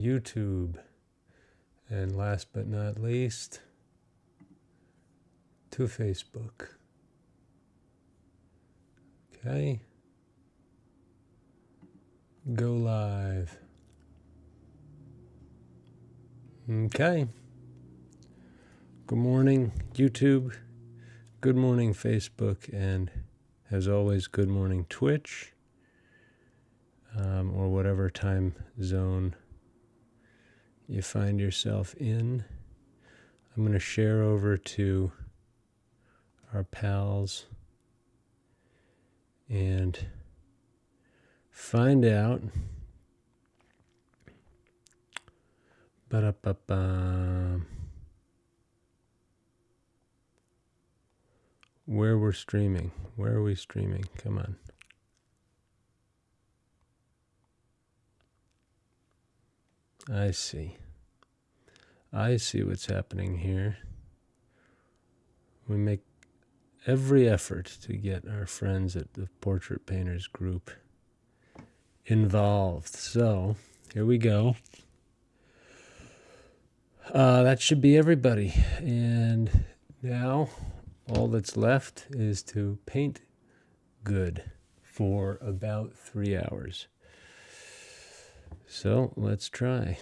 YouTube, and last but not least, to Facebook. Okay. Go live. Okay. Good morning, YouTube. Good morning, Facebook. And as always, good morning, Twitch. Or whatever time zone you find yourself in. I'm going to share over to our pals and find out where we're streaming. Where are we streaming? Come on. I see what's happening here. We make every effort to get our friends at the Portrait Painters group involved. So here we go. That should be everybody. And now all that's left is to paint good for about 3 hours. So let's try.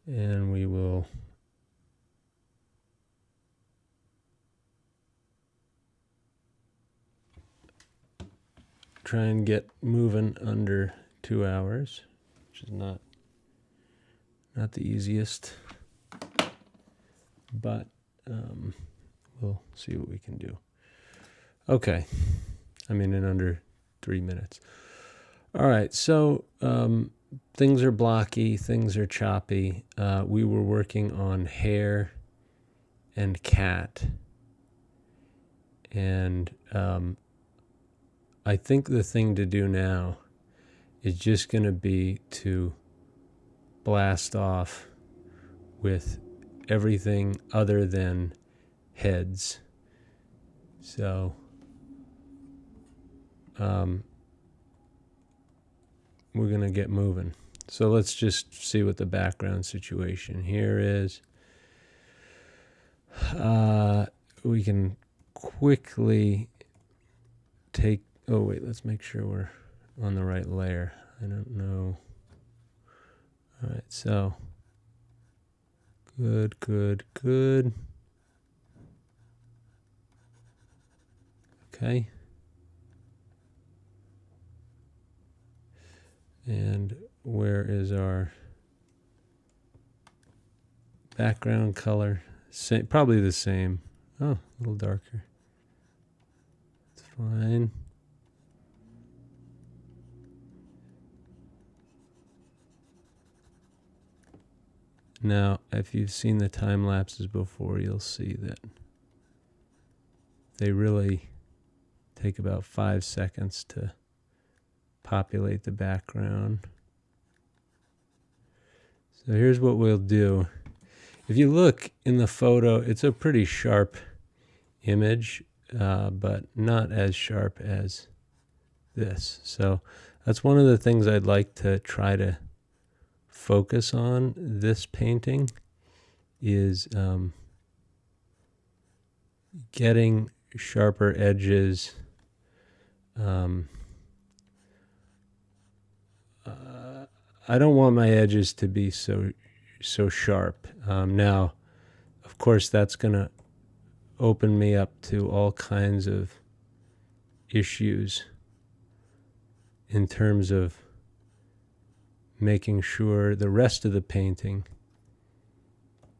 And we will try and get moving under 2 hours, which is not the easiest, but we'll see what we can do. Okay, I mean in under 3 minutes. All right, so things are blocky, things are choppy. We were working on hare and cat, and I think the thing to do now is just going to be to blast off with everything other than heads. So we're going to get moving. So let's just see what the background situation here is. We can quickly take... Oh, wait, let's make sure we're on the right layer. I don't know. All right, so good. Okay. And where is our background color? Probably the same. Oh, a little darker. It's fine. Now, if you've seen the time lapses before, you'll see that they really take about 5 seconds to populate the background. So here's what we'll do. If you look in the photo, it's a pretty sharp image, but not as sharp as this. So that's one of the things I'd like to try to focus on this painting is getting sharper edges. I don't want my edges to be so sharp. Now, of course, that's going to open me up to all kinds of issues in terms of making sure the rest of the painting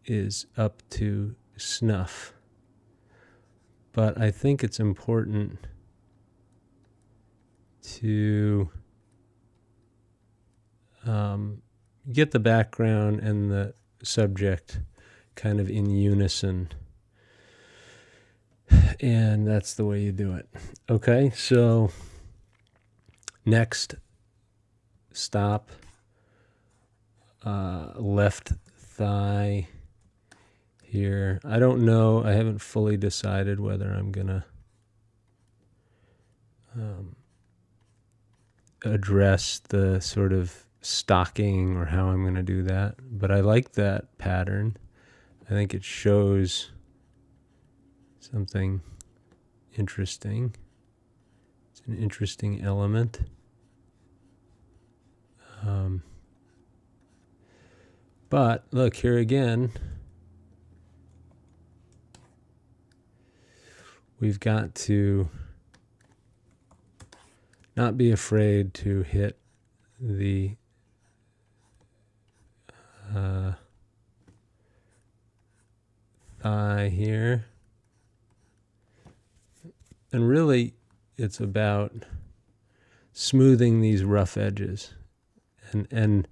is up to snuff. But I think it's important to get the background and the subject kind of in unison. And that's the way you do it. Okay, so next stop, left thigh here. I don't know. I haven't fully decided whether I'm gonna address the sort of stocking or how I'm going to do that. But I like that pattern. I think it shows something interesting. It's an interesting element. But look, here again, we've got to not be afraid to hit the thigh here. And really, it's about smoothing these rough edges. And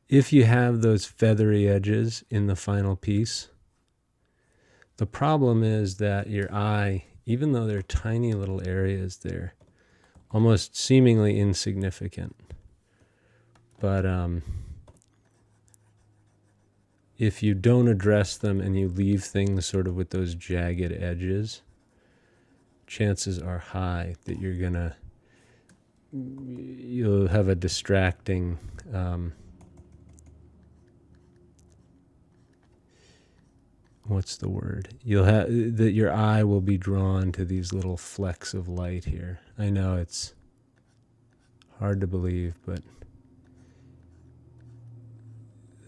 if you have those feathery edges in the final piece, the problem is that your eye, even though they're tiny little areas, they're almost seemingly insignificant. But if you don't address them and you leave things sort of with those jagged edges, chances are high that you'll have a distracting what's the word? You'll have that your eye will be drawn to these little flecks of light here. I know it's hard to believe, but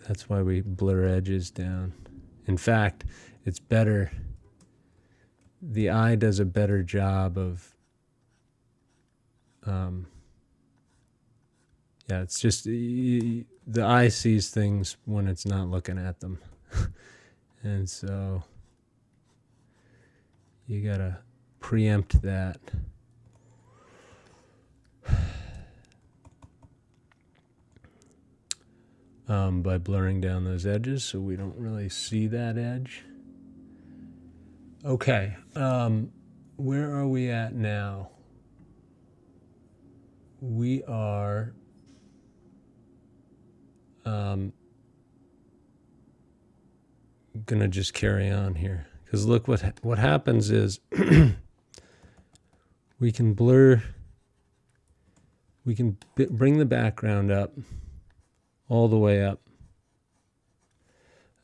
that's why we blur edges down. In fact, it's better. The eye does a better job of it's just the eye sees things when it's not looking at them. And so you gotta preempt that. By blurring down those edges so we don't really see that edge. Okay, where are we at now? We are gonna just carry on here, because look what happens is we can bring the background up all the way up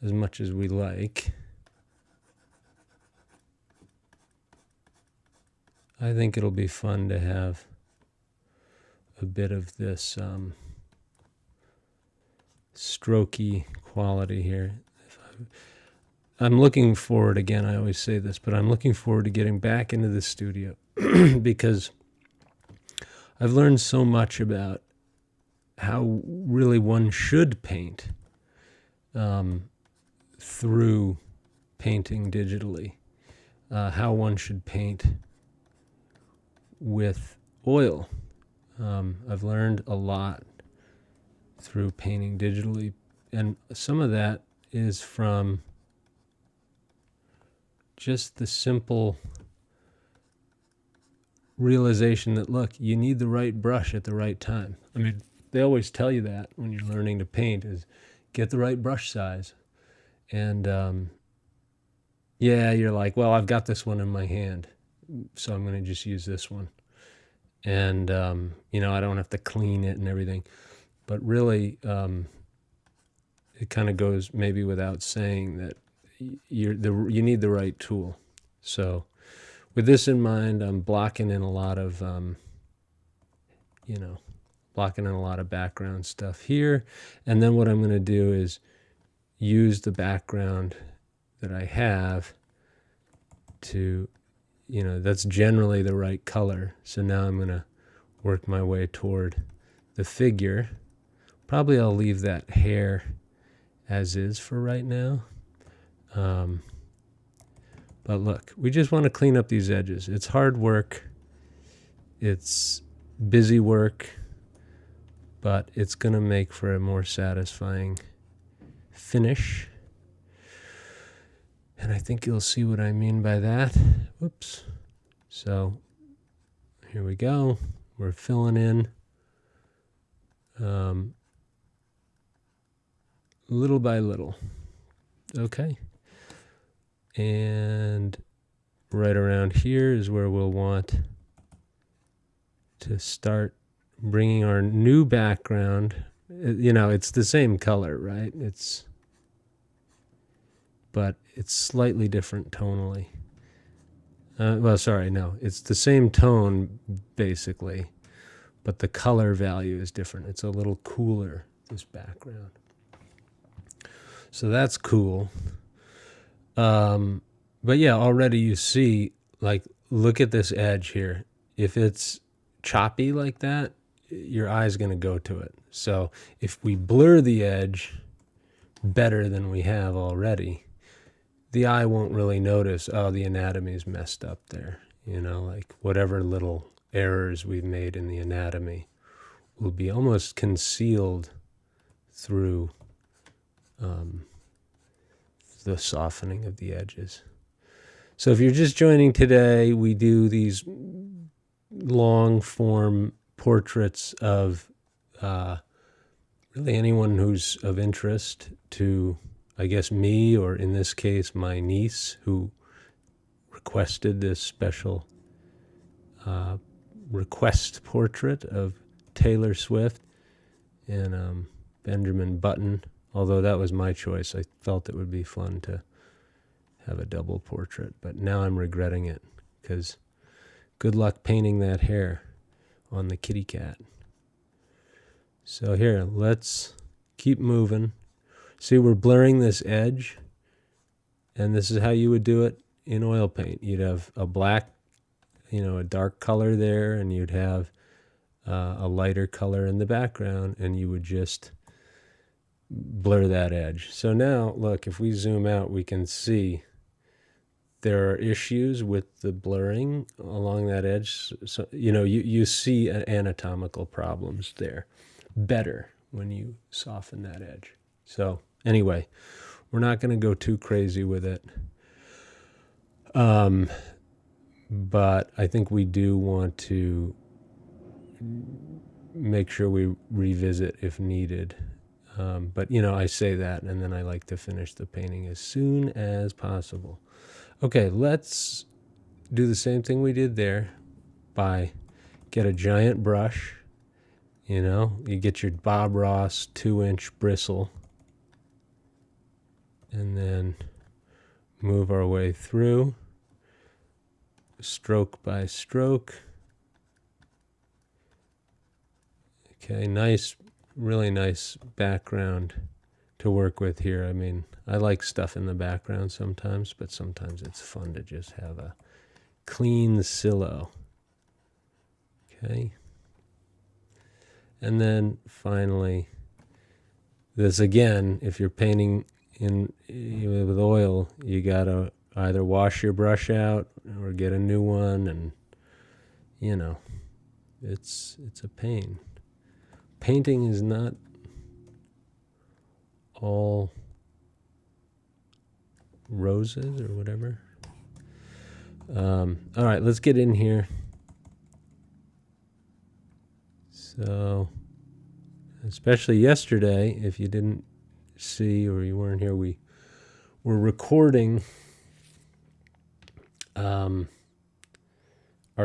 as much as we like. I think it'll be fun to have a bit of this strokey quality here. I'm looking forward, again, I always say this, but I'm looking forward to getting back into the studio because I've learned so much about how really one should paint through painting digitally, how one should paint with oil. I've learned a lot through painting digitally, and some of that is from just the simple realization that, look, you need the right brush at the right time. I mean, they always tell you that when you're learning to paint, is get the right brush size. And you're like, well, I've got this one in my hand, so I'm going to just use this one. And, I don't have to clean it and everything. But really, it kind of goes maybe without saying that you need the right tool. So with this in mind, I'm blocking in a lot of, background stuff here. And then what I'm going to do is use the background that I have to, that's generally the right color. So now I'm going to work my way toward the figure. Probably I'll leave that hair as is for right now. But look, we just want to clean up these edges. It's hard work. It's busy work, but it's going to make for a more satisfying finish. And I think you'll see what I mean by that. Whoops. So here we go. We're filling in little by little. Okay. And right around here is where we'll want to start bringing our new background. It's the same color, right? But it's slightly different tonally. It's the same tone basically, but the color value is different. It's a little cooler, this background. So that's cool. But yeah, already you see, like, look at this edge here. If it's choppy like that, your eye's going to go to it. So if we blur the edge better than we have already, the eye won't really notice, oh, the anatomy's messed up there. Like whatever little errors we've made in the anatomy will be almost concealed through the softening of the edges. So if you're just joining today, we do these long form portraits of really anyone who's of interest to, I guess, me, or in this case, my niece, who requested this special request portrait of Taylor Swift and Benjamin Button. Although that was my choice. I felt it would be fun to have a double portrait, but now I'm regretting it because good luck painting that hair on the kitty cat. So here, let's keep moving. See, we're blurring this edge, and this is how you would do it in oil paint. You'd have a black, a dark color there, and you'd have a lighter color in the background, and you would just blur that edge. So now, look, if we zoom out, we can see there are issues with the blurring along that edge. So, you see anatomical problems there better when you soften that edge. So anyway, we're not going to go too crazy with it. But I think we do want to make sure we revisit if needed. But, I say that, and then I like to finish the painting as soon as possible. Okay, let's do the same thing we did there by get a giant brush. You get your Bob Ross 2-inch bristle, and then move our way through, stroke by stroke. Okay, nice, really nice background to work with here. I mean, I like stuff in the background sometimes, but sometimes it's fun to just have a clean silo. Okay. And then finally, this again, if you're painting with oil, you gotta either wash your brush out or get a new one, and it's a pain. Painting is not all roses or whatever. All right, let's get in here. So, especially yesterday, if you didn't see or you weren't here, we were recording our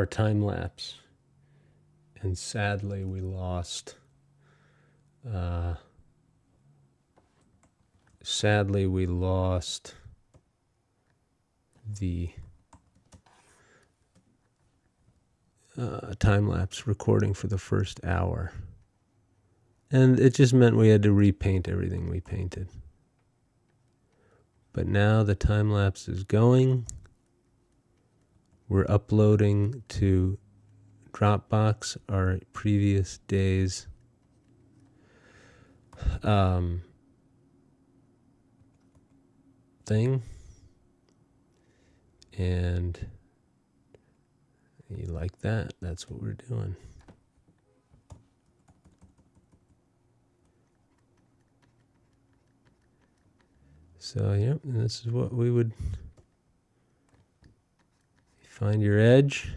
time lapse, and sadly we lost. The time-lapse recording for the first hour. And it just meant we had to repaint everything we painted. But now the time-lapse is going. We're uploading to Dropbox our previous day's thing. And you like that? That's what we're doing. So, yep, and this is what we would find your edge.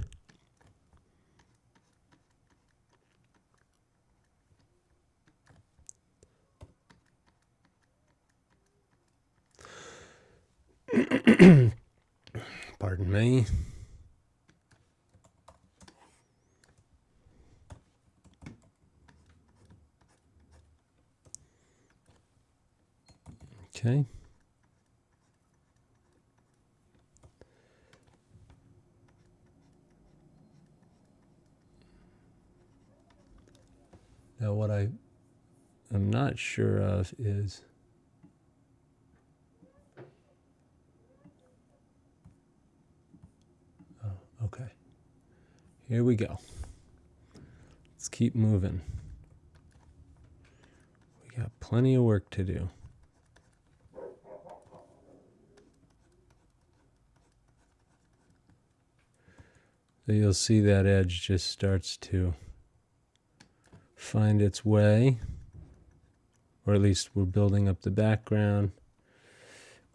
Pardon me. Okay. Now what I'm not sure of is okay. Here we go. Let's keep moving. We got plenty of work to do. So you'll see that edge just starts to find its way, or at least we're building up the background.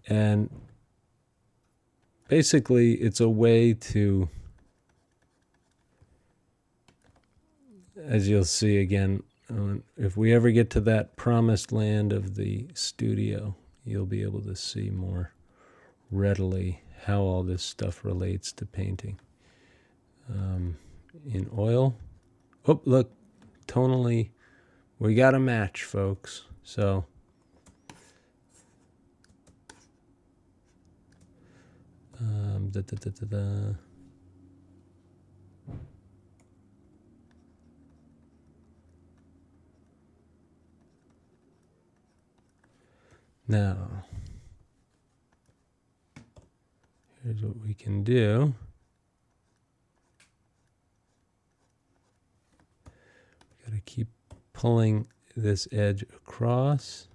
And basically it's a way to, as you'll see again, if we ever get to that promised land of the studio, you'll be able to see more readily how all this stuff relates to painting. In oil, oh look, tonally we got a match, folks. So now here's what we can do. Got to keep pulling this edge across.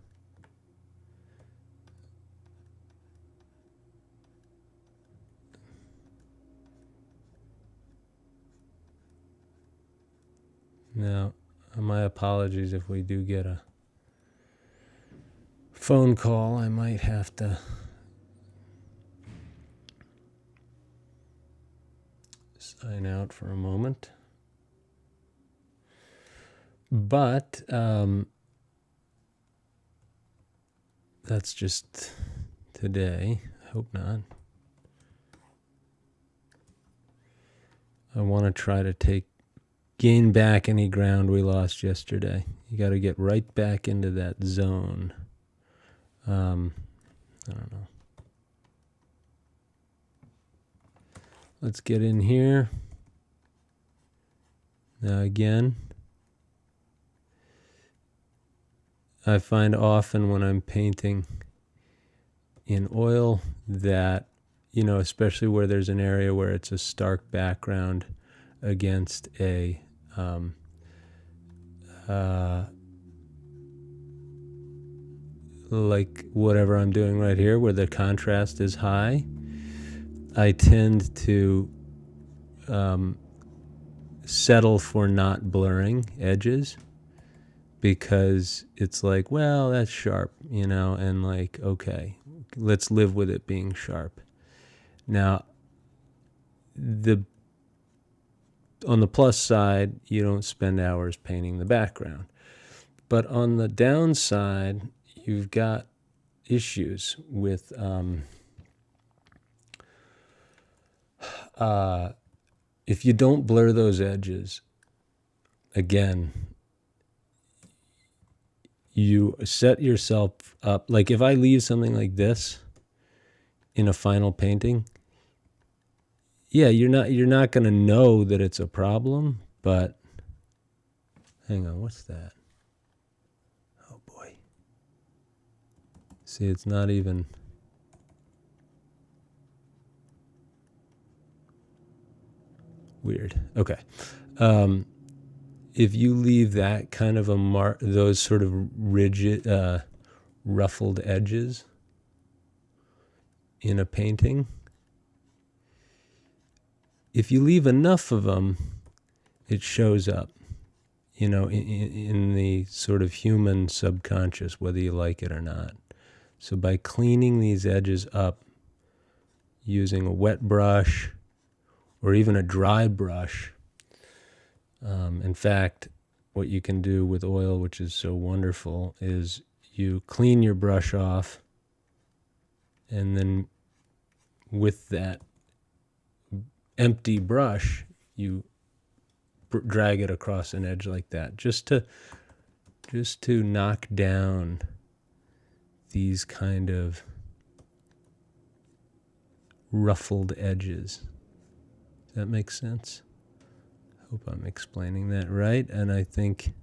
Now, my apologies if we do get a phone call. I might have to sign out for a moment. But that's just today. I hope not. I want to try to gain back any ground we lost yesterday. You got to get right back into that zone. I don't know. Let's get in here. Now again, I find often when I'm painting in oil that, you know, especially where there's an area where it's a stark background against a like whatever I'm doing right here where the contrast is high, I tend to settle for not blurring edges, because it's like, well, that's sharp, you know, and like, okay, let's live with it being sharp. Now, on the plus side, you don't spend hours painting the background. But on the downside, you've got issues with if you don't blur those edges, again, you set yourself up. Like if I leave something like this in a final painting, yeah, you're not going to know that it's a problem, but hang on, what's that? Oh boy. See, it's not even. Weird. Okay. If you leave that kind of those sort of rigid, ruffled edges in a painting, if you leave enough of them, it shows up, you know, in the sort of human subconscious, whether you like it or not. So by cleaning these edges up using a wet brush or even a dry brush, in fact, what you can do with oil, which is so wonderful, is you clean your brush off, and then with that empty brush, you drag it across an edge like that, just to knock down these kind of ruffled edges. Does that make sense? I hope I'm explaining that right, and I think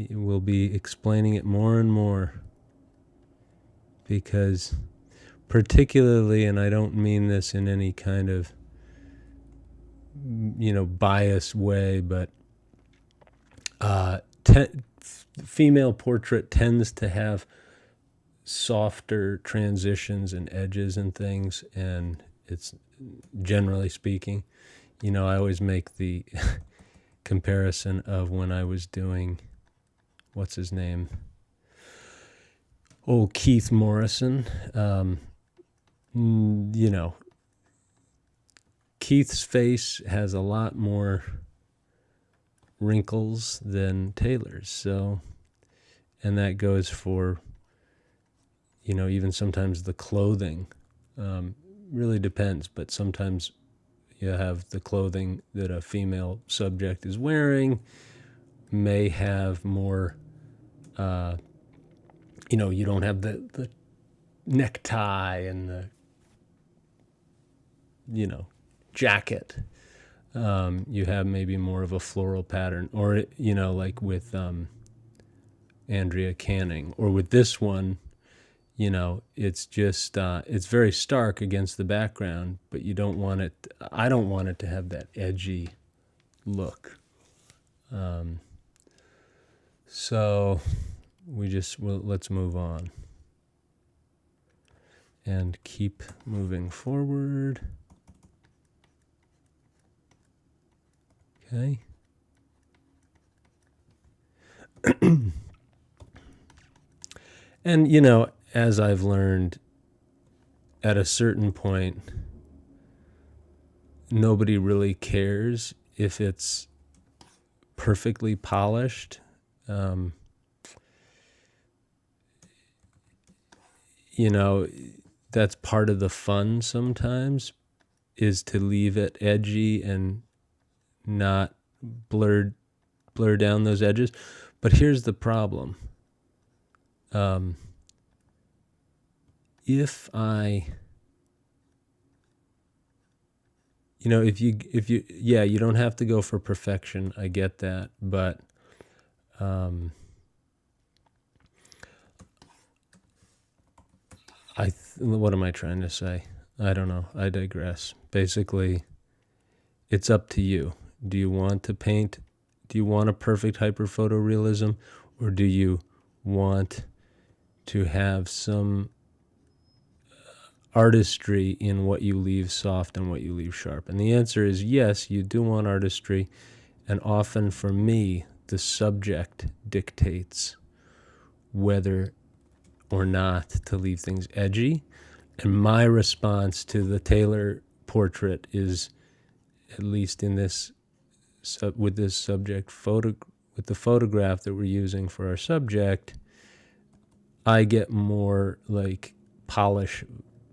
we'll be explaining it more and more, because particularly, and I don't mean this in any kind of biased way, but female portrait tends to have softer transitions and edges and things, and it's generally speaking, I always make the comparison of when I was doing, what's his name? Old Keith Morrison. Keith's face has a lot more wrinkles than Taylor's, so, and that goes for, even sometimes the clothing. Really depends, but sometimes you have the clothing that a female subject is wearing may have more, you don't have the necktie and the, jacket. You have maybe more of a floral pattern, or, like with Andrea Canning, or with this one, it's just, it's very stark against the background, but I don't want it to have that edgy look. So let's move on and keep moving forward. Okay. And, as I've learned, at a certain point, nobody really cares if it's perfectly polished. That's part of the fun sometimes, is to leave it edgy and not blur down those edges. But here's the problem. If you don't have to go for perfection. I get that, but what am I trying to say? I don't know. I digress. Basically, it's up to you. Do you want to paint? Do you want a perfect hyperphotorealism, or do you want to have some artistry in what you leave soft and what you leave sharp? And the answer is yes, you do want artistry, and often for me, the subject dictates whether or not to leave things edgy. And my response to the Taylor portrait is, at least in this, with this subject with the photograph that we're using for our subject, I get more like polished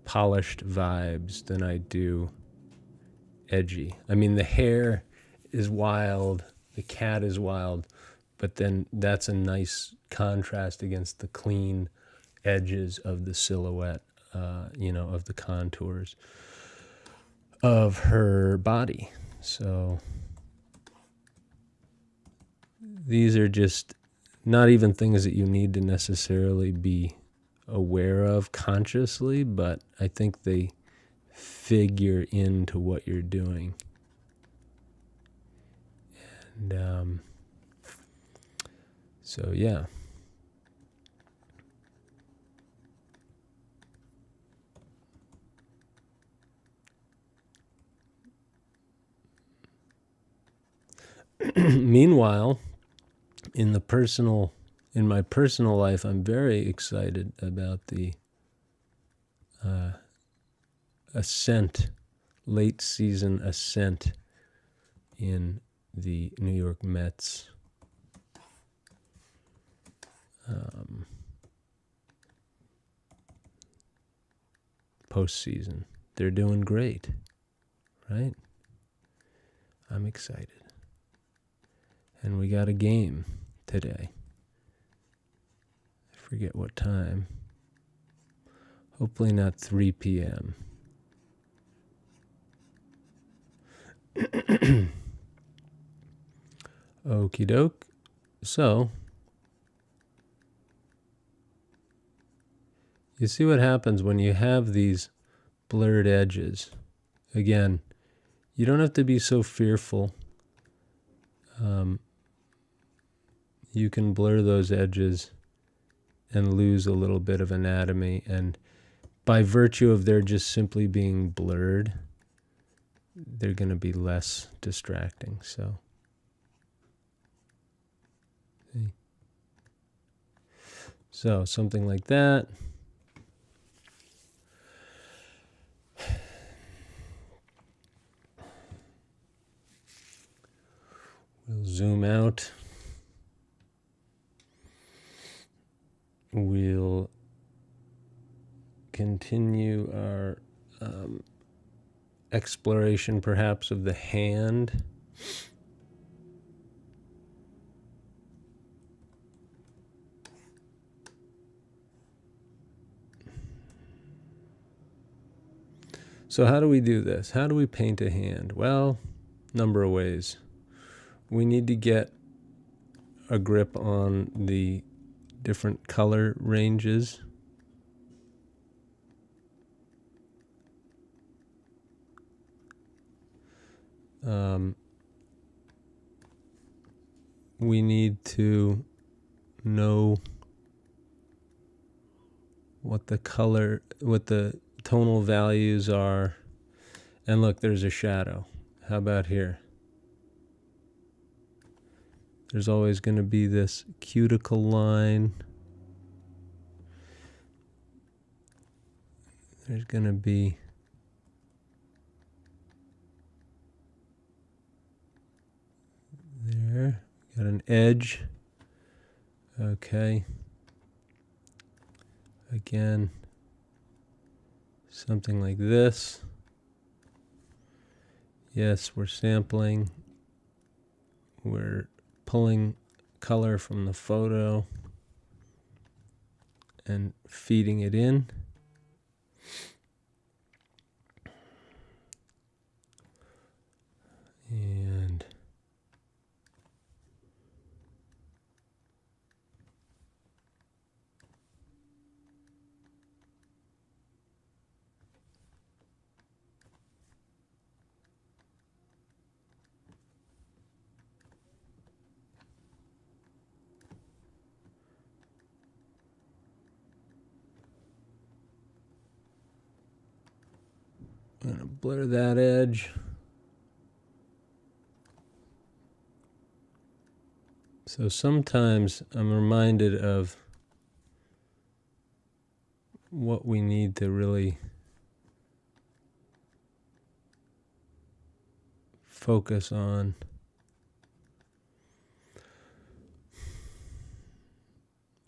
vibes than I do edgy. I mean, the hair is wild, the cat is wild, but then that's a nice contrast against the clean edges of the silhouette, of the contours of her body. So these are just not even things that you need to necessarily be aware of consciously, but I think they figure into what you're doing. And so, yeah. Meanwhile, in my personal life, I'm very excited about the ascent, late season ascent in the New York Mets. Postseason. They're doing great, right? I'm excited. And we got a game today forget what time. Hopefully not 3 p.m. Okie doke. So, you see what happens when you have these blurred edges. Again, you don't have to be so fearful. You can blur those edges and lose a little bit of anatomy, and by virtue of their just simply being blurred, they're going to be less distracting. So, see? So something like that. We'll zoom out. We'll continue our exploration, perhaps, of the hand. So how do we do this? How do we paint a hand? Well, number of ways. We need to get a grip on the different color ranges. We need to know what the tonal values are. And look, there's a shadow. How about here? There's always going to be this cuticle line. There's going to be there. Got an edge. Okay. Again, something like this. Yes, we're sampling. We're pulling color from the photo and feeding it in. And I'm going to blur that edge. So sometimes I'm reminded of what we need to really focus on.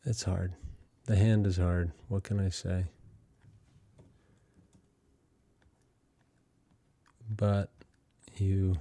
It's hard. The hand is hard. What can I say? But you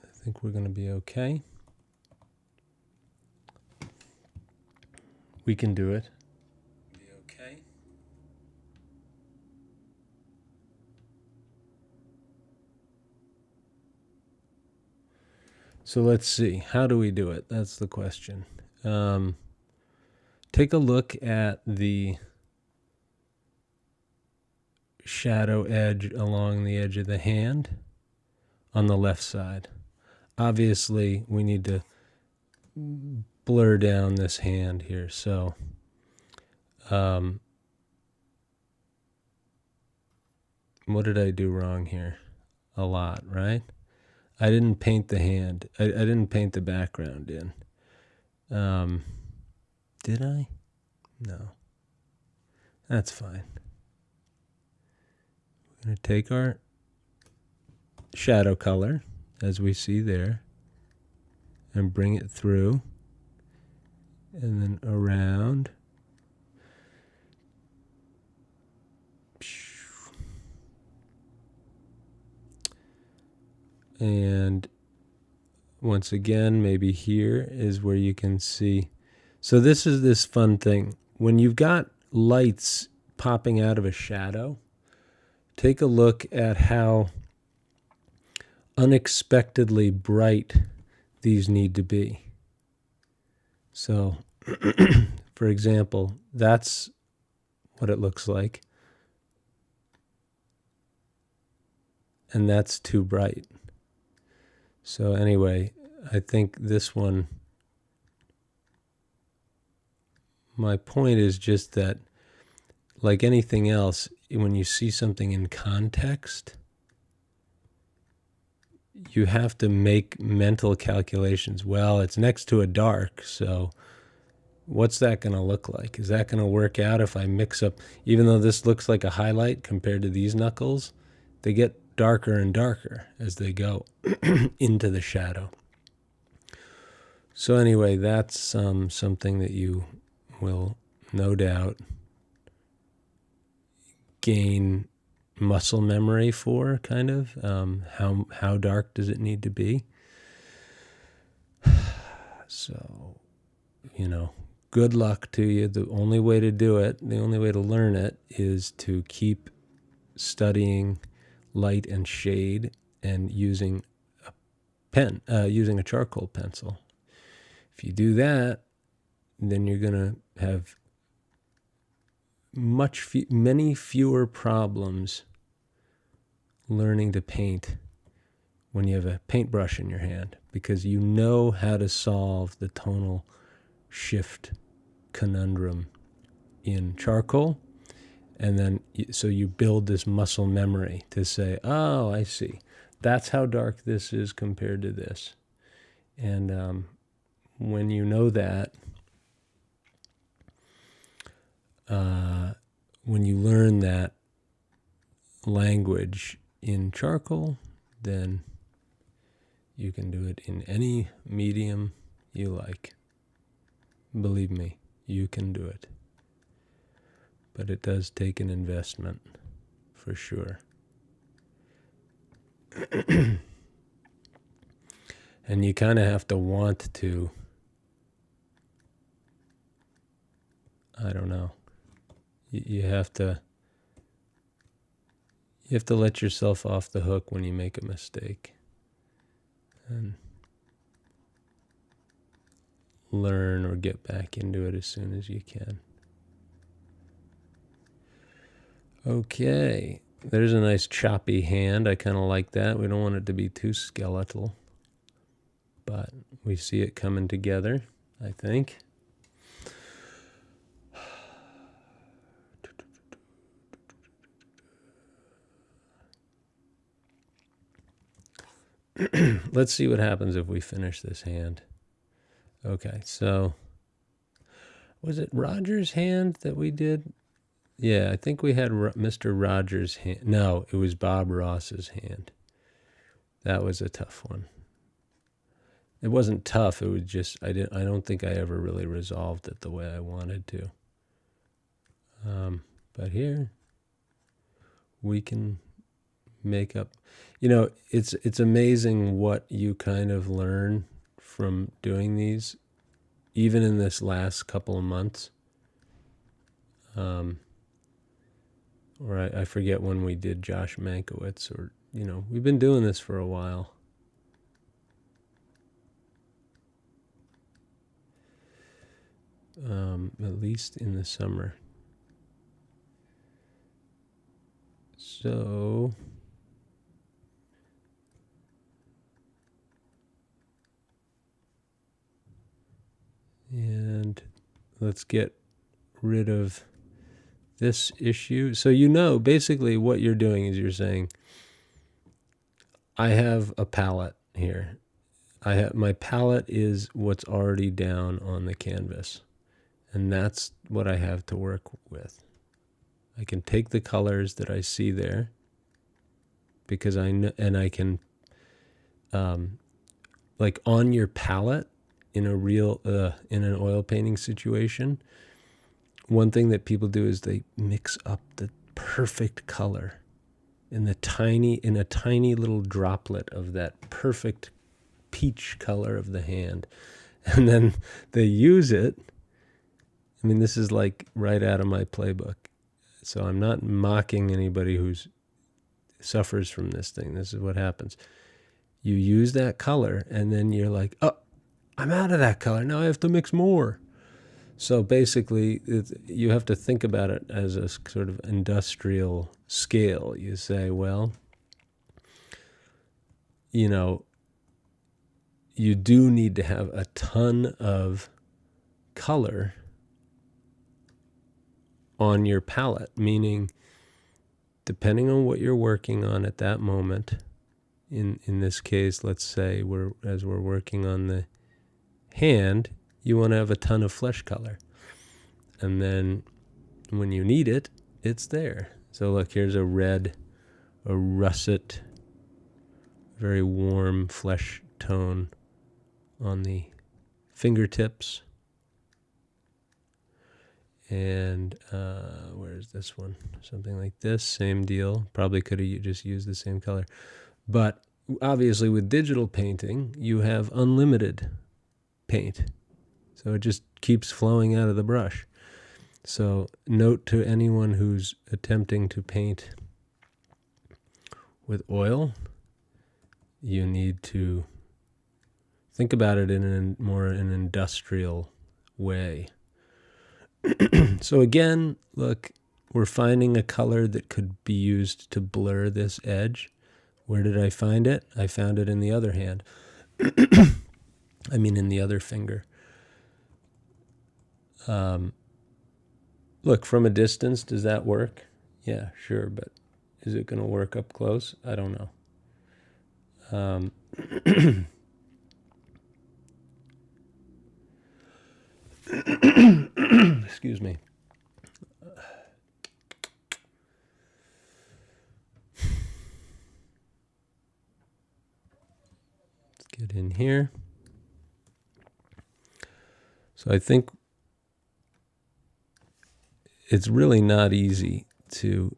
I think we're going to be okay. We can do it. Be okay. So let's see. How do we do it? That's the question. Take a look at the shadow edge along the edge of the hand on the left side. Obviously, we need to blur down this hand here. So what did I do wrong here? A lot, right? I didn't paint the hand. I didn't paint the background in. Did I? No. That's fine. We're going to take our shadow color, as we see there, and bring it through, and then around. And once again, maybe here is where you can see. So this is this fun thing. When you've got lights popping out of a shadow, take a look at how unexpectedly bright these need to be. So, for example, that's what it looks like. And that's too bright. So anyway, I think this one, my point is just that, like anything else, when you see something in context, you have to make mental calculations. Well, it's next to a dark, so what's that going to look like? Is that going to work out if I mix up, even though this looks like a highlight compared to these knuckles, they get darker and darker as they go into the shadow. So anyway, that's something that you will no doubt gain muscle memory for, kind of. How dark does it need to be? So, good luck to you. The only way to do it, the only way to learn it, is to keep studying light and shade and using a pen, using a charcoal pencil. If you do that, then you're going to have many fewer problems learning to paint when you have a paintbrush in your hand, because you know how to solve the tonal shift conundrum in charcoal. And then, so you build this muscle memory to say, oh, I see. That's how dark this is compared to this. And when you know that, when you learn that language in charcoal, then you can do it in any medium you like. Believe me, you can do it. But it does take an investment, for sure. And you kind of have to want to, I don't know, you have to let yourself off the hook when you make a mistake, and learn or get back into it as soon as you can. Okay, there's a nice choppy hand. I kind of like that. We don't want it to be too skeletal, but we see it coming together, I think. Let's see what happens if we finish this hand. Okay, so was it Roger's hand that we did? Yeah, I think we had Mr. Rogers' hand. No, it was Bob Ross's hand. That was a tough one. It wasn't tough. It was just I don't think I ever really resolved it the way I wanted to. But here we can make up. It's amazing what you kind of learn from doing these, even in this last couple of months. Or I forget when we did Josh Mankiewicz, or, we've been doing this for a while. At least in the summer. So, and let's get rid of this issue. So basically what you're doing is you're saying, I have a palette here. My palette is what's already down on the canvas, and that's what I have to work with. I can take the colors that I see there, because I know, and I can, like on your palette in a real, in an oil painting situation, one thing that people do is they mix up the perfect color in a tiny little droplet of that perfect peach color of the hand. And then they use it. I mean, this is like right out of my playbook. So I'm not mocking anybody who suffers from this thing. This is what happens. You use that color and then you're like, oh, I'm out of that color. Now I have to mix more. So basically, you have to think about it as a sort of industrial scale. You say, well, you know, you do need to have a ton of color on your palette, meaning depending on what you're working on at that moment, in this case, let's say as we're working on the hand, you want to have a ton of flesh color. And then when you need it, it's there. So look, here's a red, a russet, very warm flesh tone on the fingertips. And where's this one? Something like this, same deal. Probably could have just used the same color. But obviously with digital painting, you have unlimited paint. So it just keeps flowing out of the brush. So note to anyone who's attempting to paint with oil, you need to think about it in more an industrial way. So again, look, we're finding a color that could be used to blur this edge. Where did I find it? I found it in the other hand. I mean, in the other finger. Look, from a distance, does that work? Yeah, sure, but is it going to work up close? I don't know. Excuse me. Let's get in here. So I think it's really not easy to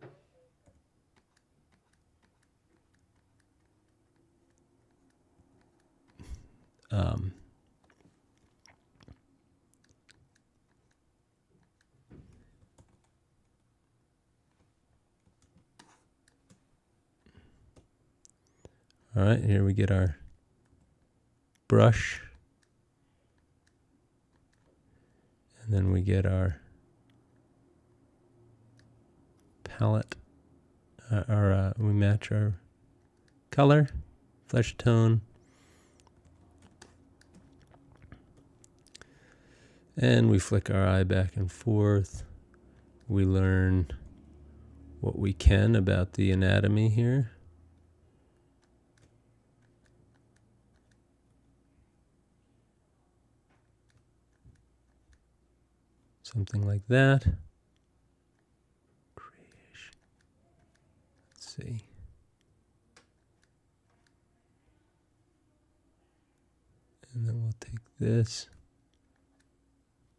all right, here we get our brush. And then we get our palette, we match our color, flesh tone, and we flick our eye back and forth. We learn what we can about the anatomy here. Something like that. Let's see. And then we'll take this,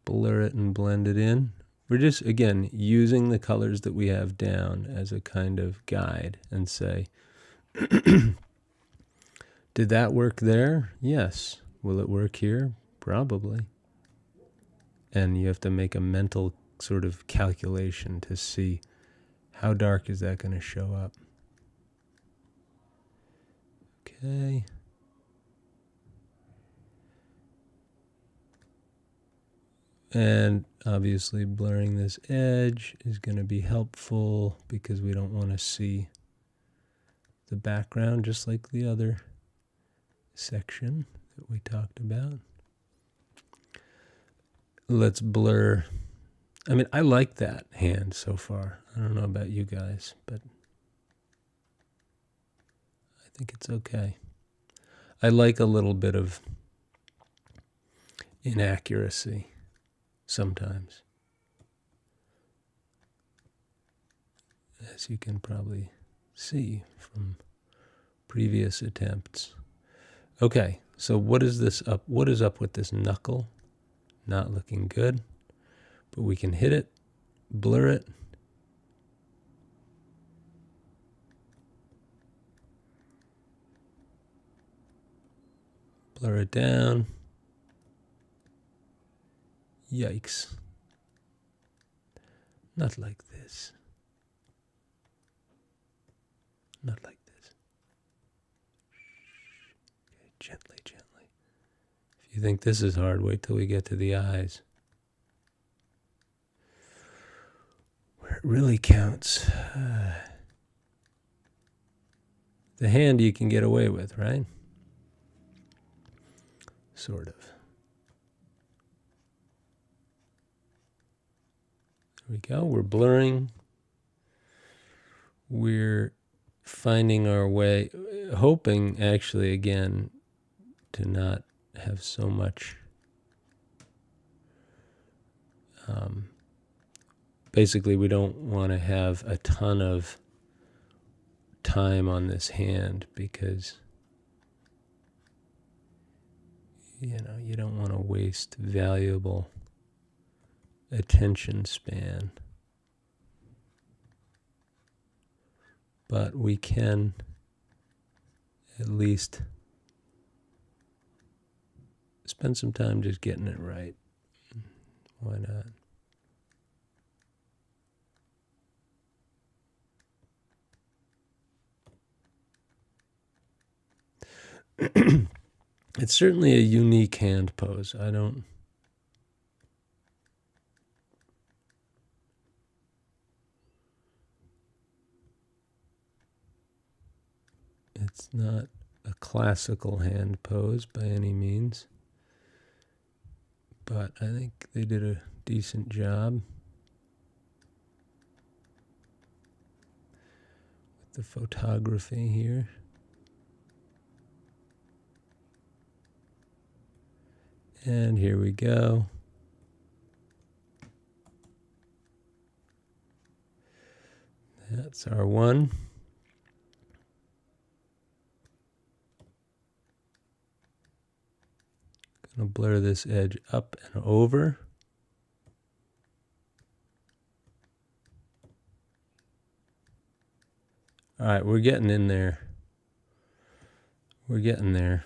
blur it and blend it in. We're just, again, using the colors that we have down as a kind of guide and say, did that work there? Yes. Will it work here? Probably. And you have to make a mental sort of calculation to see how dark is that going to show up. Okay. And obviously blurring this edge is going to be helpful because we don't want to see the background, just like the other section that we talked about. Let's blur. I mean, I like that hand so far. I don't know about you guys, but I think it's okay. I like a little bit of inaccuracy sometimes, as you can probably see from previous attempts. Okay, so what is this up? What is up with this knuckle? Not looking good, but we can hit it, blur it. Blur it down. Yikes. Not like this. Not like this. Okay, gently, gently. If you think this is hard, wait till we get to the eyes. Where it really counts. The hand you can get away with, right? Sort of. There we go. We're blurring. We're finding our way, hoping actually again to not have so much. Basically, we don't want to have a ton of time on this hand because you don't want to waste valuable attention span. But we can at least spend some time just getting it right. Why not? It's certainly a unique hand pose. It's not a classical hand pose by any means, but I think they did a decent job with the photography here. And here we go. That's our one. Gonna blur this edge up and over. All right, we're getting in there. We're getting there.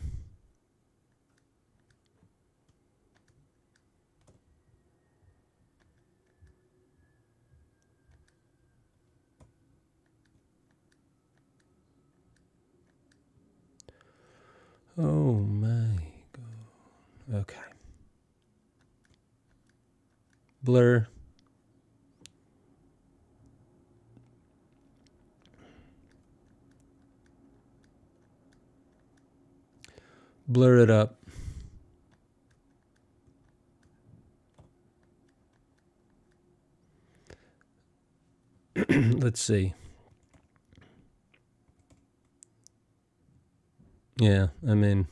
Oh my God. Okay. Blur. Blur it up. Let's see. Yeah, I mean,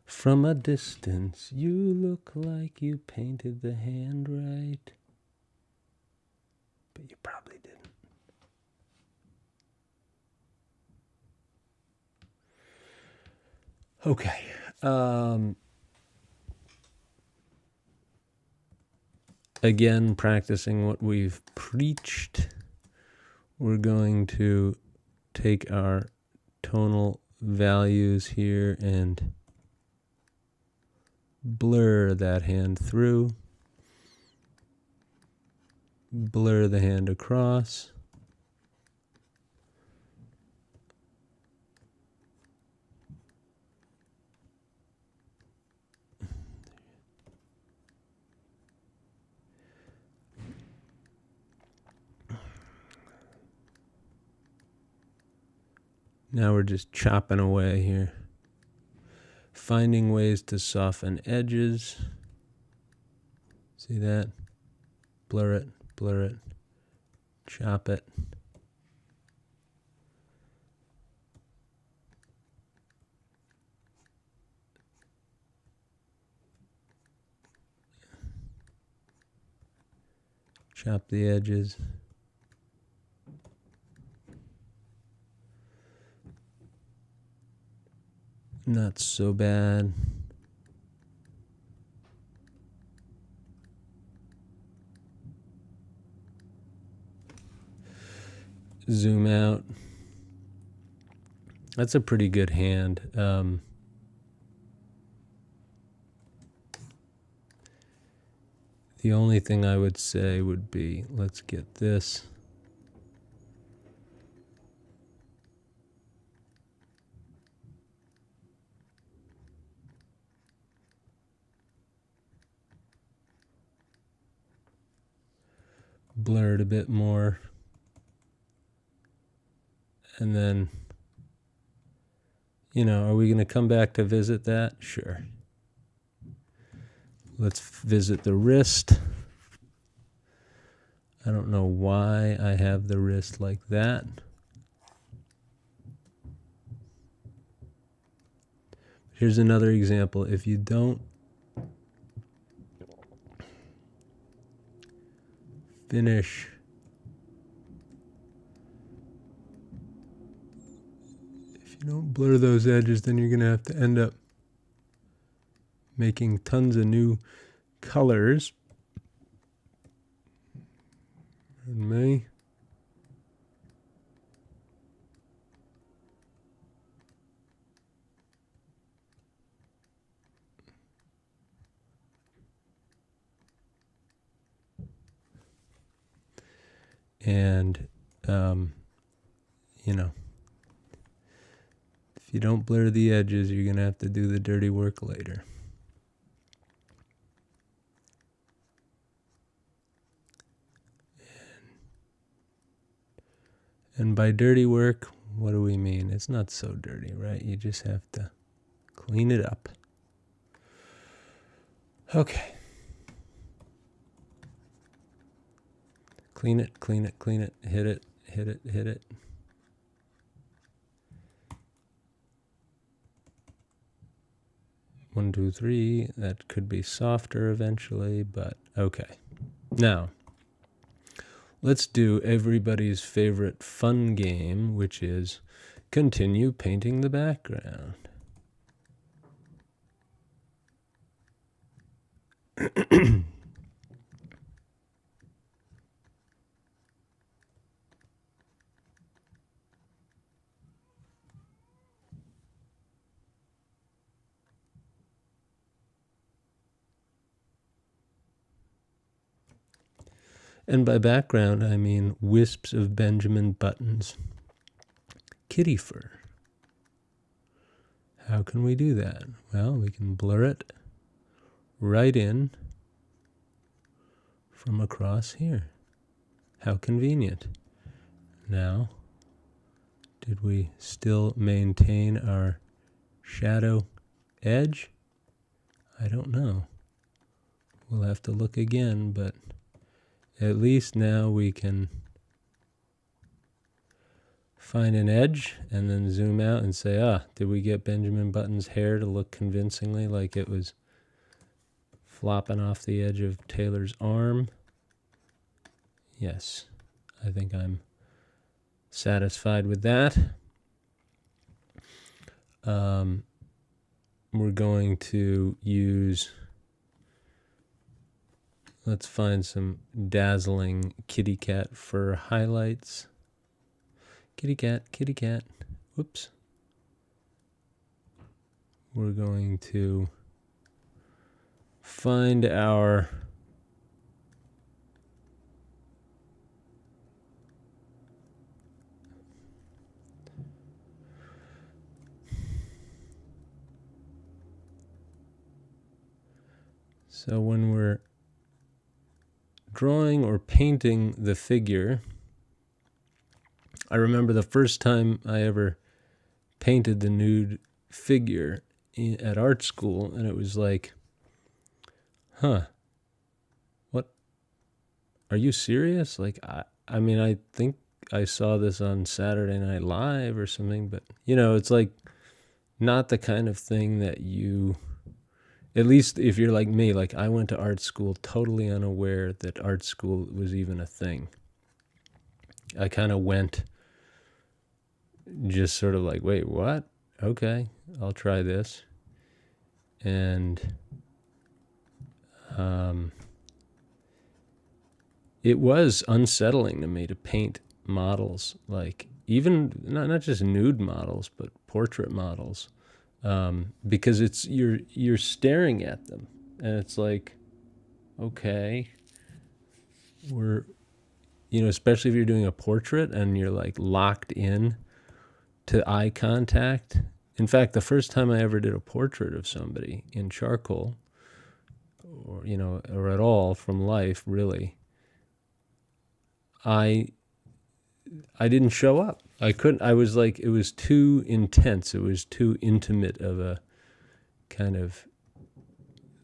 from a distance, you look like you painted the hand right. But you probably didn't. Okay. Again, practicing what we've preached. We're going to take our tonal values here and blur that hand through. Blur the hand across. Now we're just chopping away here. Finding ways to soften edges. See that? Blur it, chop it. Chop the edges. not so bad. Zoom out. That's a pretty good hand. The only thing I would say would be, let's get this. Blur it a bit more. And then, are we going to come back to visit that? Sure. Let's visit the wrist. I don't know why I have the wrist like that. Here's another example. If you don't finish don't blur those edges, then you're going to have to end up making tons of new colors. Pardon me. And, if you don't blur the edges, you're going to have to do the dirty work later. And by dirty work, what do we mean? It's not so dirty, right? You just have to clean it up. Okay. Clean it, clean it, clean it, hit it, hit it, hit it. One, two, three. That could be softer eventually, but okay. Now, let's do everybody's favorite fun game, which is continue painting the background. And by background, I mean wisps of Benjamin Button's kitty fur. How can we do that? Well, we can blur it right in from across here. How convenient. Now, did we still maintain our shadow edge? I don't know. We'll have to look again, but at least now we can find an edge and then zoom out and say, did we get Benjamin Button's hair to look convincingly like it was flopping off the edge of Taylor's arm? Yes, I think I'm satisfied with that. We're going to use, let's find some dazzling kitty cat fur highlights. Kitty cat, whoops. We're going to find our so when we're drawing or painting the figure, I remember the first time I ever painted the nude figure at art school, and it was like, what? Are you serious? Like, I mean, I think I saw this on Saturday Night Live or something, but, it's like not the kind of thing that you, at least if you're like me, like I went to art school totally unaware that art school was even a thing. I kind of went just sort of like, wait, what? okay, I'll try this. And it was unsettling to me to paint models, like even not just nude models, but portrait models, because it's you're staring at them, and it's like, okay, we're especially if you're doing a portrait and you're like locked in to eye contact. In fact, the first time I ever did a portrait of somebody in charcoal, or at all from life, really, I didn't show up. I couldn't. I was like, it was too intense. It was too intimate of a kind of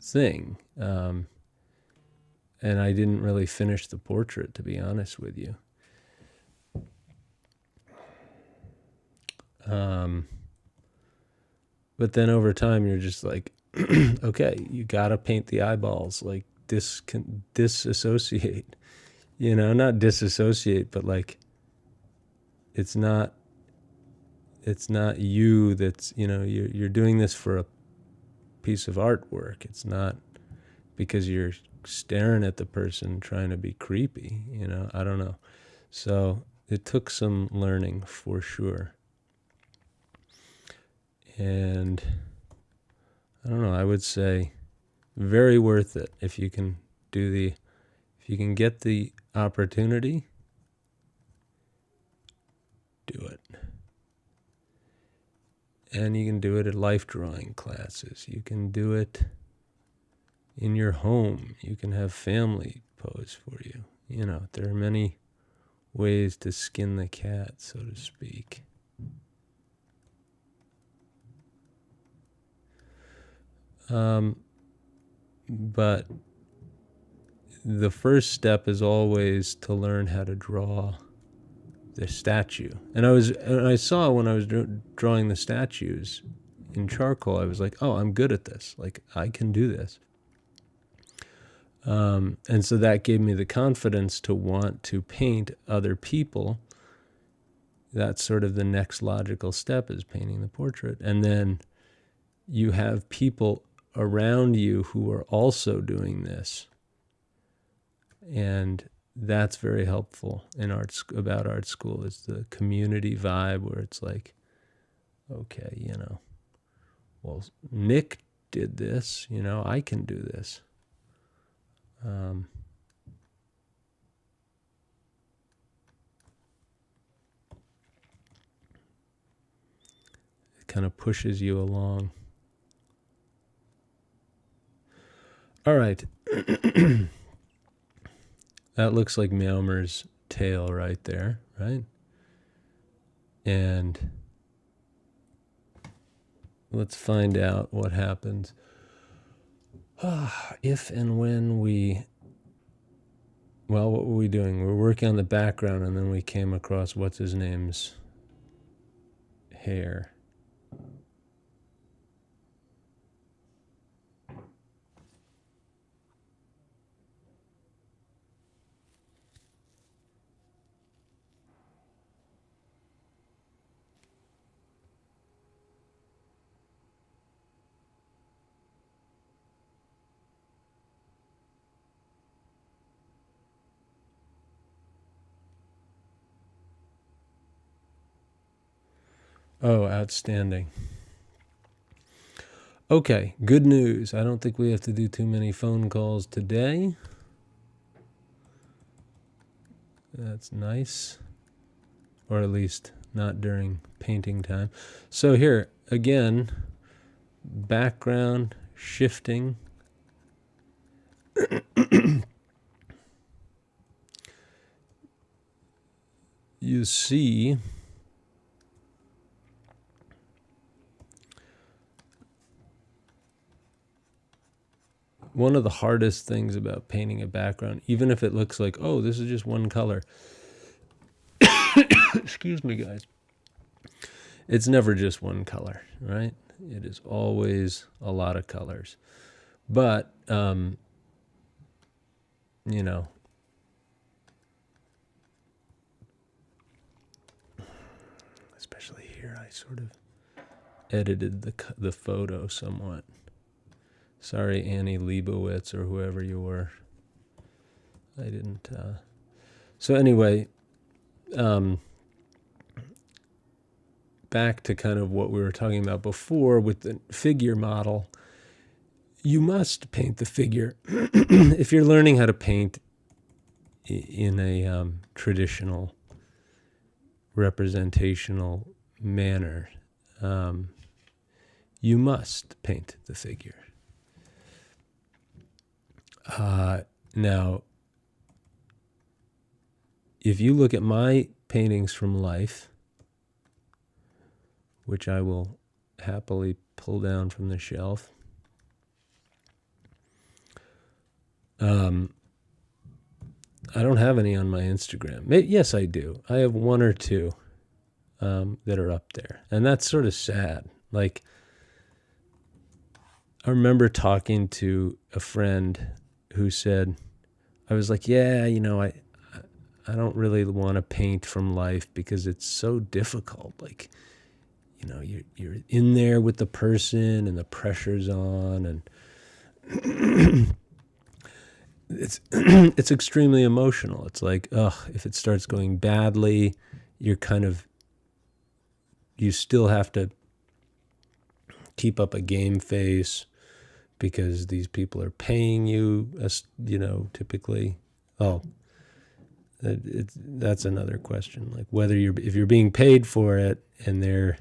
thing, and I didn't really finish the portrait, to be honest with you. But then over time, you're just like, okay, you gotta paint the eyeballs. Like this can disassociate. Not disassociate, but like it's not you. That's you're doing this for a piece of artwork. It's not because you're staring at the person trying to be creepy. I don't know. So it took some learning for sure. And I don't know, I would say very worth it if you can get the opportunity, do it. And you can do it at life drawing classes. You can do it in your home. You can have family pose for you. There are many ways to skin the cat, so to speak. But the first step is always to learn how to draw the statue. And I saw when I was drawing the statues in charcoal, I was like, oh, I'm good at this. Like, I can do this. And so that gave me the confidence to want to paint other people. That's sort of the next logical step, is painting the portrait. And then you have people around you who are also doing this. And that's very helpful in about art school, is the community vibe, where it's like, okay, well, Nick did this, I can do this. It kind of pushes you along. All right. That looks like Meowmer's tail right there, right? And let's find out what happens if and when what were we doing? We're working on the background, and then we came across what's his name's hair. Oh, outstanding. Okay, good news. I don't think we have to do too many phone calls today. That's nice. Or at least not during painting time. So here, again, background shifting. You see one of the hardest things about painting a background, even if it looks like, oh, this is just one color. Excuse me, guys. It's never just one color, right? It is always a lot of colors. But, especially here, I sort of edited the photo somewhat. Sorry, Annie Leibovitz or whoever you were. I didn't. So anyway, back to kind of what we were talking about before with the figure model. You must paint the figure. If you're learning how to paint in a traditional representational manner, you must paint the figure. Now, if you look at my paintings from life, which I will happily pull down from the shelf, I don't have any on my Instagram. Yes, I do. I have one or two that are up there. And that's sort of sad. Like, I remember talking to a friend who said, I was like, yeah, I don't really want to paint from life because it's so difficult. Like, you're in there with the person and the pressure's on, and it's extremely emotional. It's like, if it starts going badly, you still have to keep up a game face because these people are paying you, typically. That's another question. Like if you're being paid for it and they're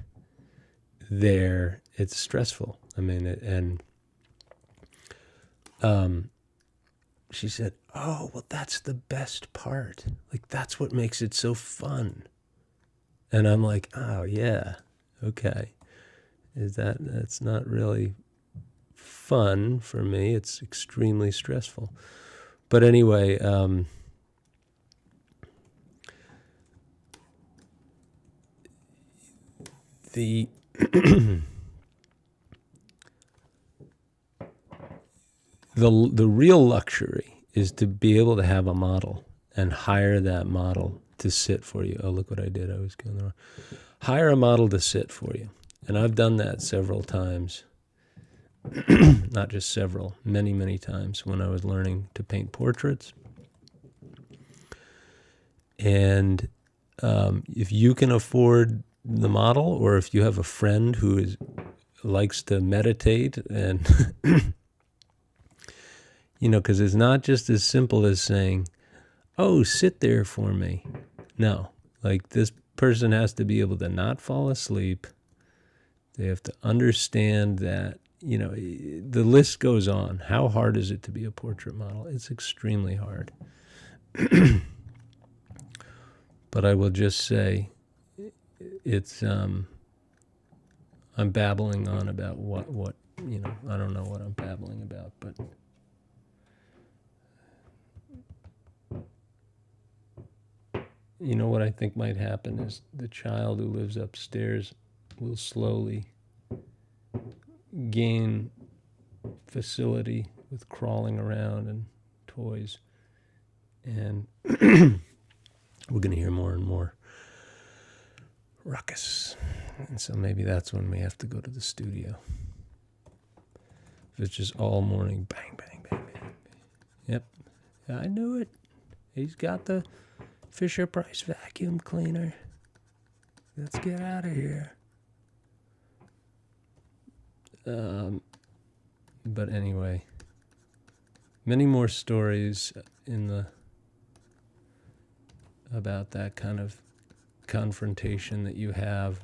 there, it's stressful. I mean, she said, oh, well, that's the best part. Like, that's what makes it so fun. And I'm like, oh, yeah, okay. That's not really fun for me. It's extremely stressful. But anyway, the the real luxury is to be able to have a model and hire that model to sit for you. Oh, look what I did. I was going wrong. Hire a model to sit for you. And I've done that several times. Not just several, many, many times when I was learning to paint portraits. And if you can afford the model, or if you have a friend who likes to meditate, and because it's not just as simple as saying, oh, sit there for me. No, like, this person has to be able to not fall asleep. They have to understand that, the list goes on. How hard is it to be a portrait model? It's extremely hard. But I will just say, it's, I'm babbling on about what, I don't know what I'm babbling about, but what I think might happen is the child who lives upstairs will slowly gain facility with crawling around and toys. And we're going to hear more and more ruckus. And so maybe that's when we have to go to the studio. If it's just all morning, bang, bang, bang, bang, bang. Yep, I knew it. He's got the Fisher-Price vacuum cleaner. Let's get out of here. But anyway, many more stories about that kind of confrontation that you have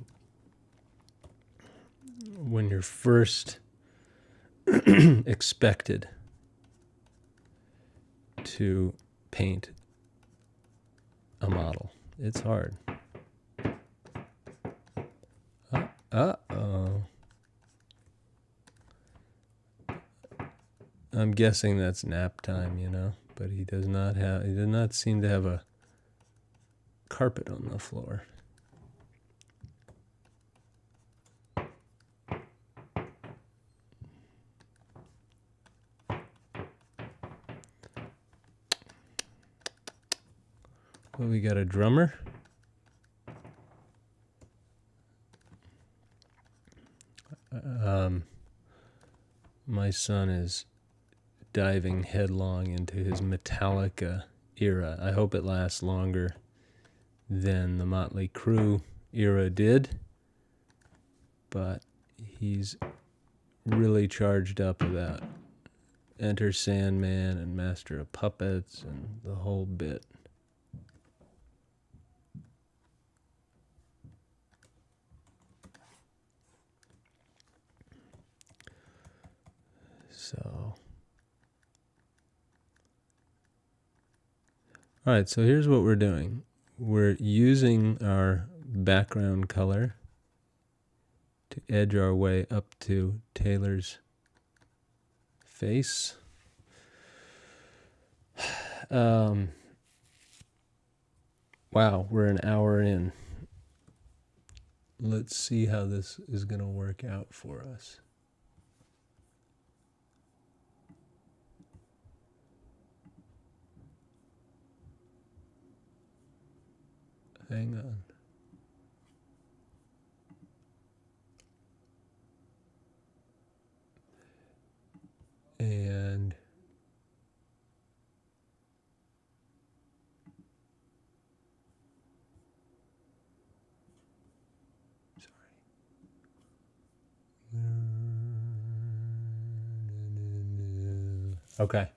when you're first expected to paint a model. It's hard. Uh-oh. I'm guessing that's nap time, but he does not seem to have a carpet on the floor. Well, we got a drummer. My son is diving headlong into his Metallica era. I hope it lasts longer than the Motley Crue era did, but he's really charged up about Enter Sandman and Master of Puppets and the whole bit. So, all right, so here's what we're doing. We're using our background color to edge our way up to Taylor's face. Wow, we're an hour in. Let's see how this is going to work out for us. Hang on. And okay.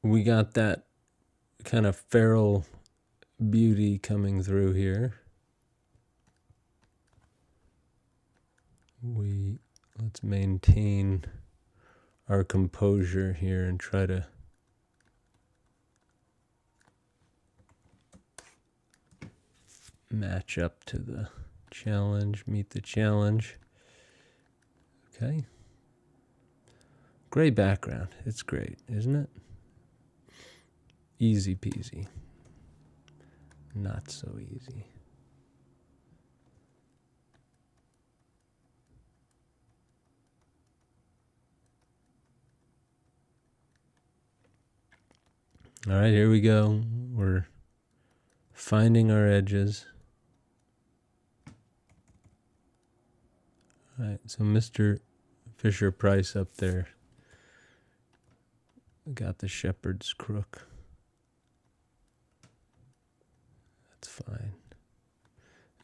We got that kind of feral beauty coming through here. Let's maintain our composure here and try to match up to the challenge, meet the challenge. Okay. Gray background. It's great, isn't it? Easy peasy. Not so easy. All right, here we go. We're finding our edges. All right, so Mr. Fisher-Price up there got the shepherd's crook. That's fine.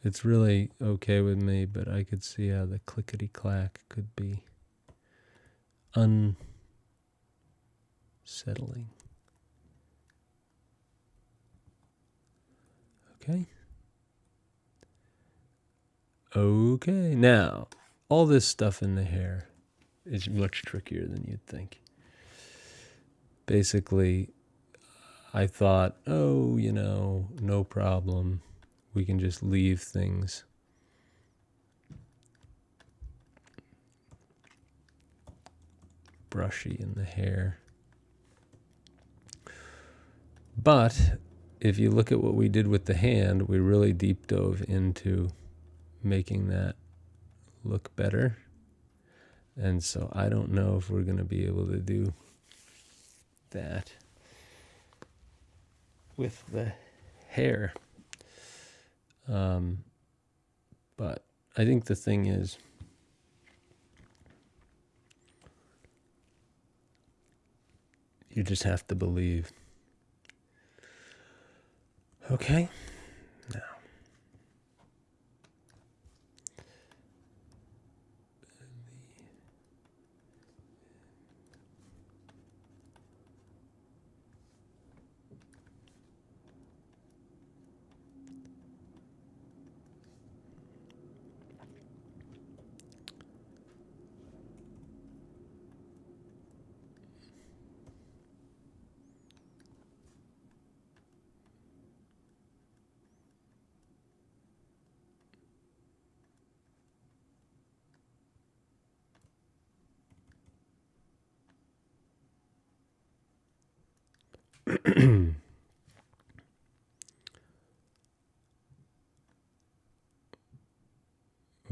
It's really okay with me, but I could see how the clickety-clack could be unsettling. Okay. Okay, now, all this stuff in the hair is much trickier than you'd think. Basically, I thought, no problem. We can just leave things brushy in the hair. But if you look at what we did with the hand, we really deep dove into making that look better. And so I don't know if we're going to be able to do that with the hair. But I think the thing is, you just have to believe. Okay? Now.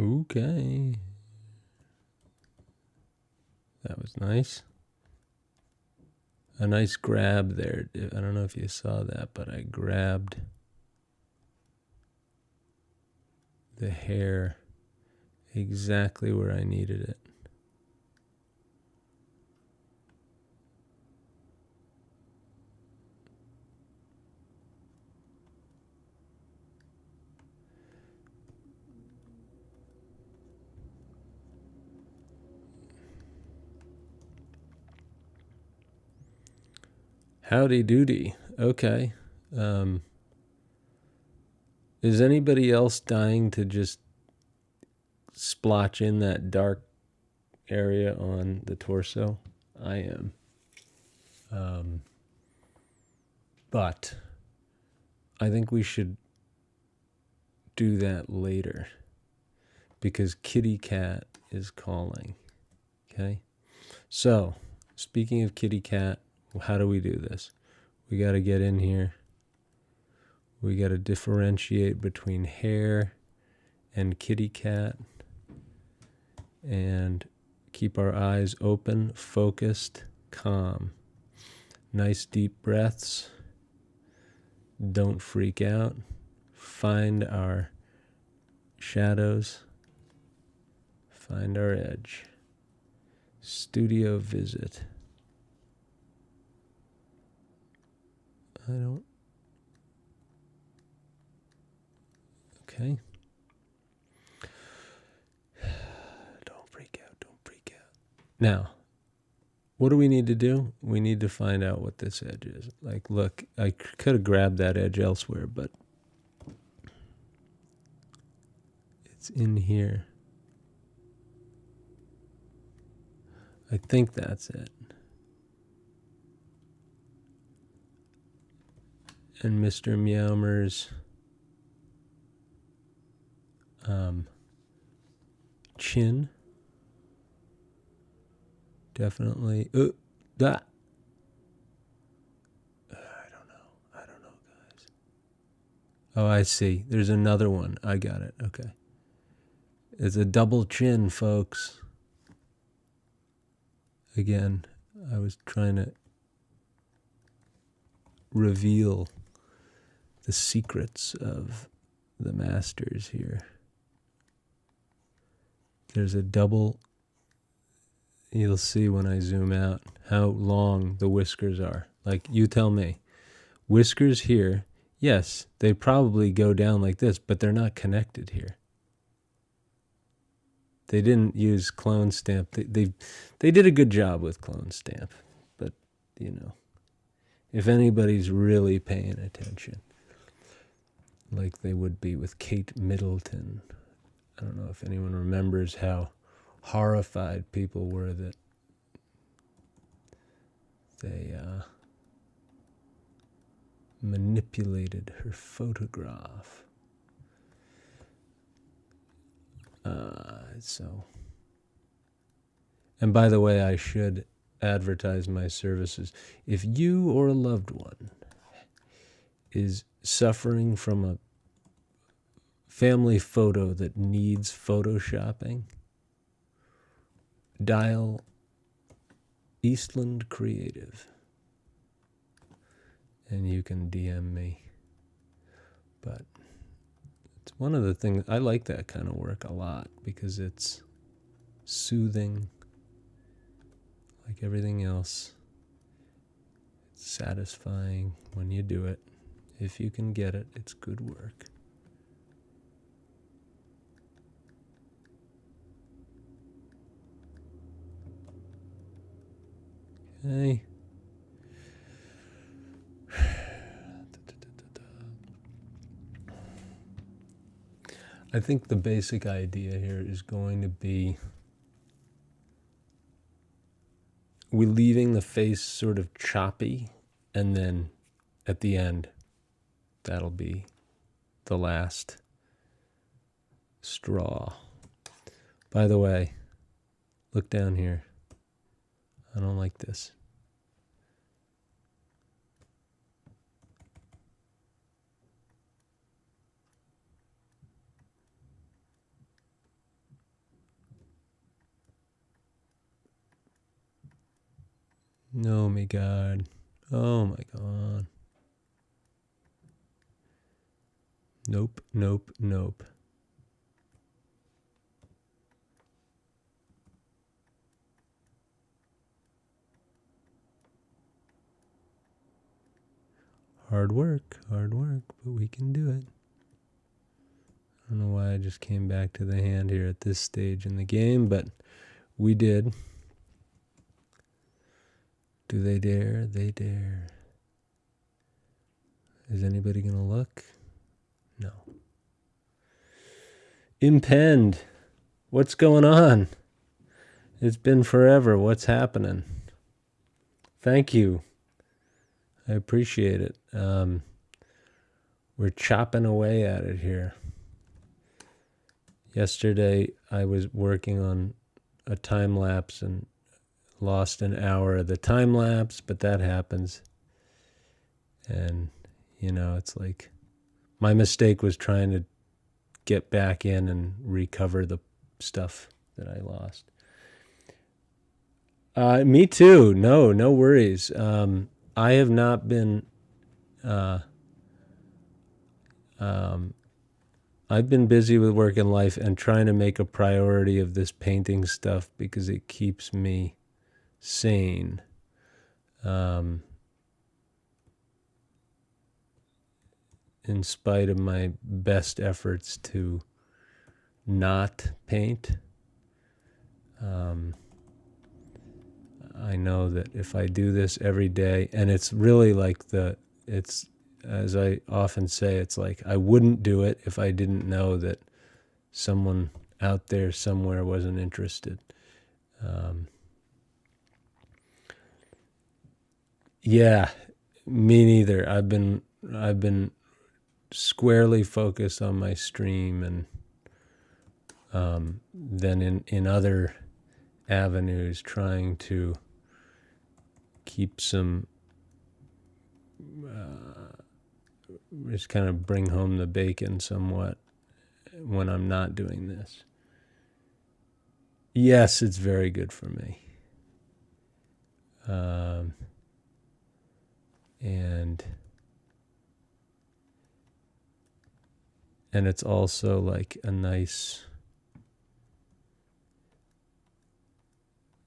Okay. That was nice. A nice grab there. I don't know if you saw that, but I grabbed the hair exactly where I needed it. Howdy doody. Okay. Is anybody else dying to just splotch in that dark area on the torso? I am. But I think we should do that later because Kitty Cat is calling. Okay? So, speaking of Kitty Cat, how do we do this? We got to get in here. We got to differentiate between hair and Kitty Cat and keep our eyes open, focused, calm. Nice deep breaths. Don't freak out. Find our shadows. Find our edge. Studio visit. Okay. Don't freak out. Don't freak out. Now, what do we need to do? We need to find out what this edge is. Like, look, I could have grabbed that edge elsewhere, but it's in here. I think that's it. And Mr. Meowmer's chin. Definitely. That. I don't know, guys. Oh, I see. There's another one. I got it. Okay. It's a double chin, folks. Again, I was trying to reveal the secrets of the masters here. There's a double. You'll see when I zoom out how long the whiskers are. Like, you tell me. Whiskers here, yes, they probably go down like this, but they're not connected here. They didn't use clone stamp. They did a good job with clone stamp, but, you know, if anybody's really paying attention, like they would be with Kate Middleton. I don't know if anyone remembers how horrified people were that they manipulated her photograph. And by the way, I should advertise my services. If you or a loved one is suffering from a family photo that needs photoshopping, dial Eastland Creative and you can DM me. But it's one of the things, I like that kind of work a lot because it's soothing, like everything else. It's satisfying when you do it. If you can get it, it's good work. Okay. I think the basic idea here is going to be we're leaving the face sort of choppy, and then at the end, that'll be the last straw. By the way, look down here. I don't like this. Oh my God. Oh my God. Nope, nope, nope. hard work, but we can do it. I don't know why I just came back to the hand here at this stage in the game, but we did. Do they dare? They dare. Is anybody going to look? No. Impend. What's going on? It's been forever. What's happening? Thank you. I appreciate it. We're chopping away at it here. Yesterday, I was working on a time lapse and lost an hour of the time lapse, but that happens. And, it's like my mistake was trying to get back in and recover the stuff that I lost. Me too. No worries. I have not been, I've been busy with work and life and trying to make a priority of this painting stuff because it keeps me sane. In spite of my best efforts to not paint, I know that if I do this every day, and it's really like it's, as I often say, it's like I wouldn't do it if I didn't know that someone out there somewhere wasn't interested. Yeah, me neither. I've been squarely focused on my stream, and then in other avenues trying to keep some, just kind of bring home the bacon somewhat when I'm not doing this. Yes, it's very good for me. And it's also like a nice,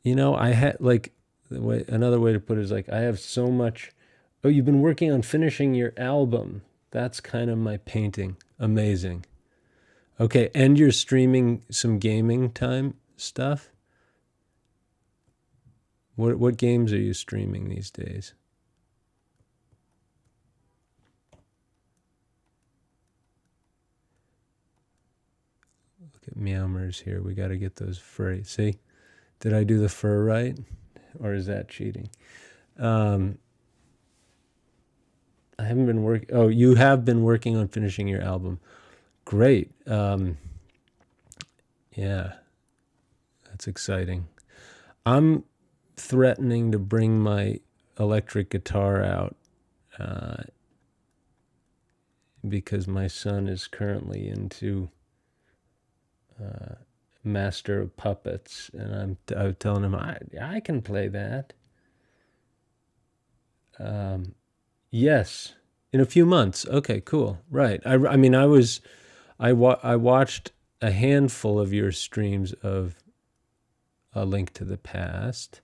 I had like another way to put it is like I have so much. Oh, you've been working on finishing your album. That's kind of my painting. Amazing. Okay, and you're streaming some gaming time stuff? What games are you streaming these days? Look at Meowmers here. We got to get those furry. See? Did I do the fur right? Or is that cheating? I haven't been working. Oh, you have been working on finishing your album. Great. Yeah, that's exciting. I'm threatening to bring my electric guitar out because my son is currently into Master of Puppets, and I'm telling him I can play that. Yes, in a few months. Okay, cool. Right. I watched a handful of your streams of A Link to the Past.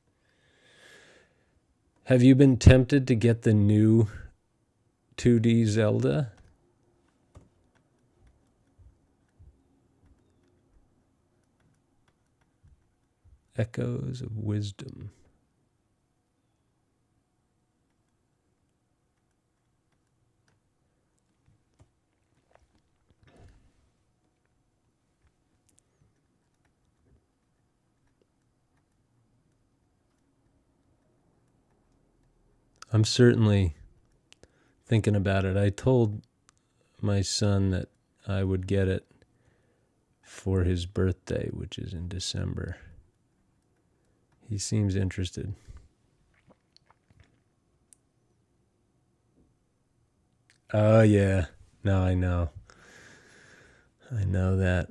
Have you been tempted to get the new 2D Zelda? Echoes of Wisdom. I'm certainly thinking about it. I told my son that I would get it for his birthday, which is in December. He seems interested. Oh, yeah. No, I know. I know that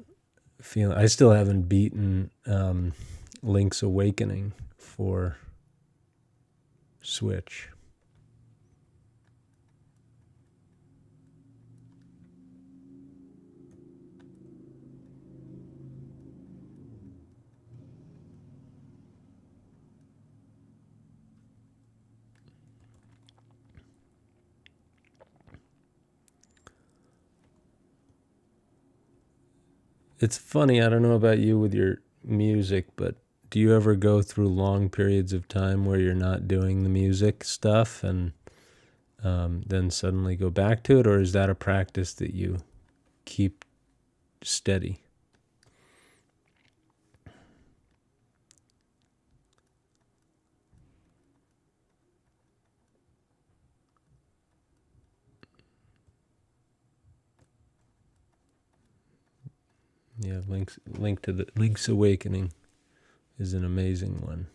feeling. I still haven't beaten Link's Awakening for Switch. It's funny. I don't know about you with your music, but do you ever go through long periods of time where you're not doing the music stuff and then suddenly go back to it, or is that a practice that you keep steady? Yeah, Link's Awakening is an amazing one.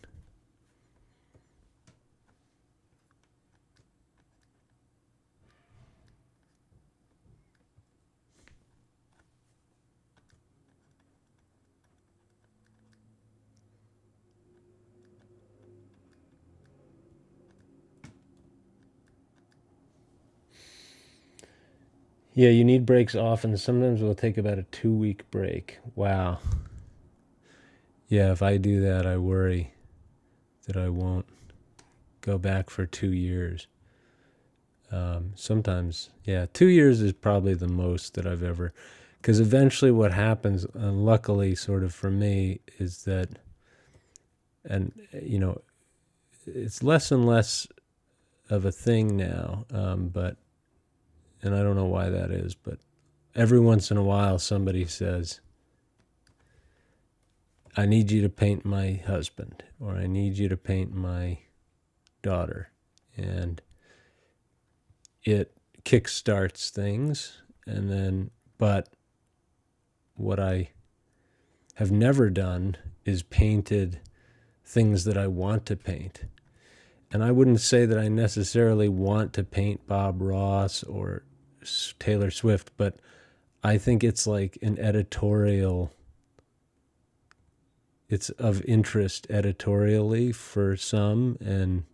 Yeah, you need breaks often. Sometimes we'll take about a 2 week break. Wow. Yeah, if I do that, I worry that I won't go back for 2 years. Sometimes, yeah, 2 years is probably the most that I've ever. Because eventually, what happens, luckily, sort of for me, is that, and it's less and less of a thing now. But, and I don't know why that is, but every once in a while, somebody says, I need you to paint my husband, or I need you to paint my daughter. And it kickstarts things. And then, but what I have never done is painted things that I want to paint. And I wouldn't say that I necessarily want to paint Bob Ross or Taylor Swift, but I think it's like an editorial, it's of interest editorially for some. And,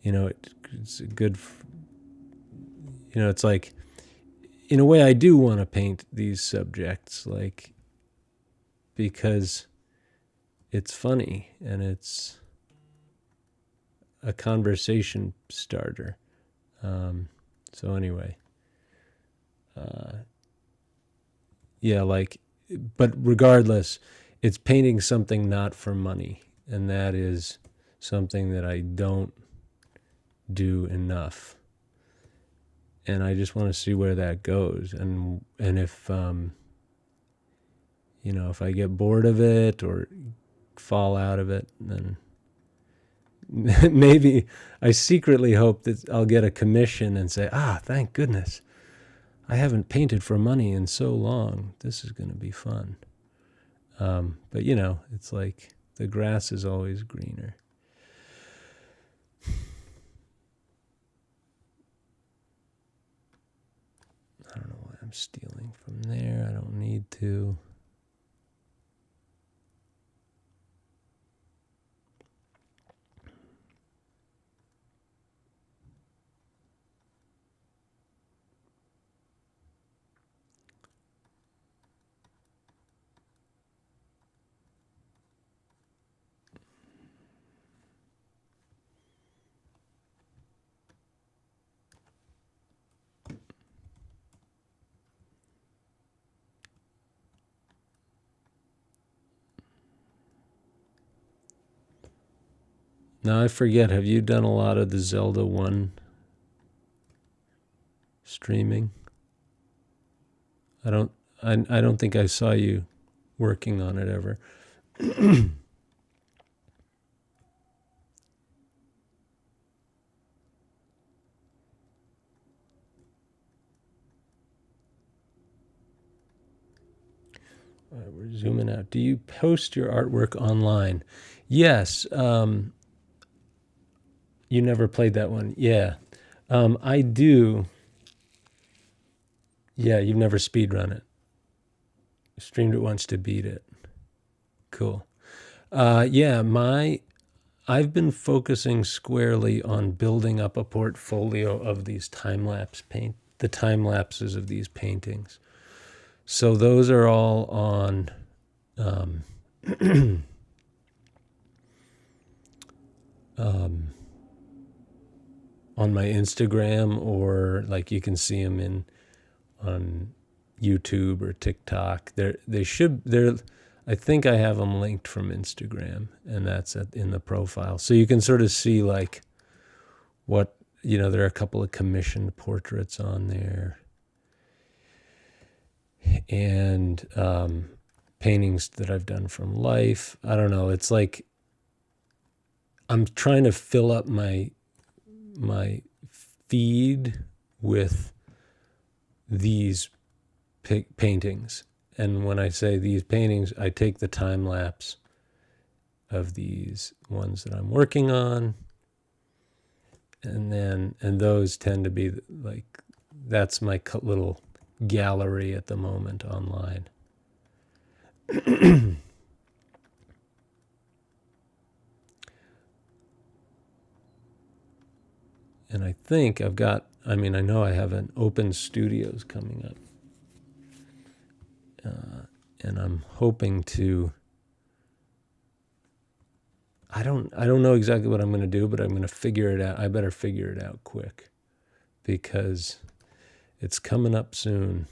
it's good, it's like, in a way, I do want to paint these subjects, like, because it's funny and it's a conversation starter. So anyway, yeah, like, but regardless, it's painting something not for money, and that is something that I don't do enough. And I just want to see where that goes, and if if I get bored of it or fall out of it, then maybe I secretly hope that I'll get a commission and say, thank goodness, I haven't painted for money in so long. This is going to be fun. But it's like the grass is always greener. I don't know why I'm stealing from there. I don't need to. Now I forget, have you done a lot of the Zelda 1 streaming? I don't think I saw you working on it ever. All right, we're zooming out. Do you post your artwork online? Yes. You never played that one. Yeah. I do. Yeah, you've never speedrun it. Streamed it once to beat it. Cool. Yeah, I've been focusing squarely on building up a portfolio of these the time lapses of these paintings. So those are all on on my Instagram, or like you can see them on YouTube or TikTok. They're I think I have them linked from Instagram, and that's in the profile. So you can sort of see like what, there are a couple of commissioned portraits on there, and paintings that I've done from life. I don't know. It's like I'm trying to fill up my feed with these paintings. And when I say these paintings, I take the time lapse of these ones that I'm working on. And those tend to be like, that's my little gallery at the moment online. And I think I know I have an open studios coming up. And I'm hoping to, I don't know exactly what I'm going to do, but I'm going to figure it out. I better figure it out quick, because it's coming up soon.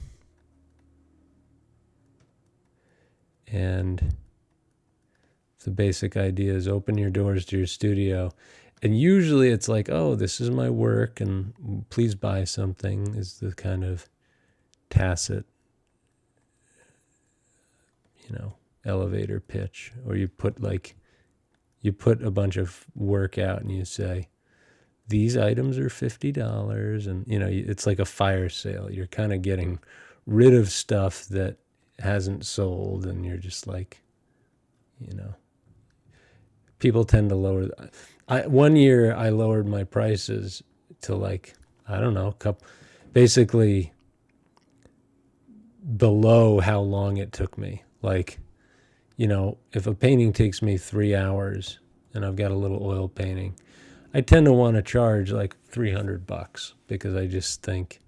And the basic idea is open your doors to your studio. And usually it's like, oh, this is my work and please buy something, is the kind of tacit, elevator pitch. Or you put a bunch of work out and you say, these items are $50. And, it's like a fire sale. You're kind of getting rid of stuff that hasn't sold, and you're just like, people tend to lower. One year I lowered my prices to like, I don't know, basically below how long it took me. Like, if a painting takes me 3 hours and I've got a little oil painting, I tend to want to charge like $300, because I just think,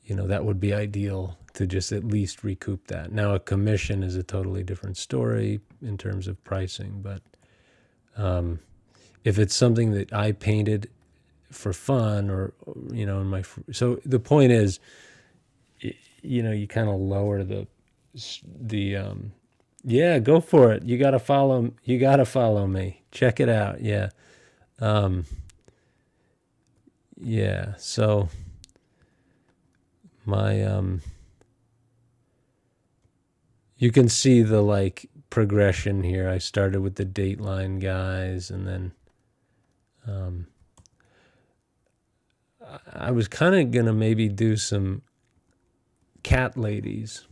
that would be ideal to just at least recoup that. Now, a commission is a totally different story in terms of pricing, but if it's something that I painted for fun, or so the point is, you kind of lower the yeah, go for it. You gotta follow me. Check it out. Yeah. Yeah. So my you can see the like progression here. I started with the Dateline guys, and then I was kind of gonna maybe do some cat ladies,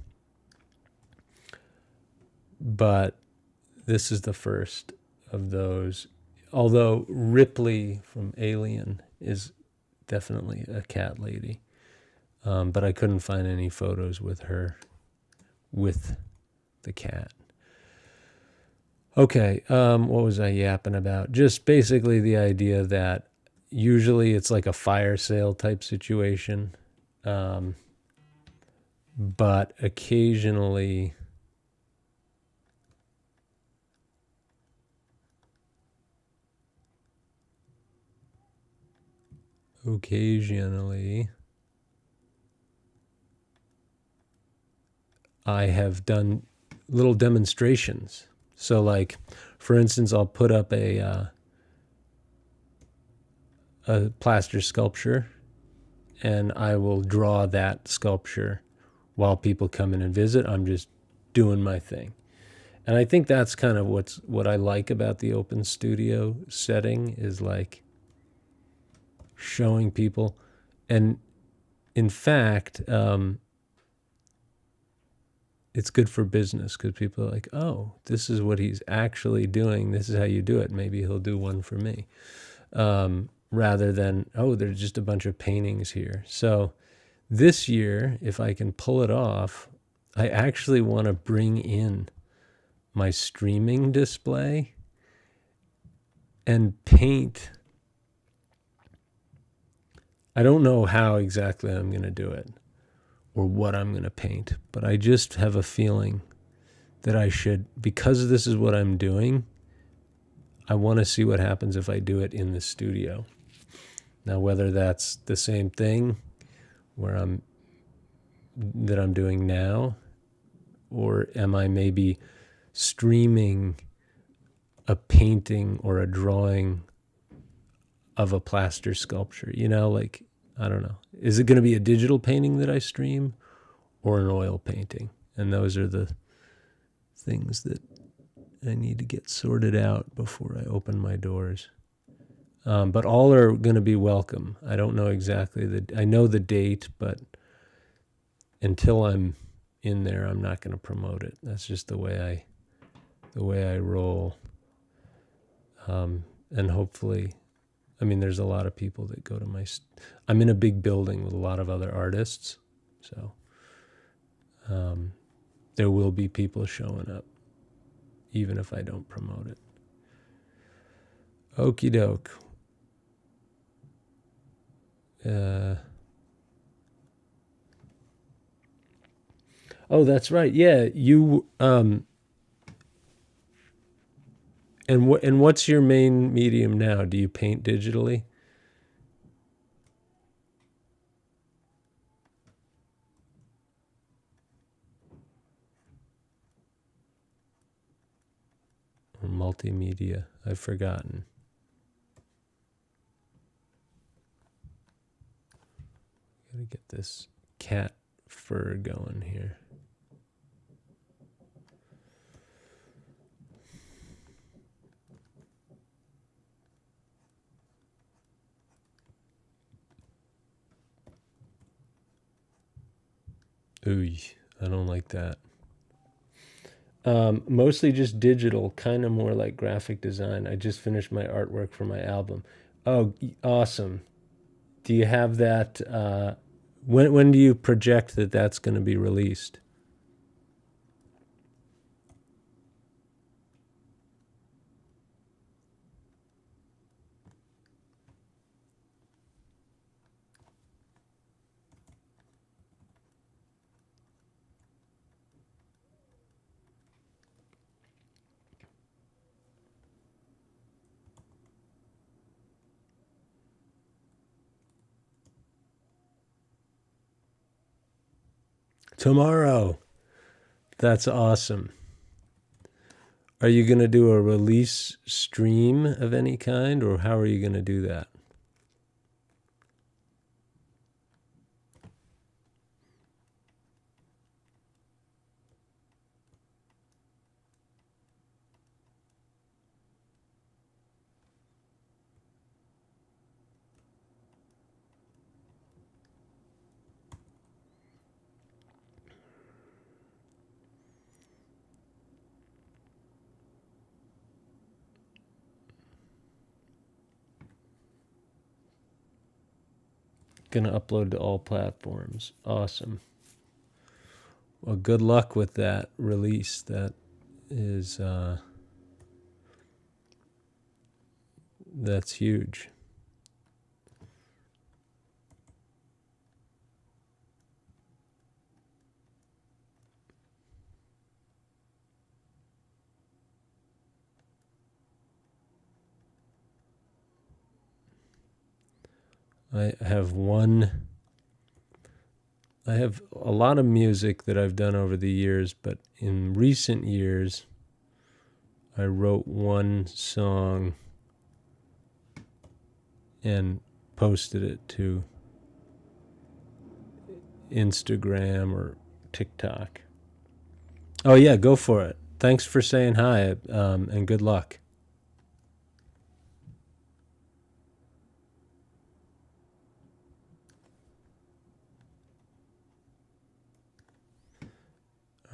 but this is the first of those. Although Ripley from Alien is definitely a cat lady, but I couldn't find any photos with her with the cat. Okay, what was I yapping about? Just basically the idea that usually it's like a fire sale type situation, but occasionally I have done little demonstrations. So like, for instance, I'll put up a plaster sculpture, and I will draw that sculpture while people come in and visit. I'm just doing my thing. And I think that's kind of what I like about the open studio setting, is like showing people. And in fact, it's good for business, because people are like, oh, this is what he's actually doing. This is how you do it. Maybe he'll do one for me. Rather than, oh, there's just a bunch of paintings here. So this year, if I can pull it off, I actually want to bring in my streaming display and paint. I don't know how exactly I'm going to do it or what I'm going to paint, but I just have a feeling that I should, because this is what I'm doing, I want to see what happens if I do it in the studio. Now, whether that's the same thing where I'm that I'm doing now? Or am I maybe streaming a painting or a drawing of a plaster sculpture? You know, like, I don't know. Is it going to be a digital painting that I stream or an oil painting? And those are the things that I need to get sorted out before I open my doors. But all are going to be welcome. I don't know exactly I know the date, but until I'm in there, I'm not going to promote it. That's just the way I roll. And hopefully, I mean, there's a lot of people that go to I'm in a big building with a lot of other artists, so there will be people showing up, even if I don't promote it. Okie doke. Oh, that's right. Yeah, you. And what's your main medium now? Do you paint digitally? Or multimedia? I've forgotten. Gotta get this cat fur going here. Ooh, I don't like that. Mostly just digital, kind of more like graphic design. I just finished my artwork for my album. Oh, awesome. Do you have that? When do you project that that's going to be released? Tomorrow. That's awesome. Are you going to do a release stream of any kind, or how are you going to do that? Going to upload to all platforms. Awesome. Well, good luck with that release. That is that's huge. I have a lot of music that I've done over the years, but in recent years, I wrote one song and posted it to Instagram or TikTok. Oh, yeah, go for it. Thanks for saying hi, and good luck.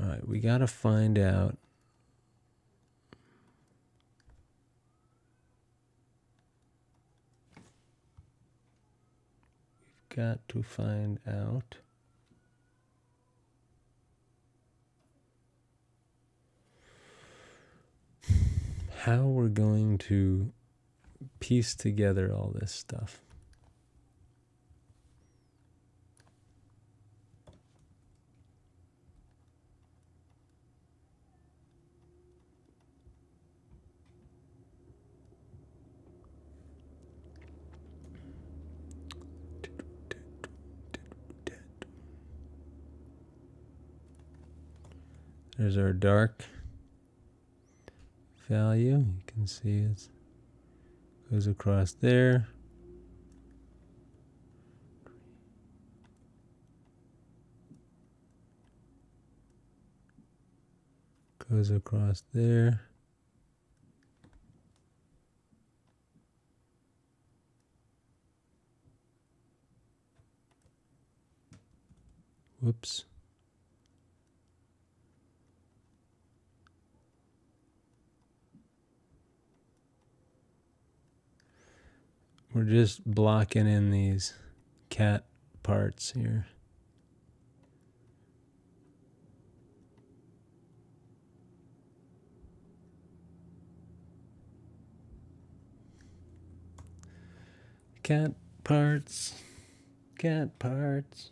All right, we got to find out. We've got to find out how we're going to piece together all this stuff. There's our dark value. You can see it goes across there. Goes across there. Whoops. We're just blocking in these cat parts here. Cat parts. Cat parts.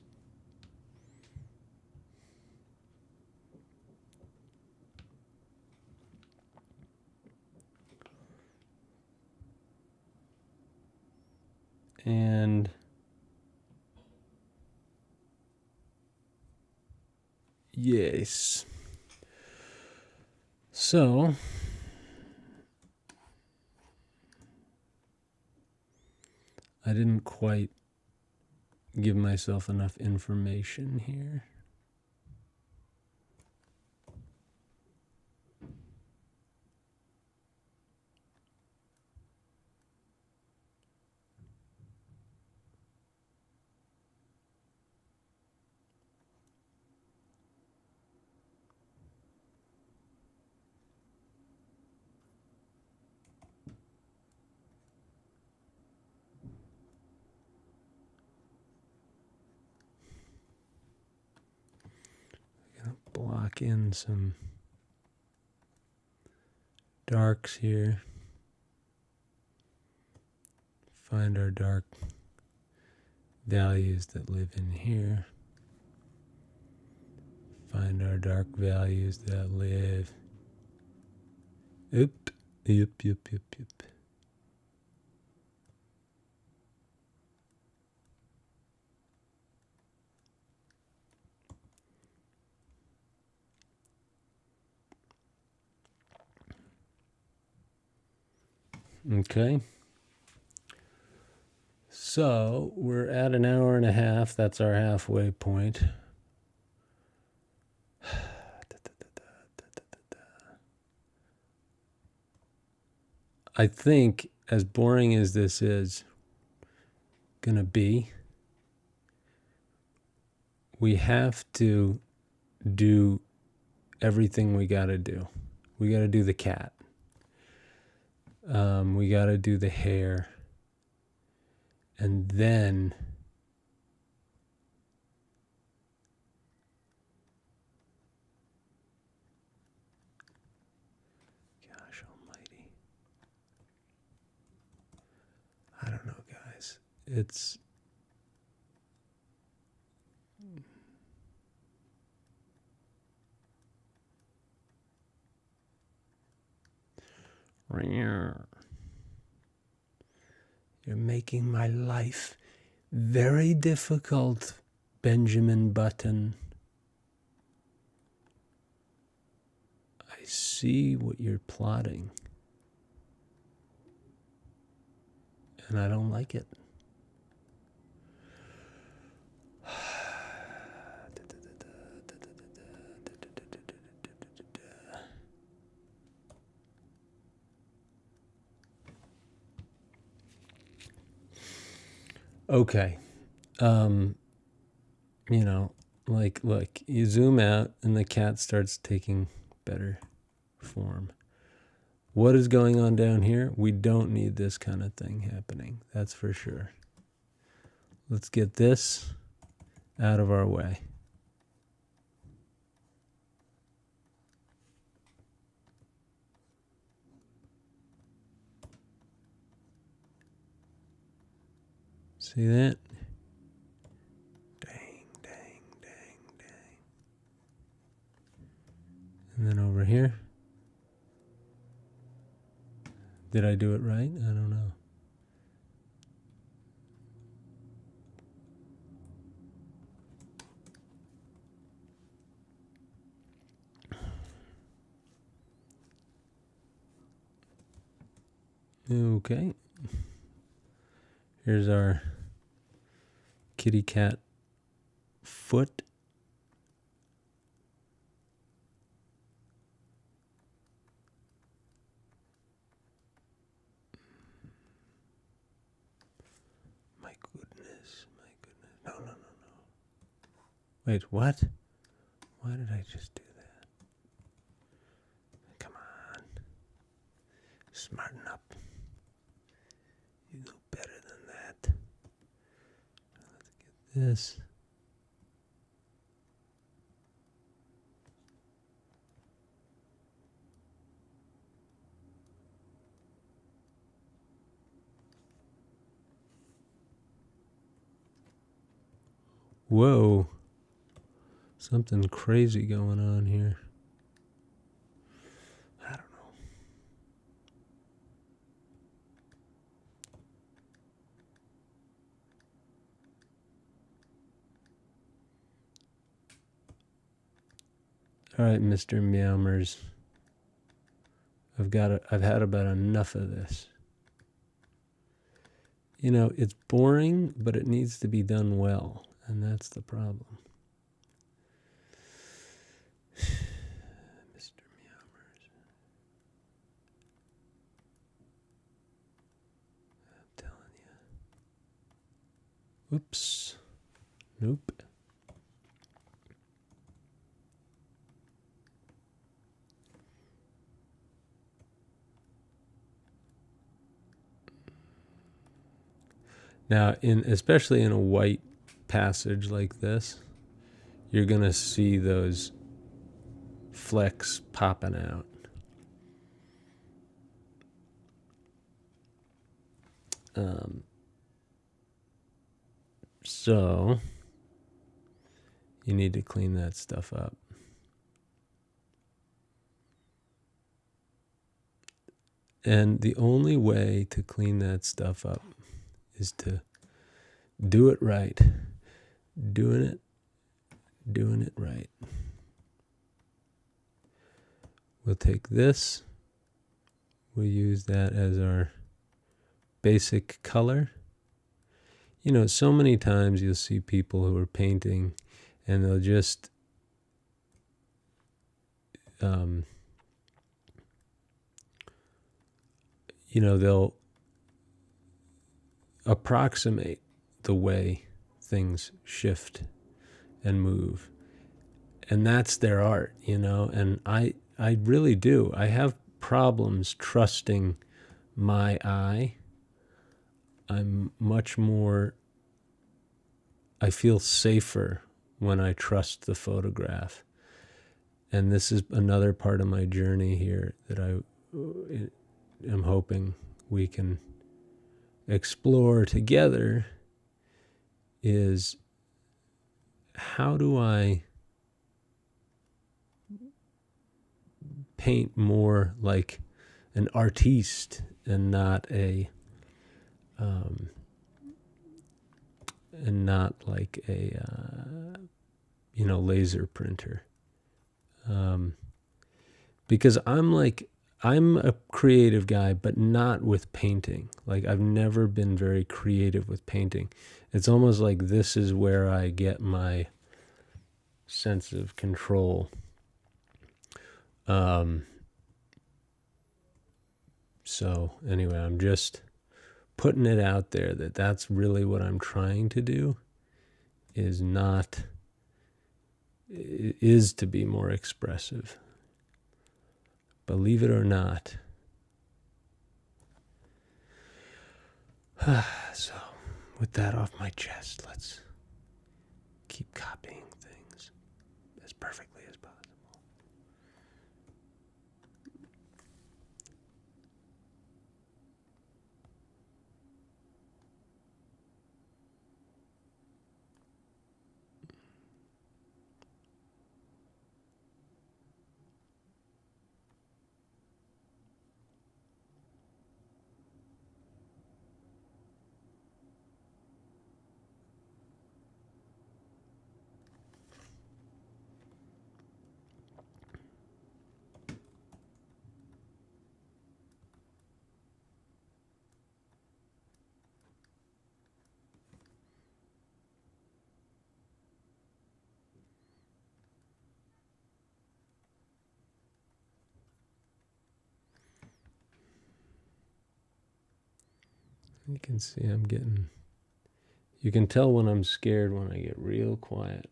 And yes. So I didn't quite give myself enough information here. Block in some darks here. Find our dark values that live in here. Find our dark values that live. Oop, yep. Okay. So we're at an hour and a half. That's our halfway point. I think, as boring as this is gonna be, we have to do everything we gotta do. We gotta do the cat. We gotta do the hair. And then gosh almighty. I don't know, guys. It's you're making my life very difficult, Benjamin Button. I see what you're plotting, and I don't like it. Okay. You know, like, look, you zoom out and the cat starts taking better form. What is going on down here? We don't need this kind of thing happening. That's for sure. Let's get this out of our way. See that? Dang. And then over here. Did I do it right? I don't know. Okay. Here's our kitty cat foot. My goodness. No. Wait, what? Why did I just do that? Come on. Smarten up. You know better than that. Let's get this. Whoa. Something crazy going on here. I don't know. All right, Mr. Meowmers. I've had about enough of this. You know, it's boring, but it needs to be done well, and that's the problem. Mr. Meowmers. I'm telling you. Oops. Nope. Now, especially in a white passage like this, you're going to see those flecks popping out. So you need to clean that stuff up. And the only way to clean that stuff up is to do it right. Doing it right. We'll take this. We'll use that as our basic color. You know, so many times you'll see people who are painting and they'll just they'll approximate the way things shift and move. And that's their art, and I really do. I have problems trusting my eye. I feel safer when I trust the photograph. And this is another part of my journey here that I am hoping we can explore together, is how do I paint more like an artiste and not like a laser printer, because I'm a creative guy, but not with painting. Like, I've never been very creative with painting. It's almost like this is where I get my sense of control. So anyway, I'm just putting it out there that that's really what I'm trying to do, is to be more expressive. Believe it or not. So, with that off my chest, let's keep copying things as perfectly as possible. You can see you can tell when I'm scared when I get real quiet.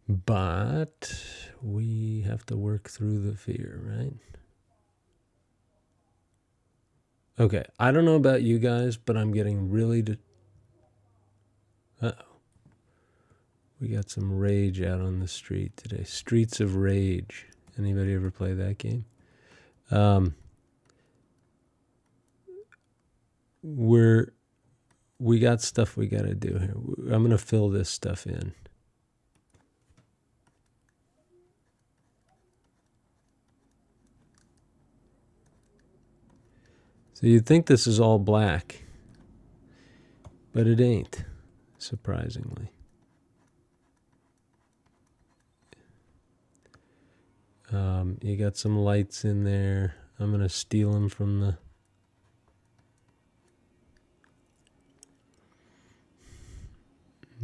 But we have to work through the fear, right? Okay, I don't know about you guys, but I'm getting really... Uh-oh. We got some rage out on the street today. Streets of Rage. Anybody ever play that game? We got stuff we got to do here. I'm going to fill this stuff in. So you'd think this is all black, but it ain't, surprisingly. You got some lights in there. I'm going to steal them from the...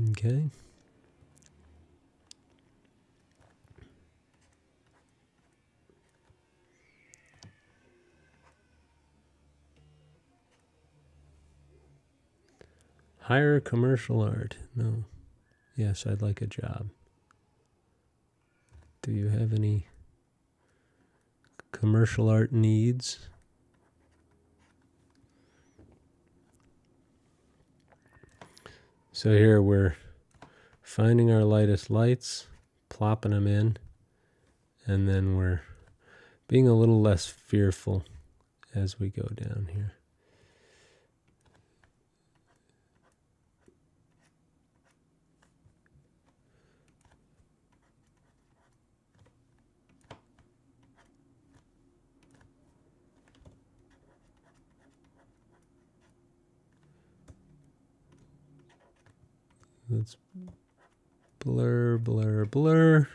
Okay. Hire commercial art. No. Yes, I'd like a job. Do you have any commercial art needs? So here we're finding our lightest lights, plopping them in, and then we're being a little less fearful as we go down here. Let's blur, blur, blur.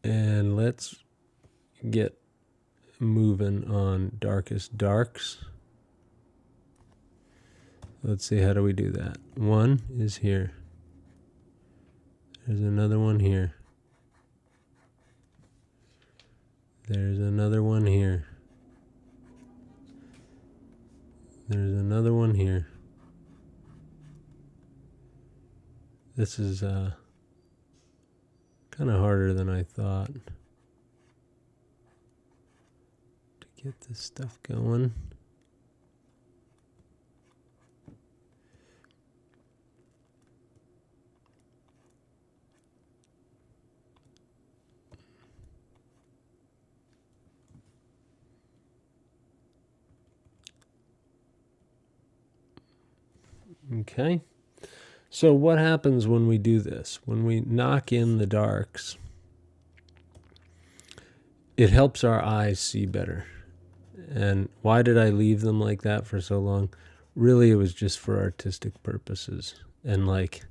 And let's get moving on darkest darks. Let's see, how do we do that? One is here. There's another one here. There's another one here. There's another one here. This is kind of harder than I thought to get this stuff going. Okay. So what happens when we do this? When we knock in the darks, it helps our eyes see better. And why did I leave them like that for so long? Really, it was just for artistic purposes. And like,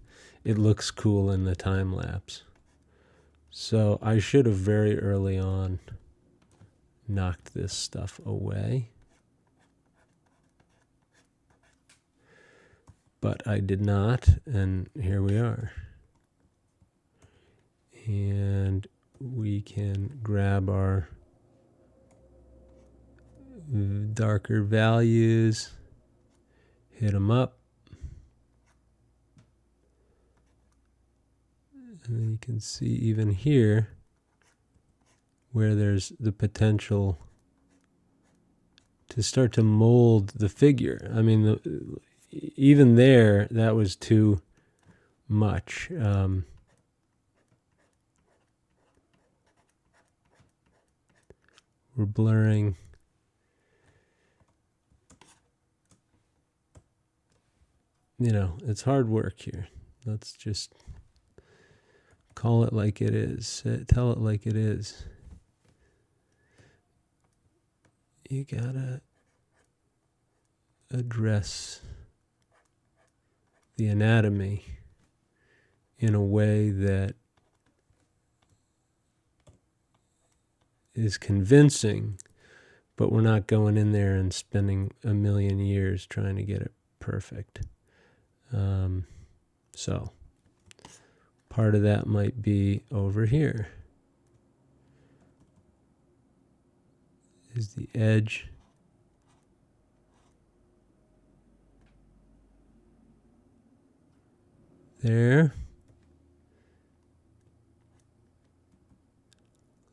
it looks cool in the time lapse. So I should have very early on knocked this stuff away. But I did not, and here we are. And we can grab our darker values, hit them up, and then you can see even here where there's the potential to start to mold the figure. I mean, even there, that was too much. We're blurring. You know, it's hard work here. Let's just call it like it is. Tell it like it is. You gotta address the anatomy in a way that is convincing, but we're not going in there and spending a million years trying to get it perfect. So part of that might be over here. Is the edge there?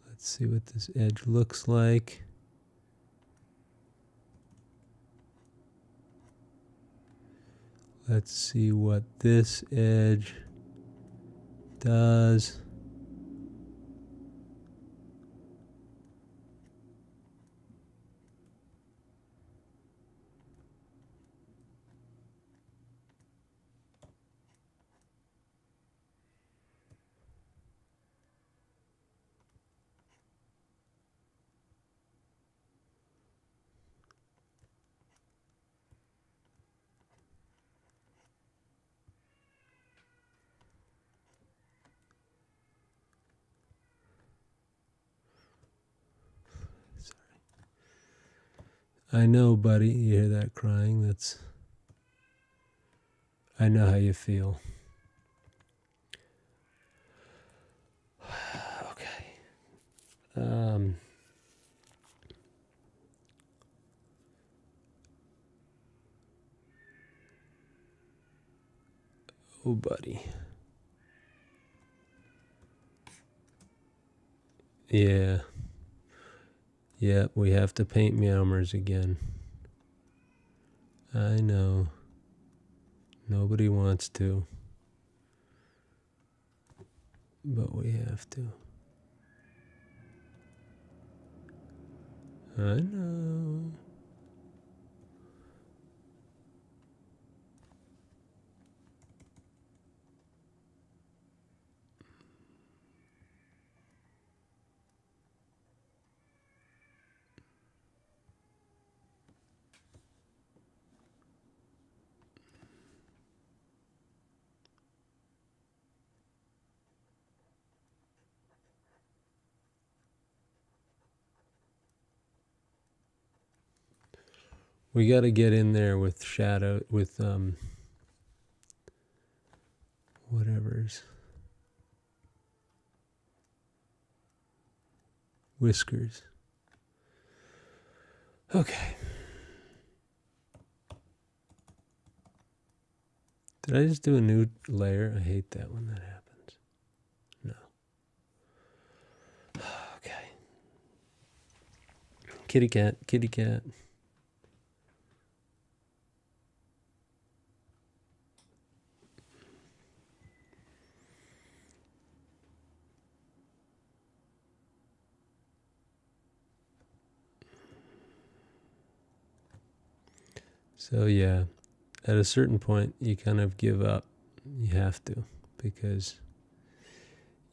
Let's see what this edge looks like. Let's see what this edge does. I know, buddy, you hear that crying? I know how you feel. Okay. Oh, buddy. Yeah. Yeah, we have to paint meowmers again. I know. Nobody wants to. But we have to. I know. We got to get in there with shadow, with whatever's whiskers. Okay. Did I just do a new layer? I hate that when that happens. No. Okay. Kitty cat, kitty cat. So yeah, at a certain point, you kind of give up. You have to, because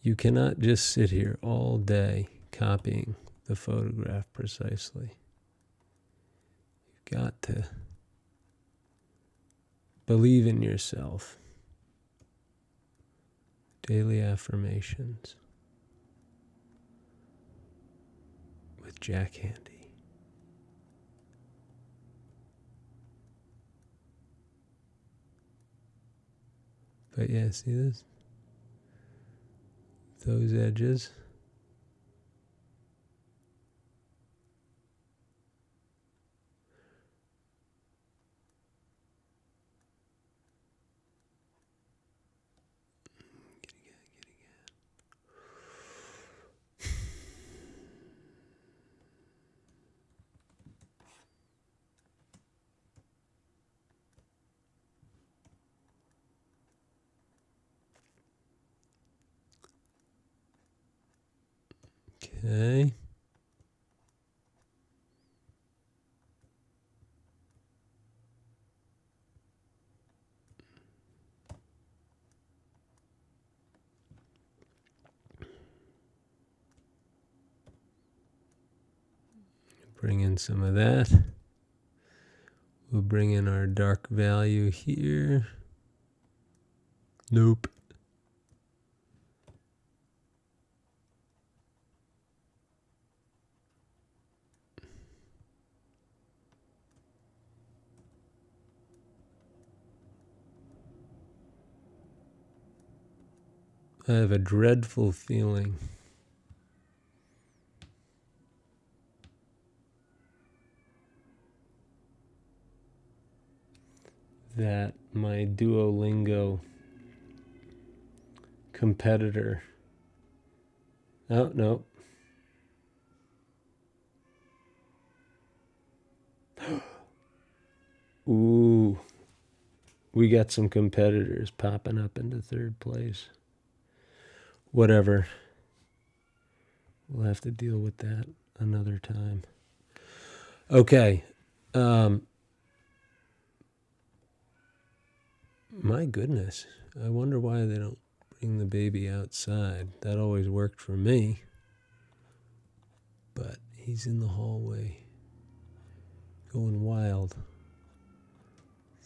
you cannot just sit here all day copying the photograph precisely. You've got to believe in yourself. Daily affirmations with Jack Handy. But yeah, see this? Those edges. Okay. Bring in some of that. We'll bring in our dark value here. Nope. I have a dreadful feeling that my Duolingo competitor, oh, no. Ooh, we got some competitors popping up into third place. Whatever. We'll have to deal with that another time. Okay. My goodness. I wonder why they don't bring the baby outside. That always worked for me. But he's in the hallway going wild.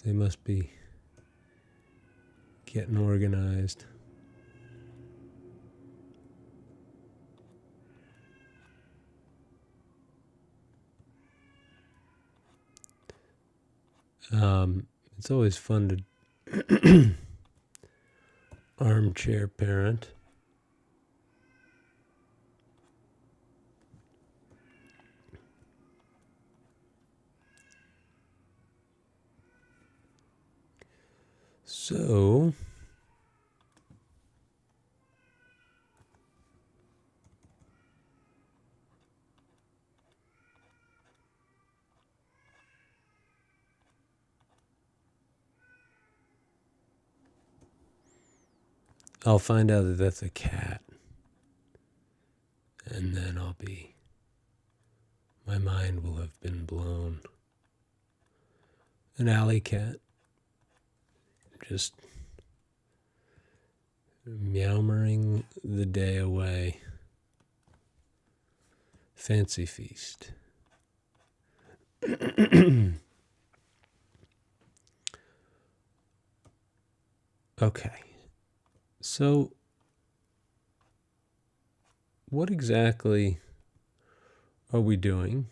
They must be getting organized. It's always fun to armchair parent. So, I'll find out that that's a cat. And then my mind will have been blown. An alley cat. Just meowing the day away. Fancy feast. Okay. So, what exactly are we doing?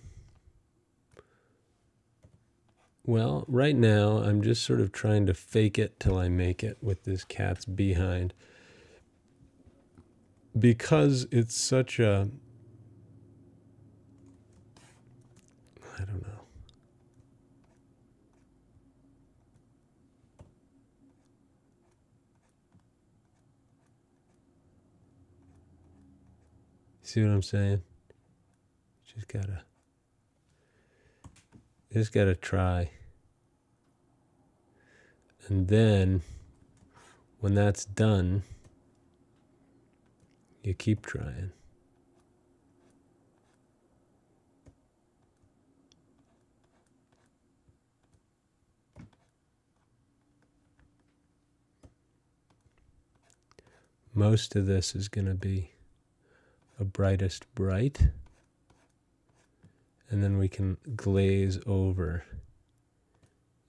Well, right now, I'm just sort of trying to fake it till I make it with this cat's behind. Because it's such a, I don't know. See what I'm saying? Just gotta try. And then, when that's done, you keep trying. Most of this is going to be a brightest bright, and then we can glaze over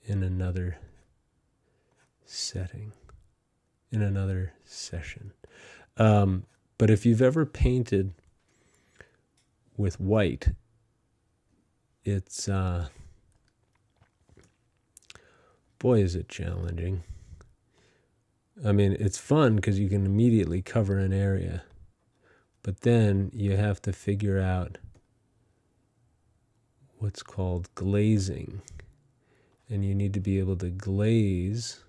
in another setting, in another session. But if you've ever painted with white, it's, boy, is it challenging. I mean, it's fun because you can immediately cover an area, but then you have to figure out what's called glazing, and you need to be able to glaze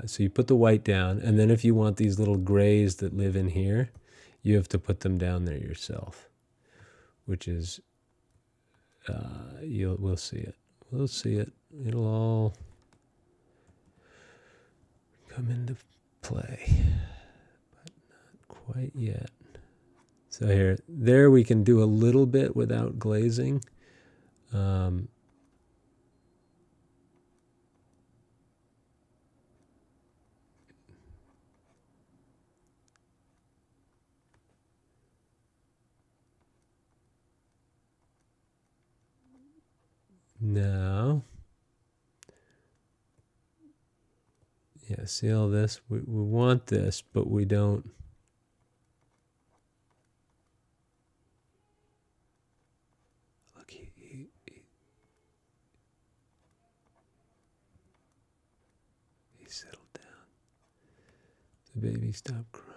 so you put the white down, and then if you want these little grays that live in here, you have to put them down there yourself, which is, we'll see it. We'll see it. It'll all come into play, but not quite yet. So there we can do a little bit without glazing. Now, yeah, see all this? We want this, but we don't. Look, The baby stopped crying.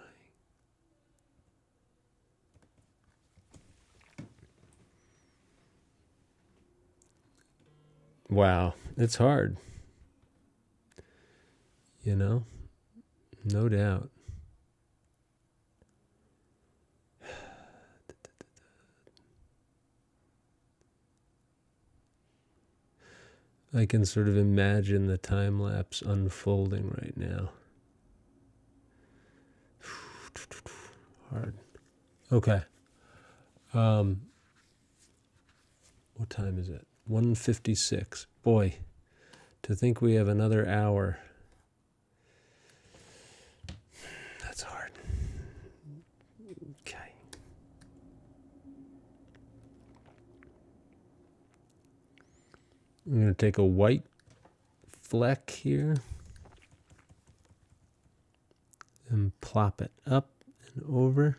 Wow, it's hard. You know, no doubt. I can sort of imagine the time lapse unfolding right now. Hard. Okay. What time is it? 1:56. Boy, to think we have another hour. That's hard. Okay. I'm going to take a white fleck here and plop it up and over.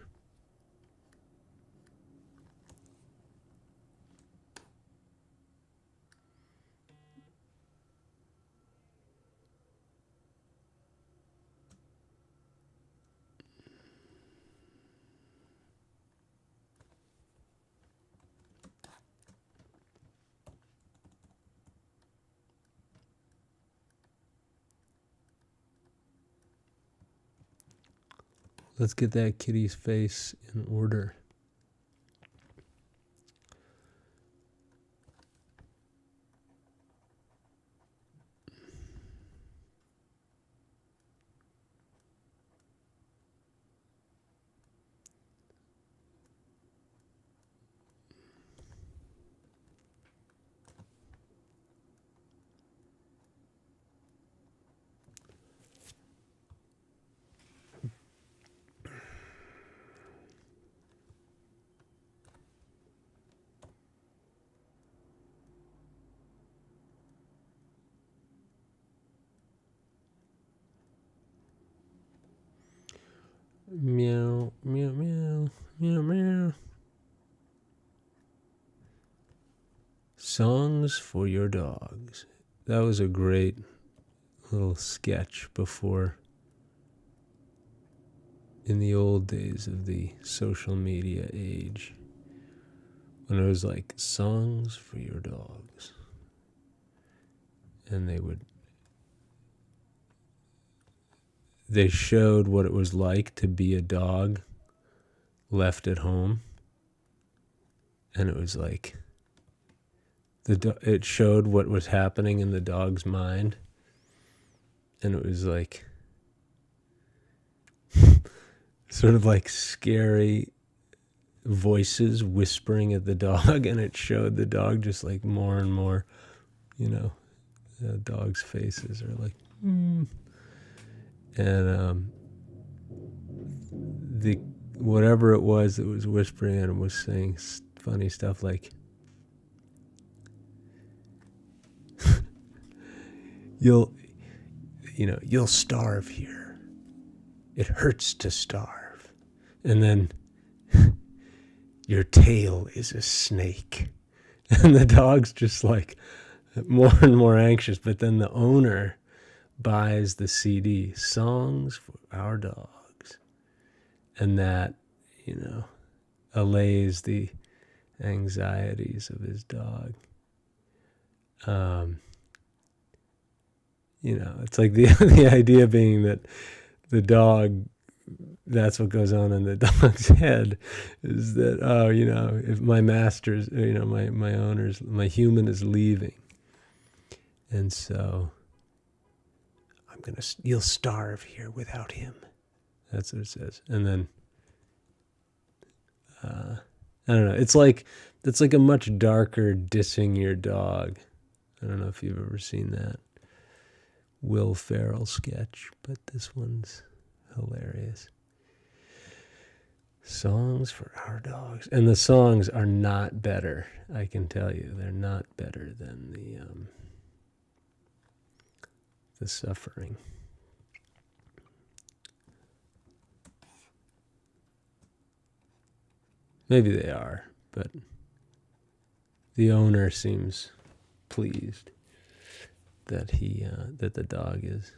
Let's get that kitty's face in order. Meow, meow, meow, meow, meow. Songs for your dogs. That was a great little sketch before, in the old days of the social media age, when it was like songs for your dogs. And they showed what it was like to be a dog left at home. And it was like, it showed what was happening in the dog's mind. And it was like, sort of like scary voices whispering at the dog. And it showed the dog just like more and more, the dog's faces are like, And the whatever it was that was whispering at him was saying funny stuff like, you'll starve here. It hurts to starve. And then your tail is a snake. And the dog's just like more and more anxious. But then the owner buys the CD, Songs for Our Dogs. And that, allays the anxieties of his dog. It's like the idea being that the dog, that's what goes on in the dog's head, is that, if my master's, my owner's, my human is leaving. And so you'll starve here without him. That's what it says. And then, I don't know. It's like a much darker dissing your dog. I don't know if you've ever seen that Will Ferrell sketch, but this one's hilarious. Songs for Our Dogs. And the songs are not better, I can tell you. They're not better than the suffering. Maybe they are, but the owner seems pleased that that the dog is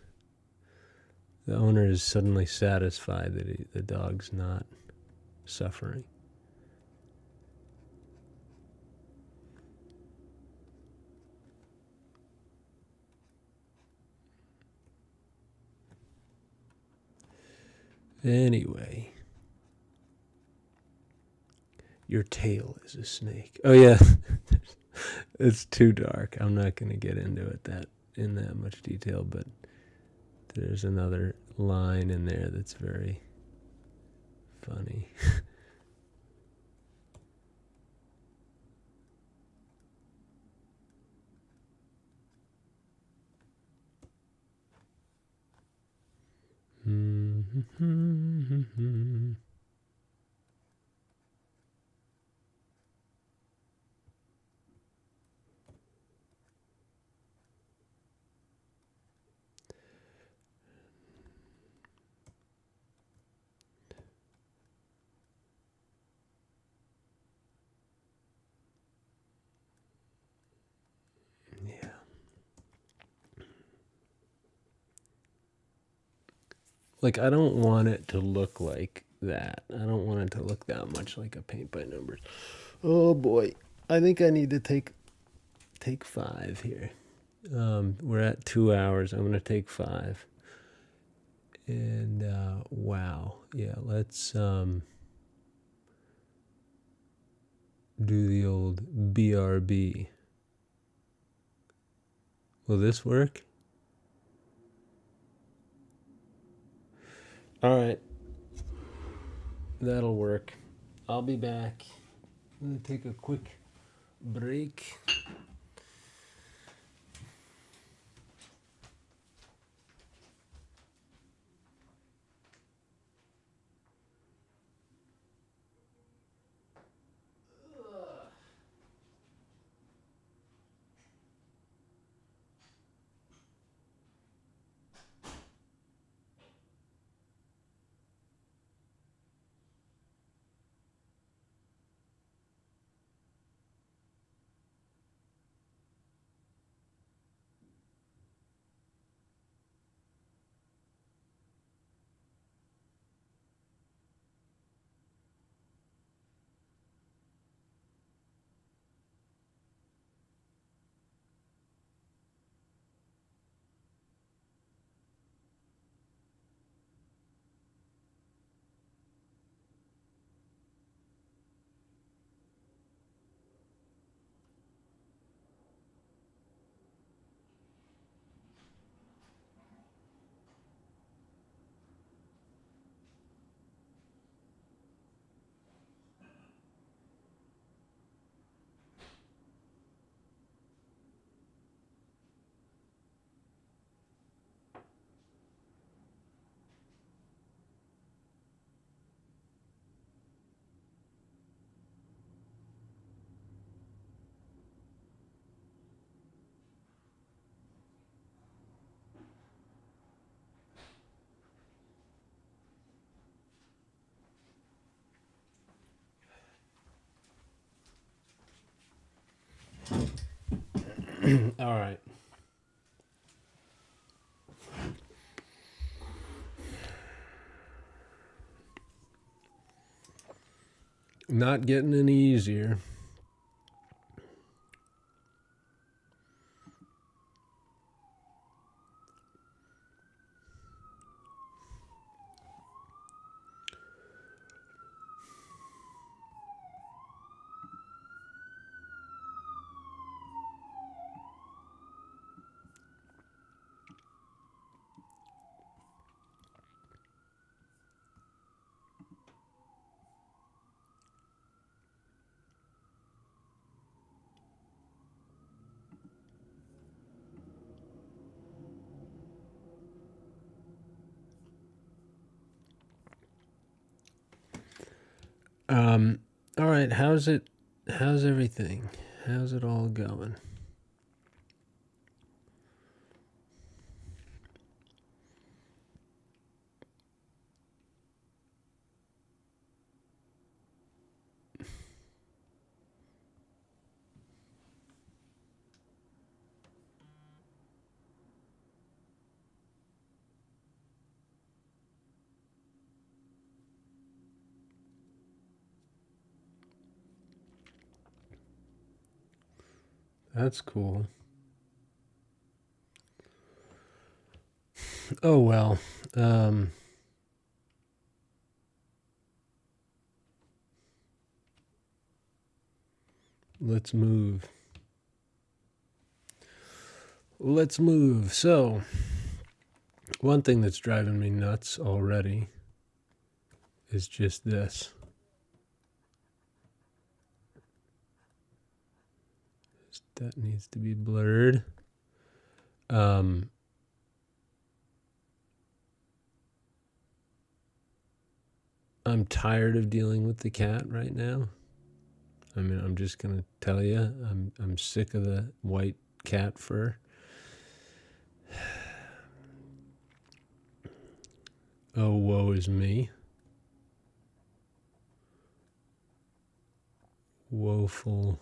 the owner is suddenly satisfied that the dog's not suffering. Anyway, your tail is a snake. Oh yeah, it's too dark. I'm not going to get into it in that much detail, but there's another line in there that's very funny. Yeah. Like, I don't want it to look like that. I don't want it to look that much like a paint by numbers. Oh boy, I think I need to take 5 here. We're at 2 hours. I'm gonna take 5. And wow, yeah. Let's do the old BRB. Will this work? All right, that'll work. I'll be back. I'm gonna take a quick break. All right. Not getting any easier. All right. How's everything? How's it all going? That's cool. Oh, well. Let's move. Let's move. So, one thing that's driving me nuts already is just this. That needs to be blurred. I'm tired of dealing with the cat right now. I mean, I'm just gonna tell you, I'm sick of the white cat fur. Oh, woe is me. Woeful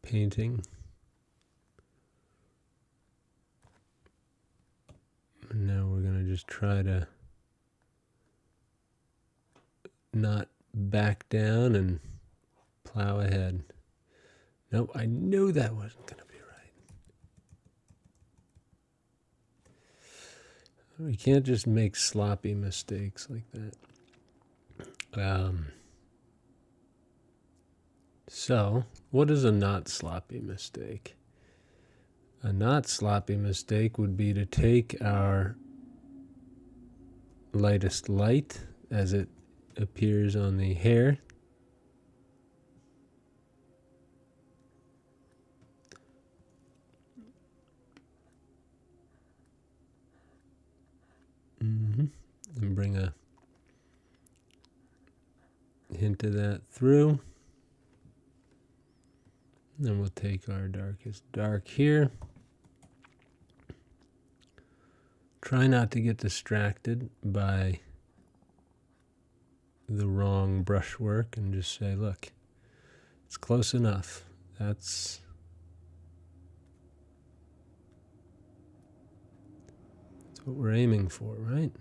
painting. And now we're gonna just try to not back down and plow ahead. Nope, I knew that wasn't gonna be right. We can't just make sloppy mistakes like that. So, what is a not sloppy mistake? A not sloppy mistake would be to take our lightest light as it appears on the hair, and bring a hint of that through. Then we'll take our darkest dark here. Try not to get distracted by the wrong brushwork and just say, look, it's close enough. That's what we're aiming for, right?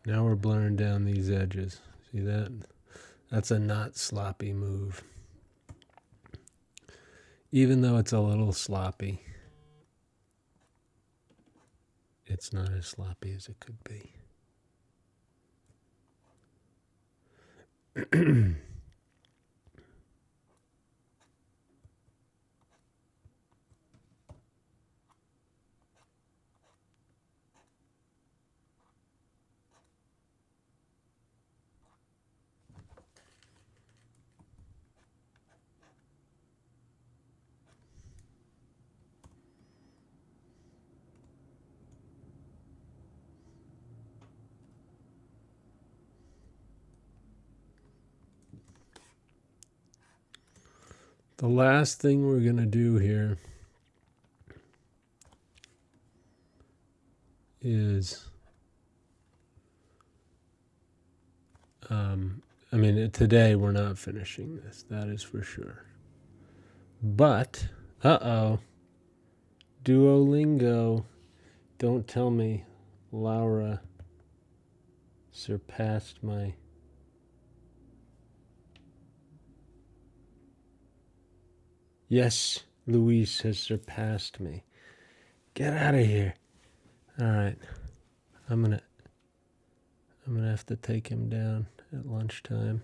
Now we're blurring down these edges. See that? That's a not sloppy move. Even though it's a little sloppy, it's not as sloppy as it could be. The last thing we're going to do here is, today we're not finishing this, that is for sure. But, Duolingo, don't tell me Laura surpassed my... Yes, Luis has surpassed me. Get out of here. All right. I'm gonna have to take him down at lunchtime.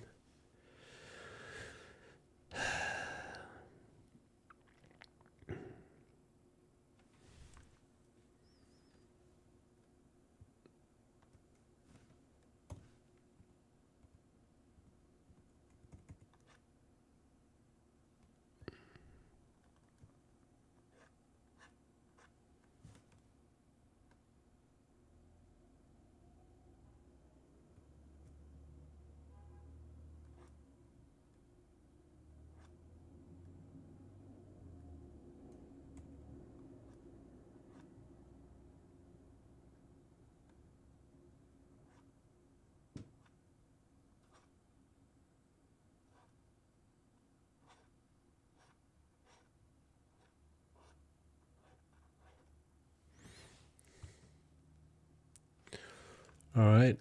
All right.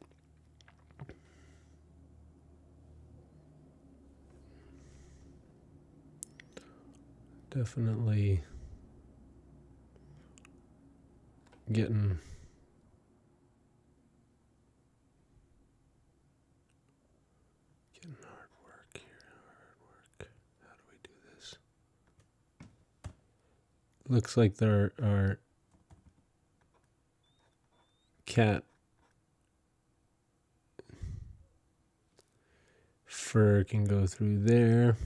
Definitely getting hard work here. Hard work. How do we do this? Looks like there are cat fur can go through there.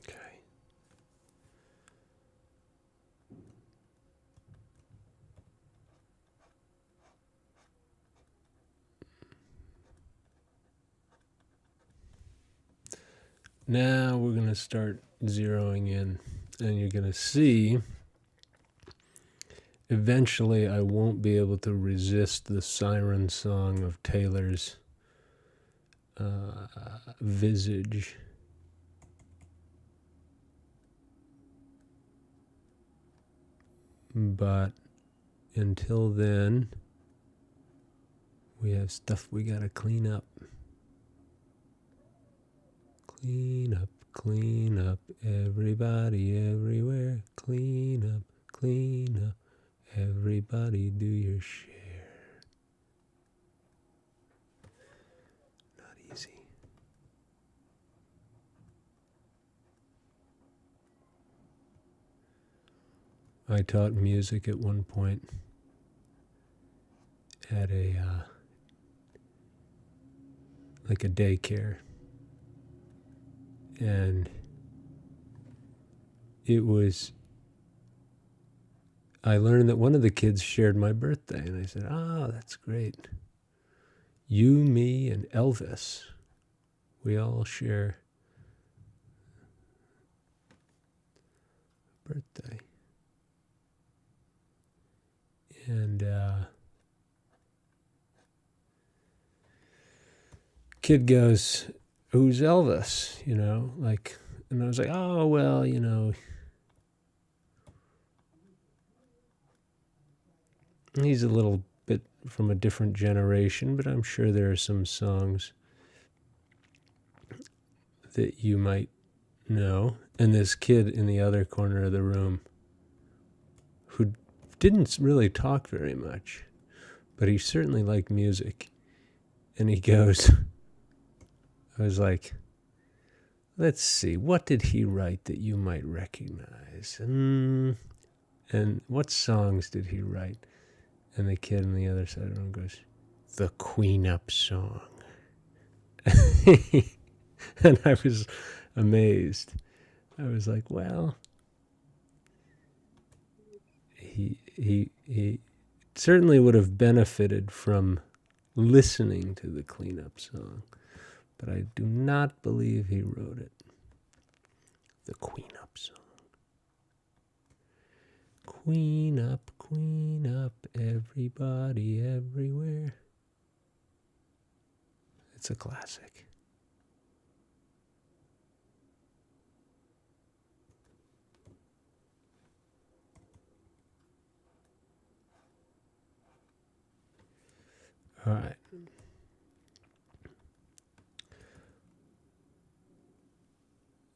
Okay. Now we're going to start zeroing in, and you're going to see eventually I won't be able to resist the siren song of Taylor's visage. But until then, we have stuff we got to clean up. Clean up, everybody, everywhere. Clean up, everybody, do your share. Not easy. I taught music at one point at a like a daycare, and I learned that one of the kids shared my birthday, and I said, that's great. You, me, and Elvis, we all share birthday. And kid goes, who's Elvis? And I was like, oh, well, he's a little bit from a different generation, but I'm sure there are some songs that you might know. And this kid in the other corner of the room who didn't really talk very much, but he certainly liked music. And he goes, I was like, let's see, what did he write that you might recognize? And what songs did he write? And the kid on the other side of the room goes, the Queen Up song. And I was amazed. I was like, well, he certainly would have benefited from listening to the Clean Up song, but I do not believe he wrote it. The Queen Up song. Queen up, everybody, everywhere. It's a classic. All right.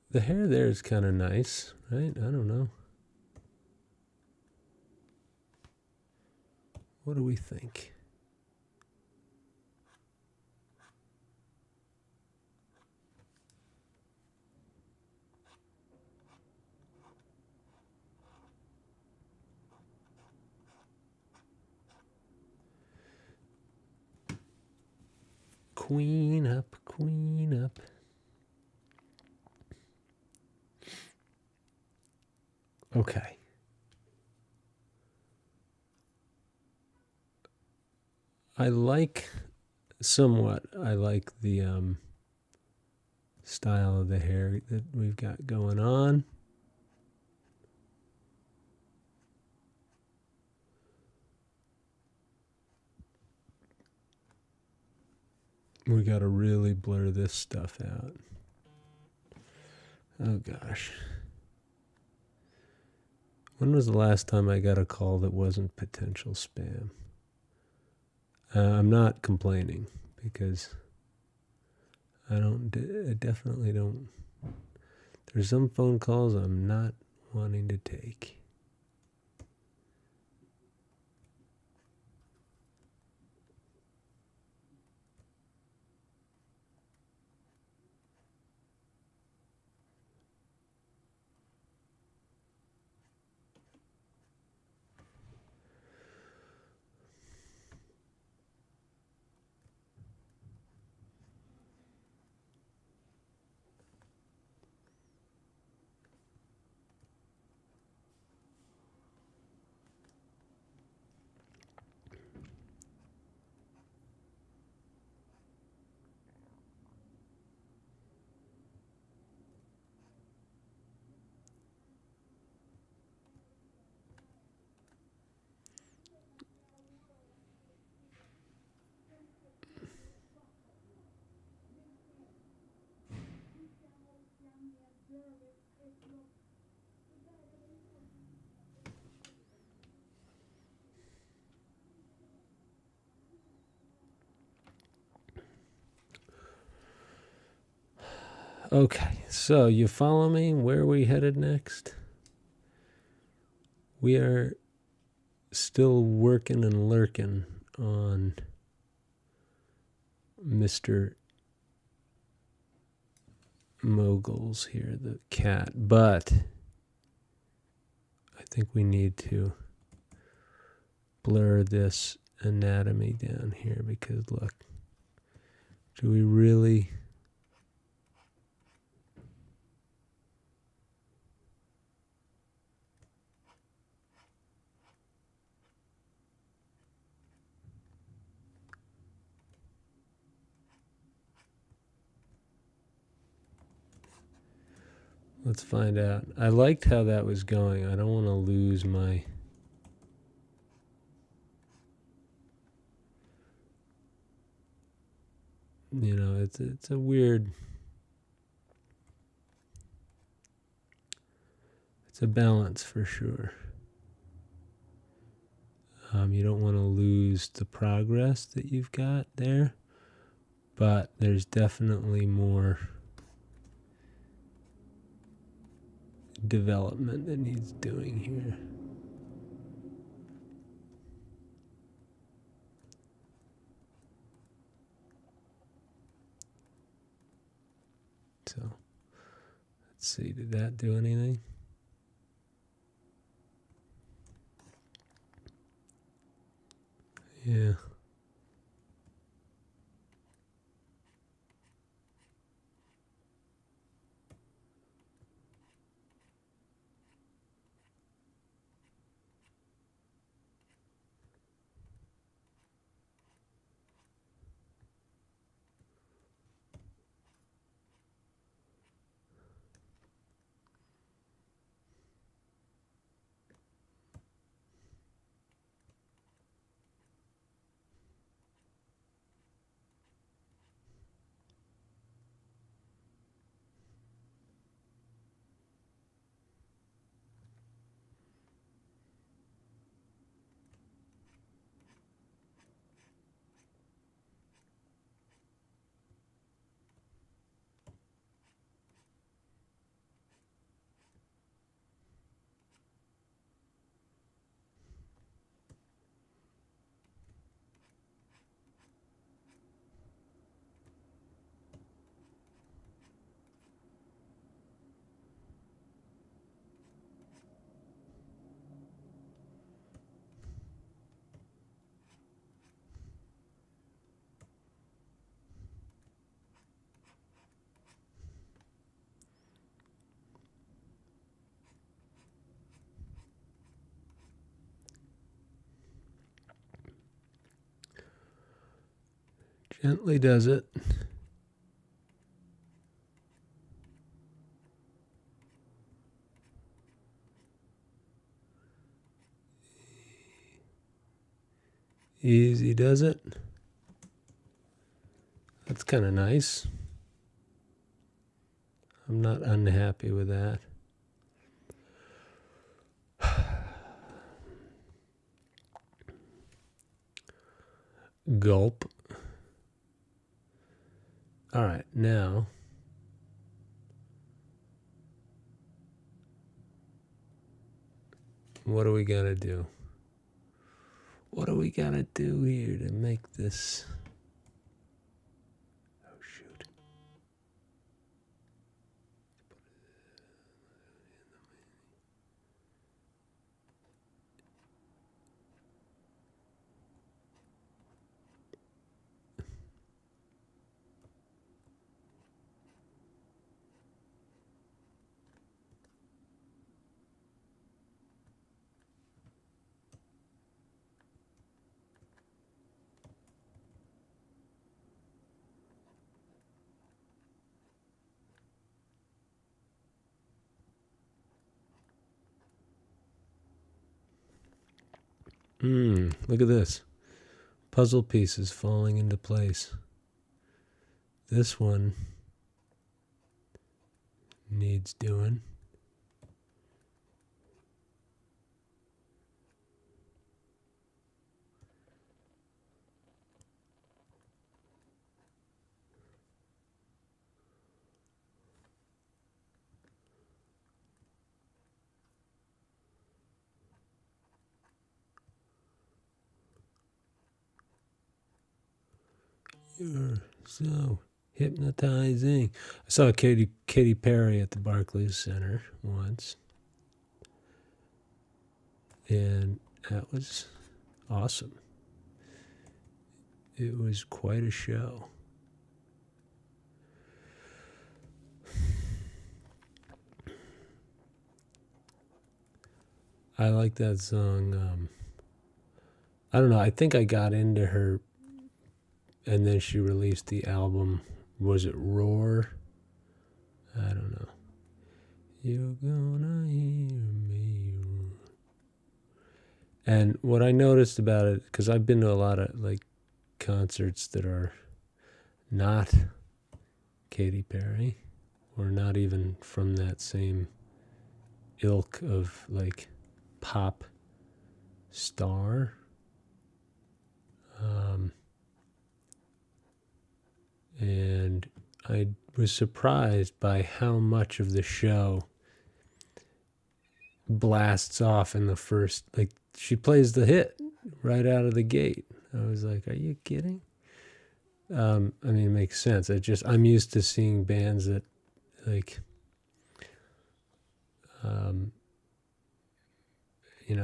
The hair there is kind of nice, right? I don't know. What do we think? Queen up, queen up. Okay. I like the style of the hair that we've got going on. We got to really blur this stuff out. Oh gosh. When was the last time I got a call that wasn't potential spam? I'm not complaining because I definitely don't. There's some phone calls I'm not wanting to take. Okay, so you follow me? Where are we headed next? We are still working and lurking on Mr. Moguls here, the cat, but I think we need to blur this anatomy down here because look, do we really... Let's find out. I liked how that was going. I don't want to lose my... You know, it's a weird... It's a balance for sure. You don't want to lose the progress that you've got there, but there's definitely more development that needs doing here. So, let's see, did that do anything? Yeah. Gently does it. Easy does it. That's kind of nice. I'm not unhappy with that. Gulp. All right, now what do we got to do? What do we got to do here to make this? Oh, shoot. Look at this. Puzzle pieces falling into place. This one needs doing. You're so hypnotizing. I saw Katy Perry at the Barclays Center once, and that was awesome. It was quite a show. I like that song. I don't know. I think I got into her, and then she released the album. Was it Roar? I don't know. You're gonna hear me roar. And what I noticed about it, because I've been to a lot of like concerts that are not Katy Perry, or not even from that same ilk of like pop star. And I was surprised by how much of the show blasts off in the first, like she plays the hit right out of the gate. I was like, are you kidding? I mean, it makes sense. I'm used to seeing bands that like,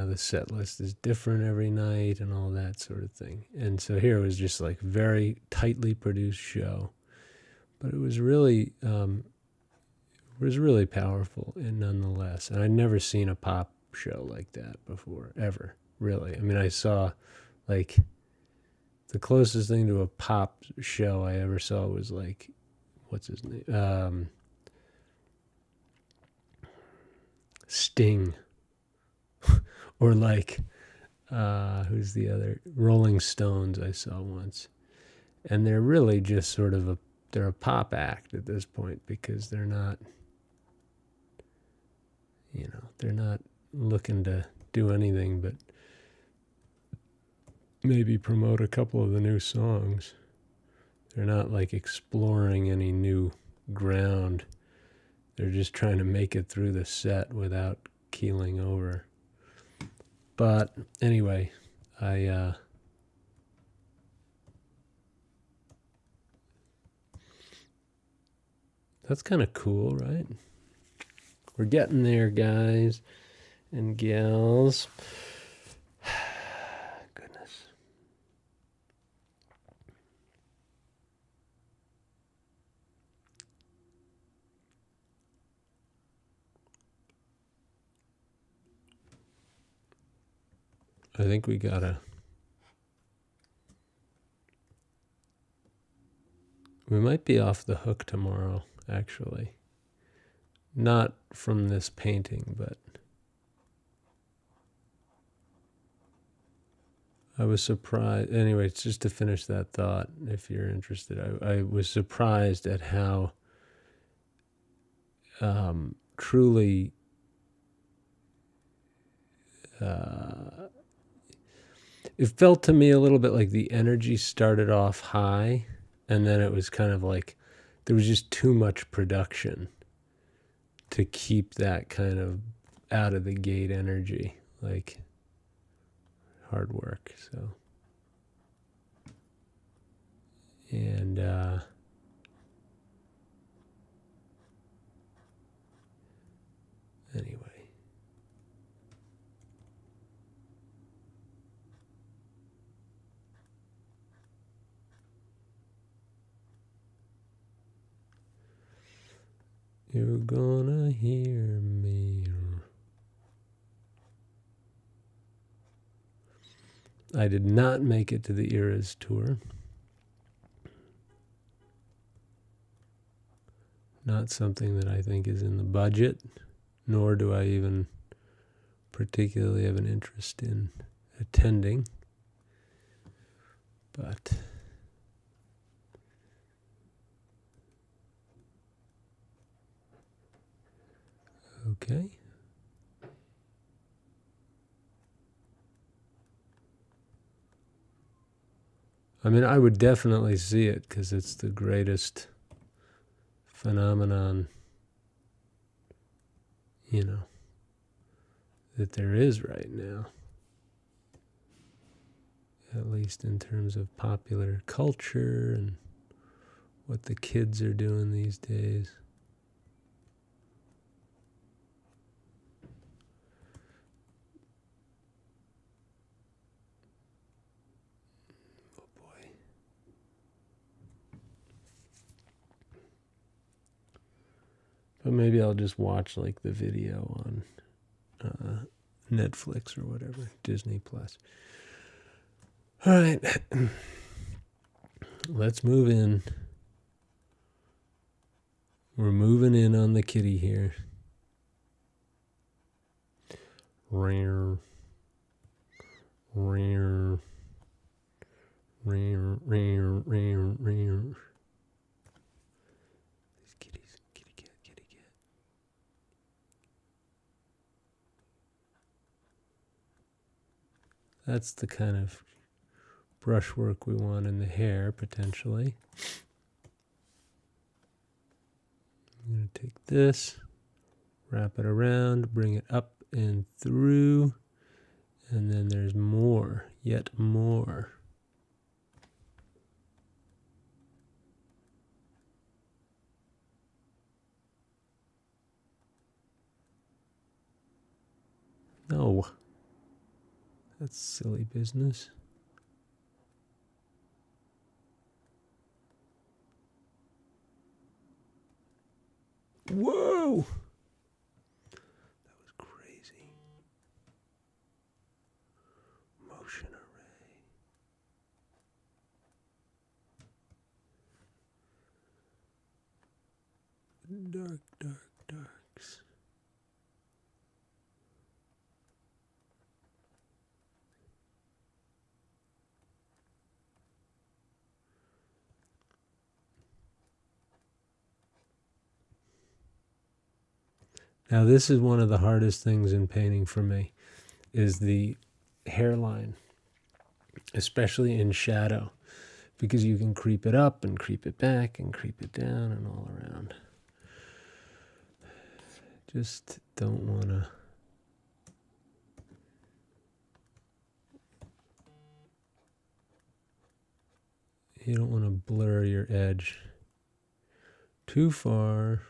the set list is different every night and all that sort of thing. And so here it was just like very tightly produced show, but it was really powerful and nonetheless. And I'd never seen a pop show like that before, ever, really. I mean, I saw like the closest thing to a pop show I ever saw was like, what's his name? Sting. Or like, who's the other? Rolling Stones I saw once. And they're really just sort of they're a pop act at this point, because they're not, they're not looking to do anything but maybe promote a couple of the new songs. They're not like exploring any new ground. They're just trying to make it through the set without keeling over. But anyway, that's kind of cool, right? We're getting there, guys and gals. Goodness. I think we gotta We might be off the hook tomorrow, actually. Not from this painting, but I was surprised. Anyway, just to finish that thought, if you're interested, I was surprised at how truly it felt to me a little bit like the energy started off high, and then it was kind of like there was just too much production to keep that kind of out of the gate energy, like hard work. So, and anyway. You're gonna hear me. I did not make it to the Eras tour. Not something that I think is in the budget, nor do I even particularly have an interest in attending. But okay. I mean, I would definitely see it because it's the greatest phenomenon, that there is right now. At least in terms of popular culture and what the kids are doing these days. Oh boy. But maybe I'll just watch like the video on Netflix or whatever, Disney Plus. All right. Let's move in. We're moving in on the kitty here. Rare. Rare. Rare, rare, rare, rare. These kitties, kitty cat, kitty cat. That's the kind of brushwork we want in the hair, potentially. I'm going to take this, wrap it around, bring it up and through, and then there's more, yet more. No, that's silly business. Whoa! That was crazy. Motion array. Dark, dark, darks. Now this is one of the hardest things in painting for me, is the hairline, especially in shadow, because you can creep it up and creep it back and creep it down and all around. Just don't want to. You don't want to blur your edge too far.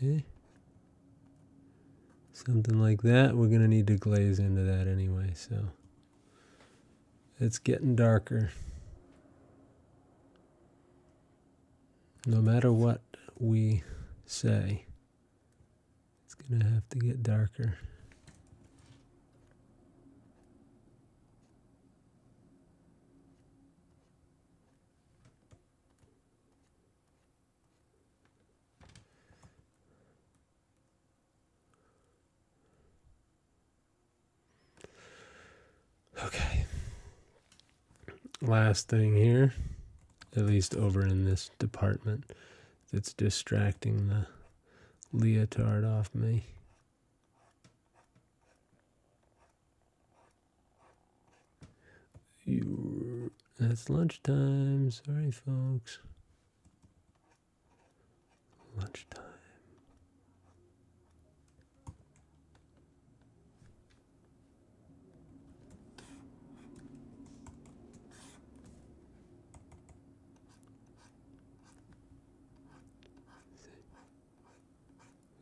Okay. Something like that. We're going to need to glaze into that anyway, so it's getting darker. No matter what we say, it's going to have to get darker. Okay. Last thing here, at least over in this department, that's distracting the leotard off me. That's lunchtime. Sorry, folks. Lunchtime.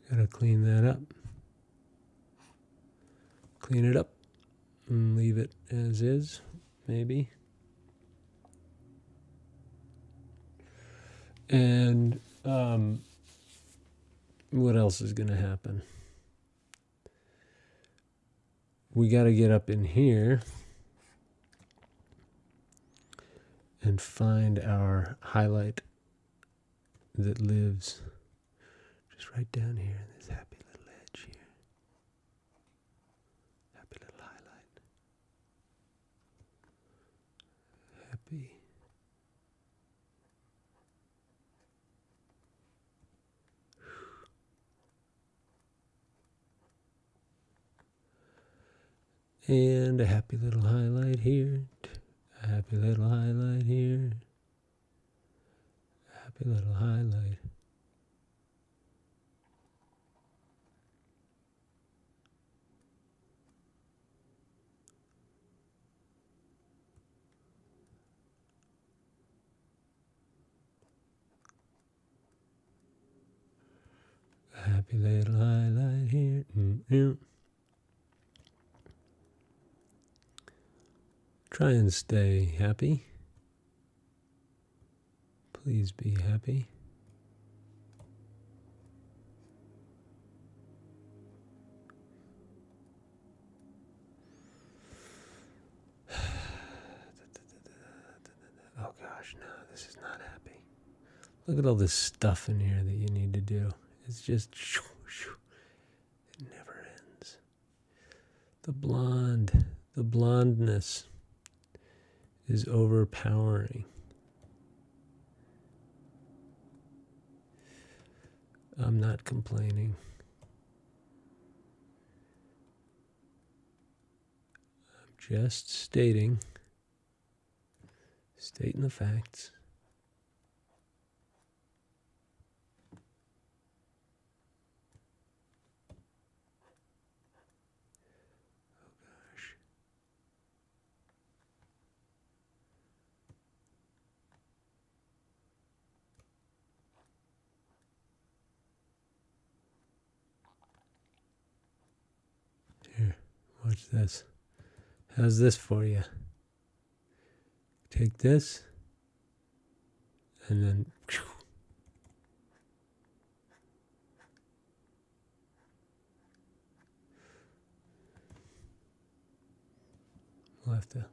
Gotta clean that up. Clean it up and leave it as is, maybe. And what else is going to happen? We got to get up in here and find our highlight that lives just right down here in this happy little edge here. Happy little highlight. Happy. And a happy little highlight here. A happy little highlight here. A happy little highlight. A happy little highlight here. Try and stay happy. Please be happy. Oh gosh, no, this is not happy. Look at all this stuff in here that you need to do. It's just, it never ends. The blondness is overpowering. I'm not complaining. I'm just stating the facts. Here, watch this. How's this for you? Take this, and then we'll have to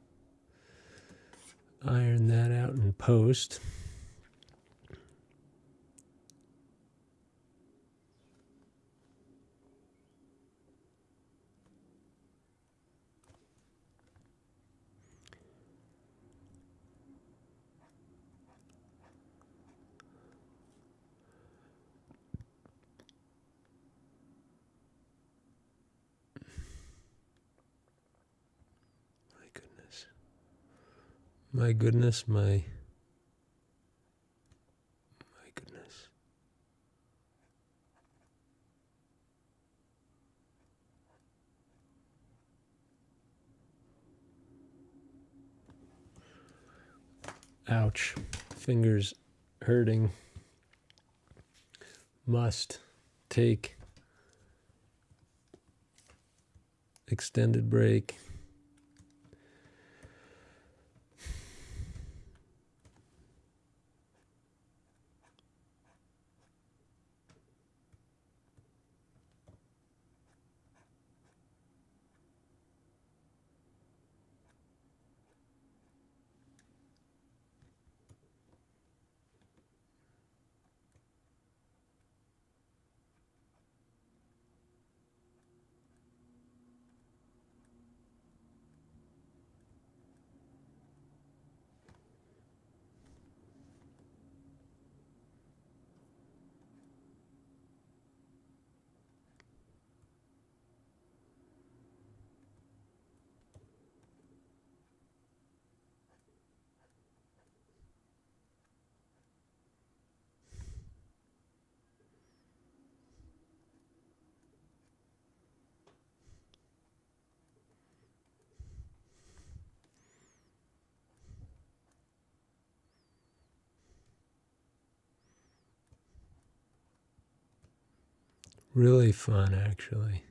iron that out in post. My goodness, my goodness. Ouch. Fingers hurting. Must take extended break. Really fun, actually.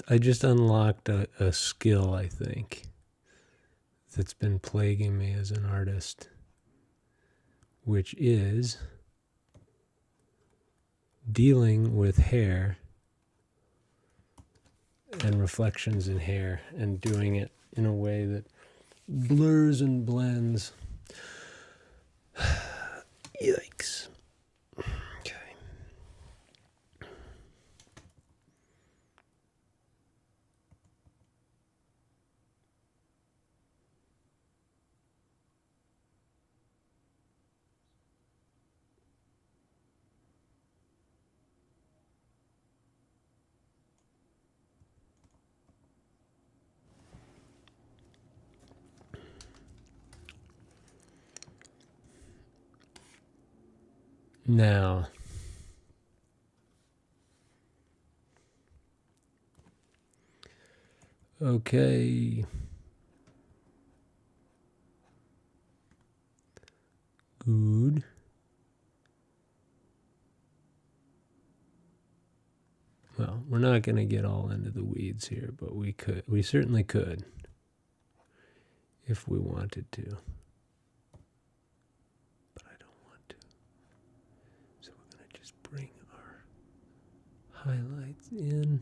I just unlocked a skill, I think, that's been plaguing me as an artist, which is dealing with hair and reflections in hair and doing it in a way that blurs and blends. Yikes. Okay. Now, okay. Good. Well, we're not going to get all into the weeds here, but we certainly could, if we wanted to. But I don't want to. So we're going to just bring our highlights in.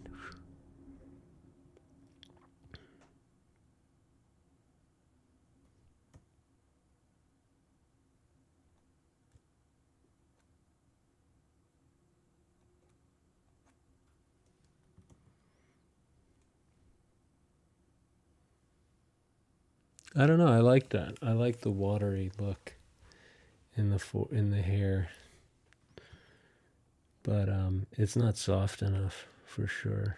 I don't know. I like that. I like the watery look in the hair, but it's not soft enough for sure.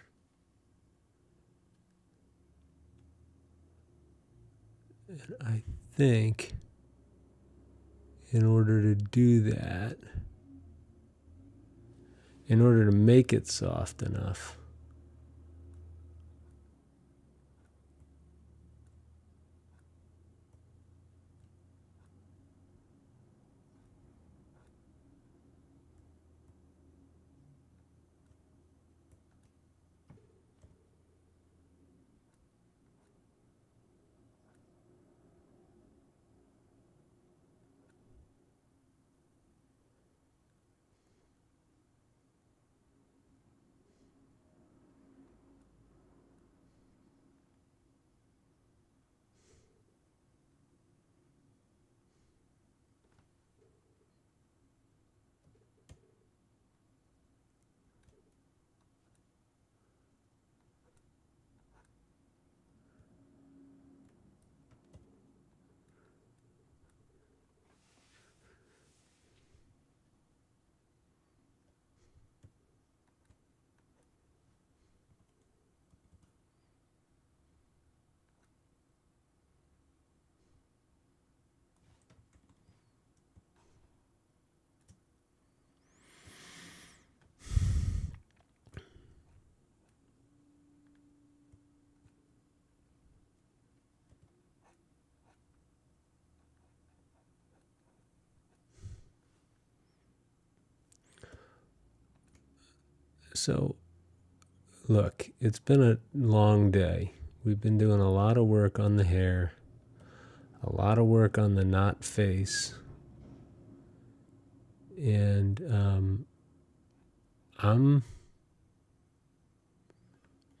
And I think in order to do that, in order to make it soft enough, So, look, it's been a long day. We've been doing a lot of work on the hair, a lot of work on the knot face, and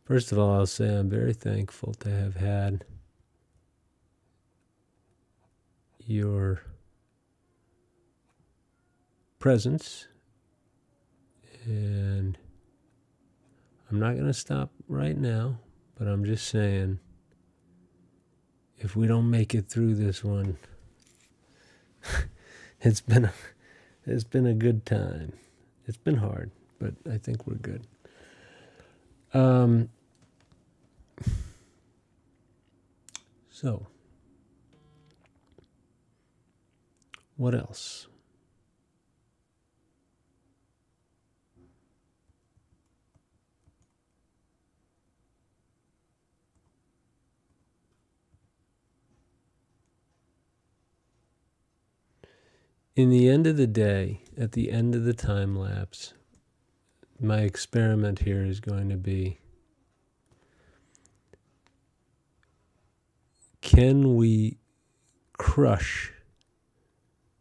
first of all, I'll say I'm very thankful to have had your presence, and I'm not going to stop right now, but I'm just saying, if we don't make it through this one, it's been a good time. It's been hard, but I think we're good. So, what else? In the end of the day, at the end of the time lapse, my experiment here is going to be, can we crush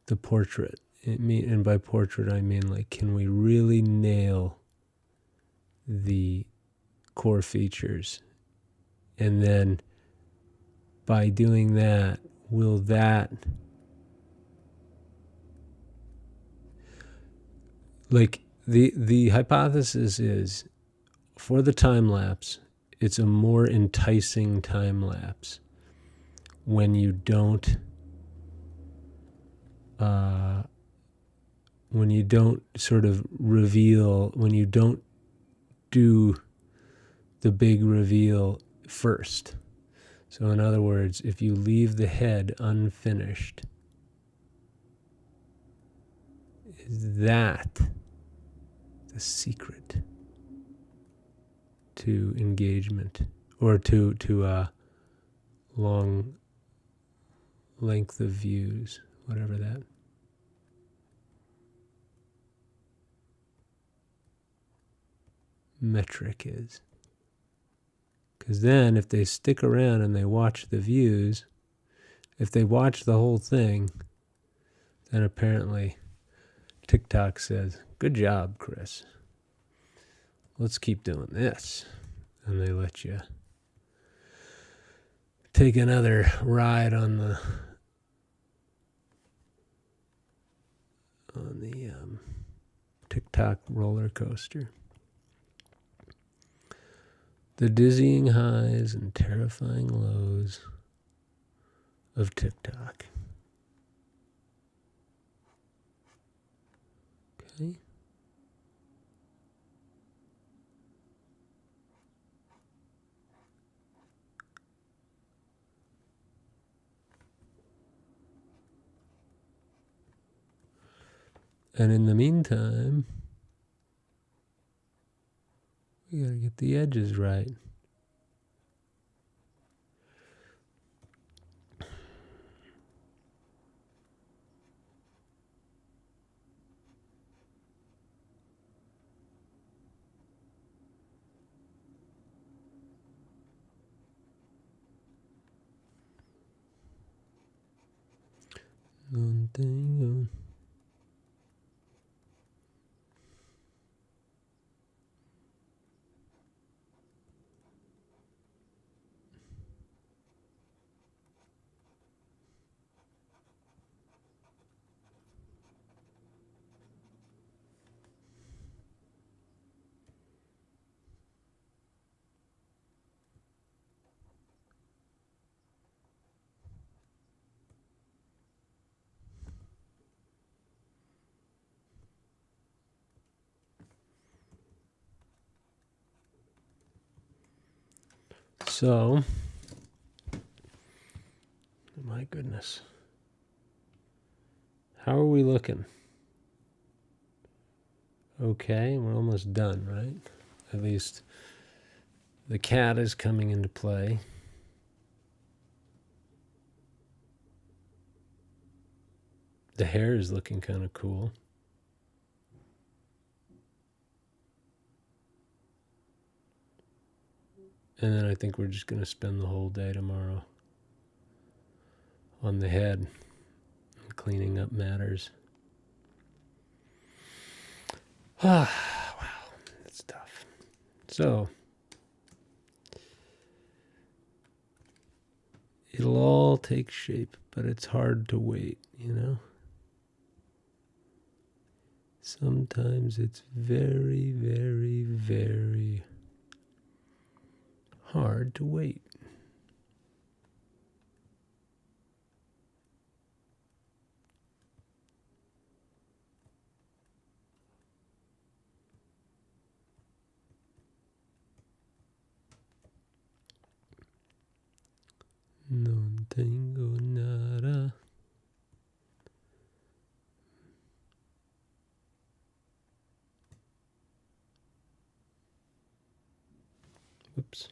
the portrait? And by portrait, I mean, like, can we really nail the core features? And then by doing that, will that, like, the hypothesis is, for the time lapse, it's a more enticing time lapse when you don't sort of reveal, when you don't do the big reveal first. So in other words, if you leave the head unfinished, is that the secret to engagement, or to long length of views, whatever that metric is? Because then if they stick around and they watch the views, if they watch the whole thing, then apparently TikTok says, good job, Chris. Let's keep doing this. And they let you take another ride on the TikTok roller coaster. The dizzying highs and terrifying lows of TikTok. Okay. And in the meantime, we gotta get the edges right. One thing. So, my goodness. How are we looking? Okay, we're almost done, right? At least the cat is coming into play. The hair is looking kind of cool. And then I think we're just going to spend the whole day tomorrow on the head, cleaning up matters. Wow, that's tough. So, it'll all take shape, but it's hard to wait, you know? Sometimes it's very, very, very hard to wait. Non tengo nada. Oops.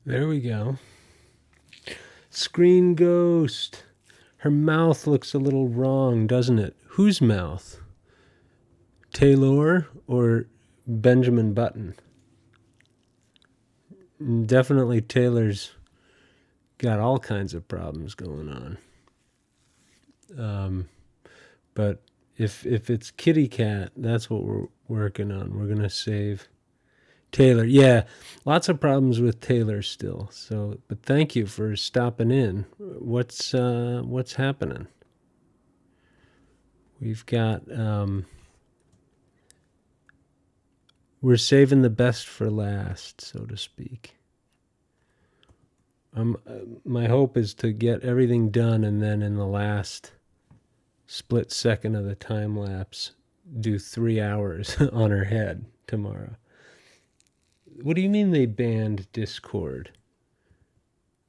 There we go. Screen ghost. Her mouth looks a little wrong, doesn't it? Whose mouth? Taylor or Benjamin Button? Definitely Taylor's got all kinds of problems going on. But if it's Kitty Cat, that's what we're working on. We're gonna save Taylor. Yeah, lots of problems with Taylor still. So, but thank you for stopping in. What's happening? We've got we're saving the best for last, so to speak. My hope is to get everything done, and then in the last split second of the time lapse, do 3 hours on her head tomorrow. What do you mean they banned Discord?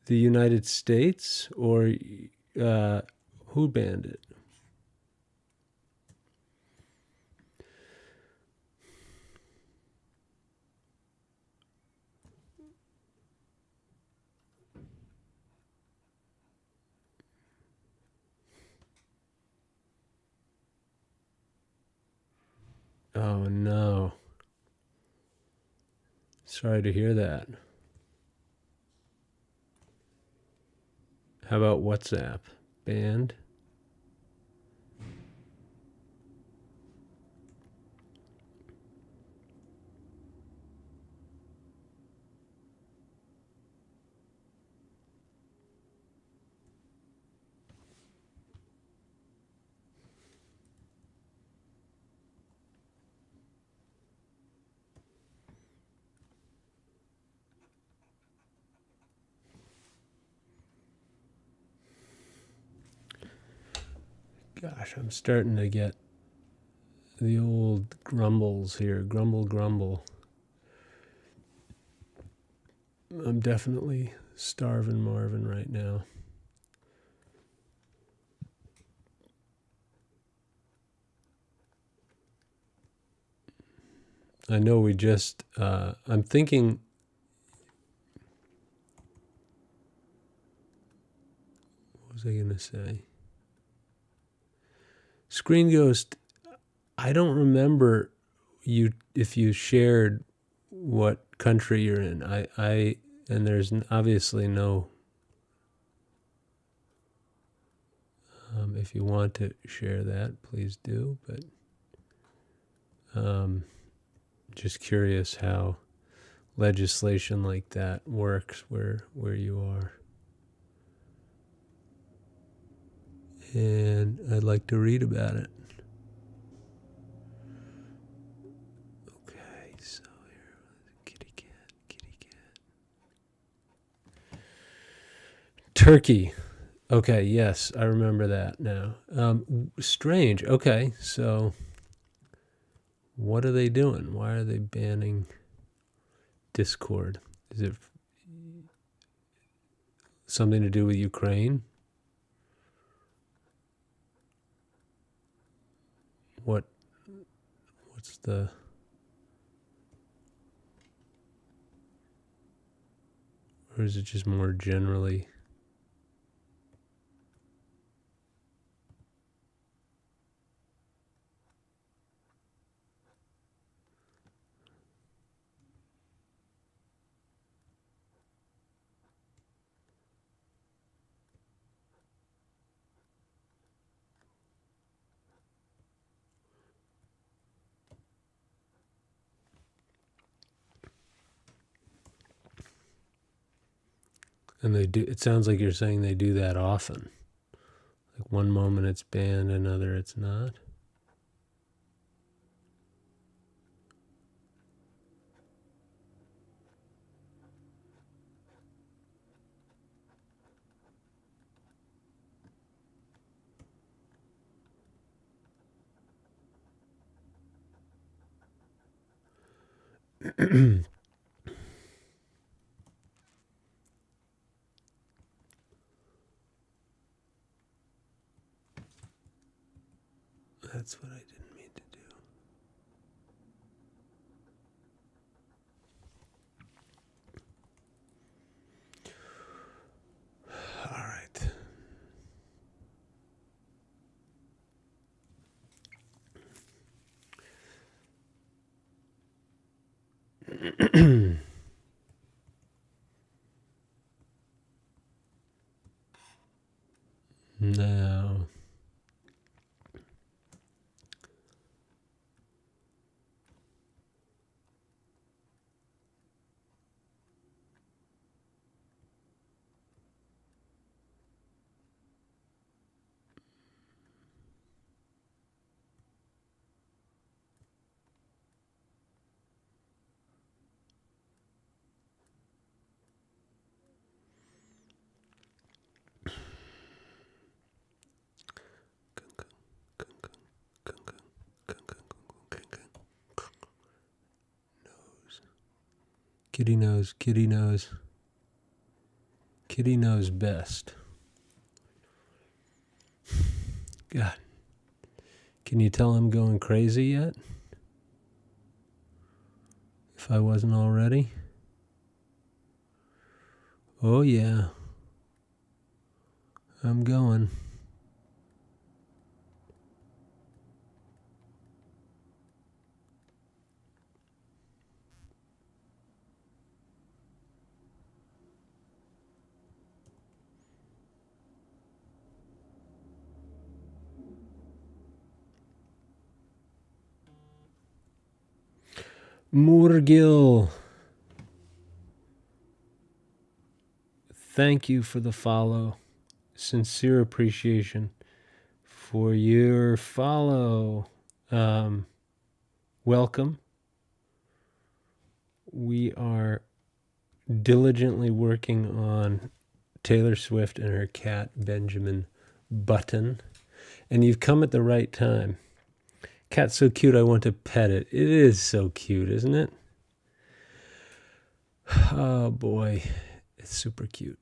The United States, or who banned it? Oh no. Sorry to hear that. How about WhatsApp? Banned? Gosh, I'm starting to get the old grumbles here. Grumble, grumble. I'm definitely starving Marvin right now. I know we just, I'm thinking, what was I going to say? Screen Ghost, I don't remember you if you shared what country you're in. And there's obviously no, if you want to share that, please do. But just curious how legislation like that works where you are. And I'd like to read about it. Okay, so here, kitty cat. Turkey. Okay, yes, I remember that now. Strange. Okay, so what are they doing? Why are they banning Discord? Is it something to do with Ukraine? What's the... Or is it just more generally... And they do. It sounds like you're saying they do that often. Like one moment it's banned, another it's not. That's what I didn't mean to do. All right. Now, Kitty knows, kitty knows. Kitty knows best. God. Can you tell I'm going crazy yet? If I wasn't already? Oh yeah. I'm going. Murgil. Thank you for the follow. Sincere appreciation for your follow. Welcome. We are diligently working on Taylor Swift and her cat, Benjamin Button. And you've come at the right time. Cat's so cute, I want to pet it. It is so cute, isn't it? Oh boy, it's super cute.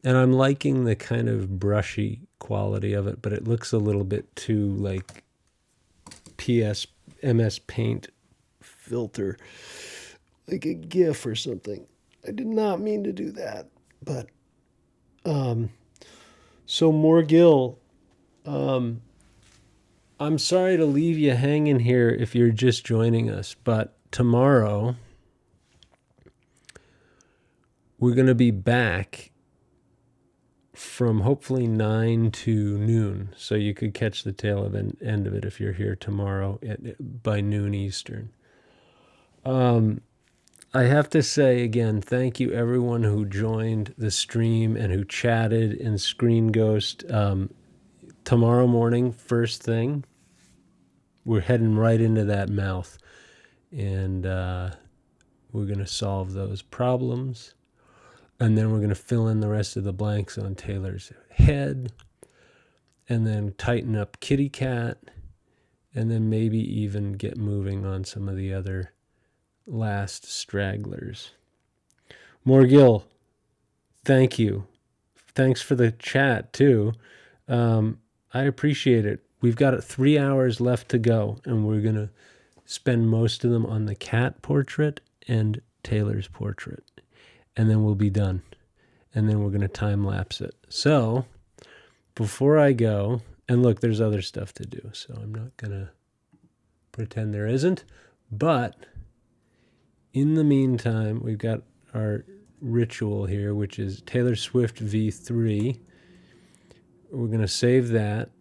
And I'm liking the kind of brushy quality of it, but it looks a little bit too like MS Paint filter, like a GIF or something. I did not mean to do that, but so Morgil, I'm sorry to leave you hanging here if you're just joining us, but tomorrow we're going to be back from hopefully 9 to noon, so you could catch the tail of an end of it if you're here tomorrow by noon Eastern. I have to say again, thank you everyone who joined the stream and who chatted in Screen Ghost. Tomorrow morning, first thing, we're heading right into that mouth, and we're going to solve those problems. And then we're going to fill in the rest of the blanks on Taylor's head, and then tighten up Kitty Cat, and then maybe even get moving on some of the other last stragglers. Morgil, thank you. Thanks for the chat, too. I appreciate it. We've got 3 hours left to go, and we're going to spend most of them on the cat portrait and Taylor's portrait. And then we'll be done. And then we're going to time-lapse it. So, before I go, and look, there's other stuff to do, so I'm not going to pretend there isn't. But, in the meantime, we've got our ritual here, which is Taylor Swift V3. We're going to save that,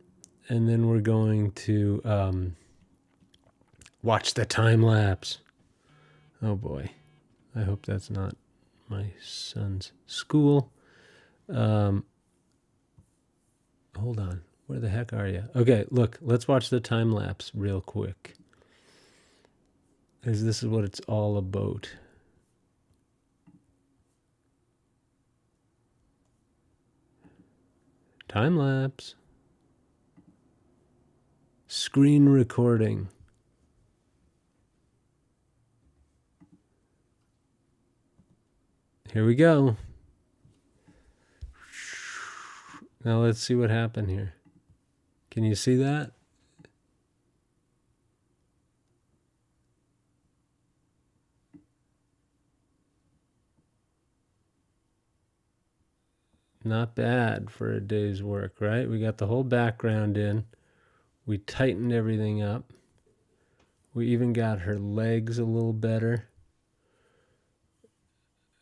and then we're going to watch the time-lapse. Oh, boy. I hope that's not my son's school. Hold on. Where the heck are you? Okay, look, let's watch the time lapse real quick, because this is what it's all about. Time lapse. Screen recording. Here we go. Now let's see what happened here. Can you see that? Not bad for a day's work, right? We got the whole background in. We tightened everything up. We even got her legs a little better.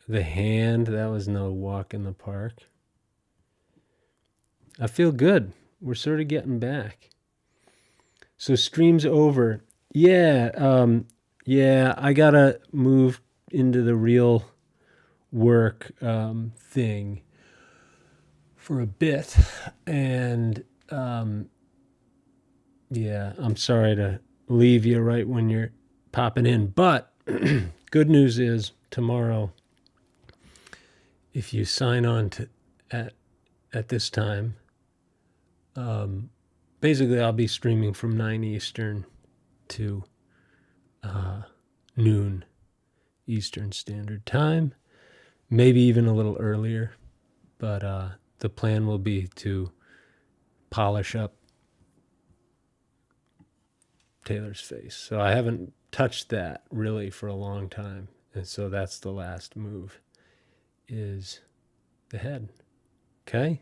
The hand, that was no walk in the park. I feel good. We're sort of getting back. So stream's over. Yeah, I gotta move into the real work thing for a bit. And yeah, I'm sorry to leave you right when you're popping in. But good news is tomorrow, if you sign on to at this time, basically I'll be streaming from 9 Eastern to noon Eastern Standard Time, maybe even a little earlier. But the plan will be to polish up Taylor's face. So I haven't touched that really for a long time. And so that's the last move, is the head. Okay?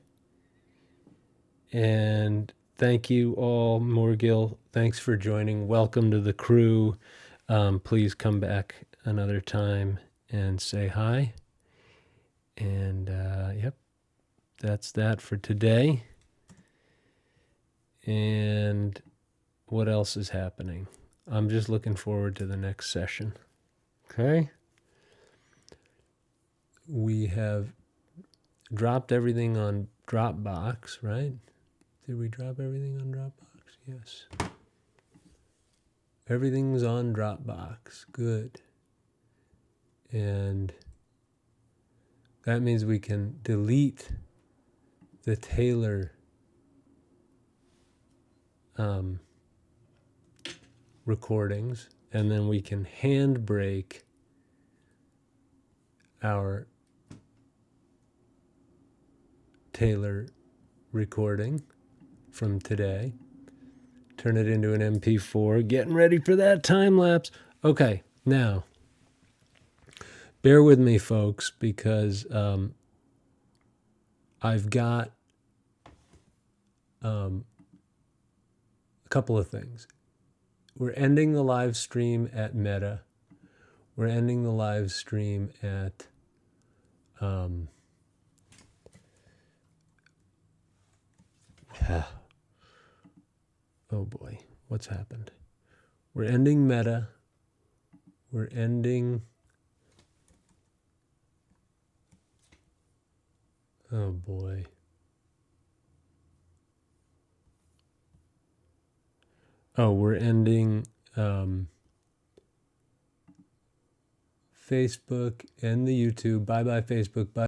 And thank you all. Morgil, thanks for joining. Welcome to the crew. Please come back another time and say hi. And yep, that's that for today. And what else is happening? I'm just looking forward to the next session. Okay? We have dropped everything on Dropbox, right? Did we drop everything on Dropbox? Yes. Everything's on Dropbox. Good. And that means we can delete the Taylor recordings, and then we can handbrake our Taylor recording from today, turn it into an MP4, getting ready for that time lapse. Okay, now, bear with me, folks, because I've got a couple of things. We're ending the live stream at Meta. We're ending the live stream at oh boy, what's happened? We're ending Meta. We're ending... Oh boy. Oh, we're ending Facebook and the YouTube. Bye-bye, Facebook. Bye.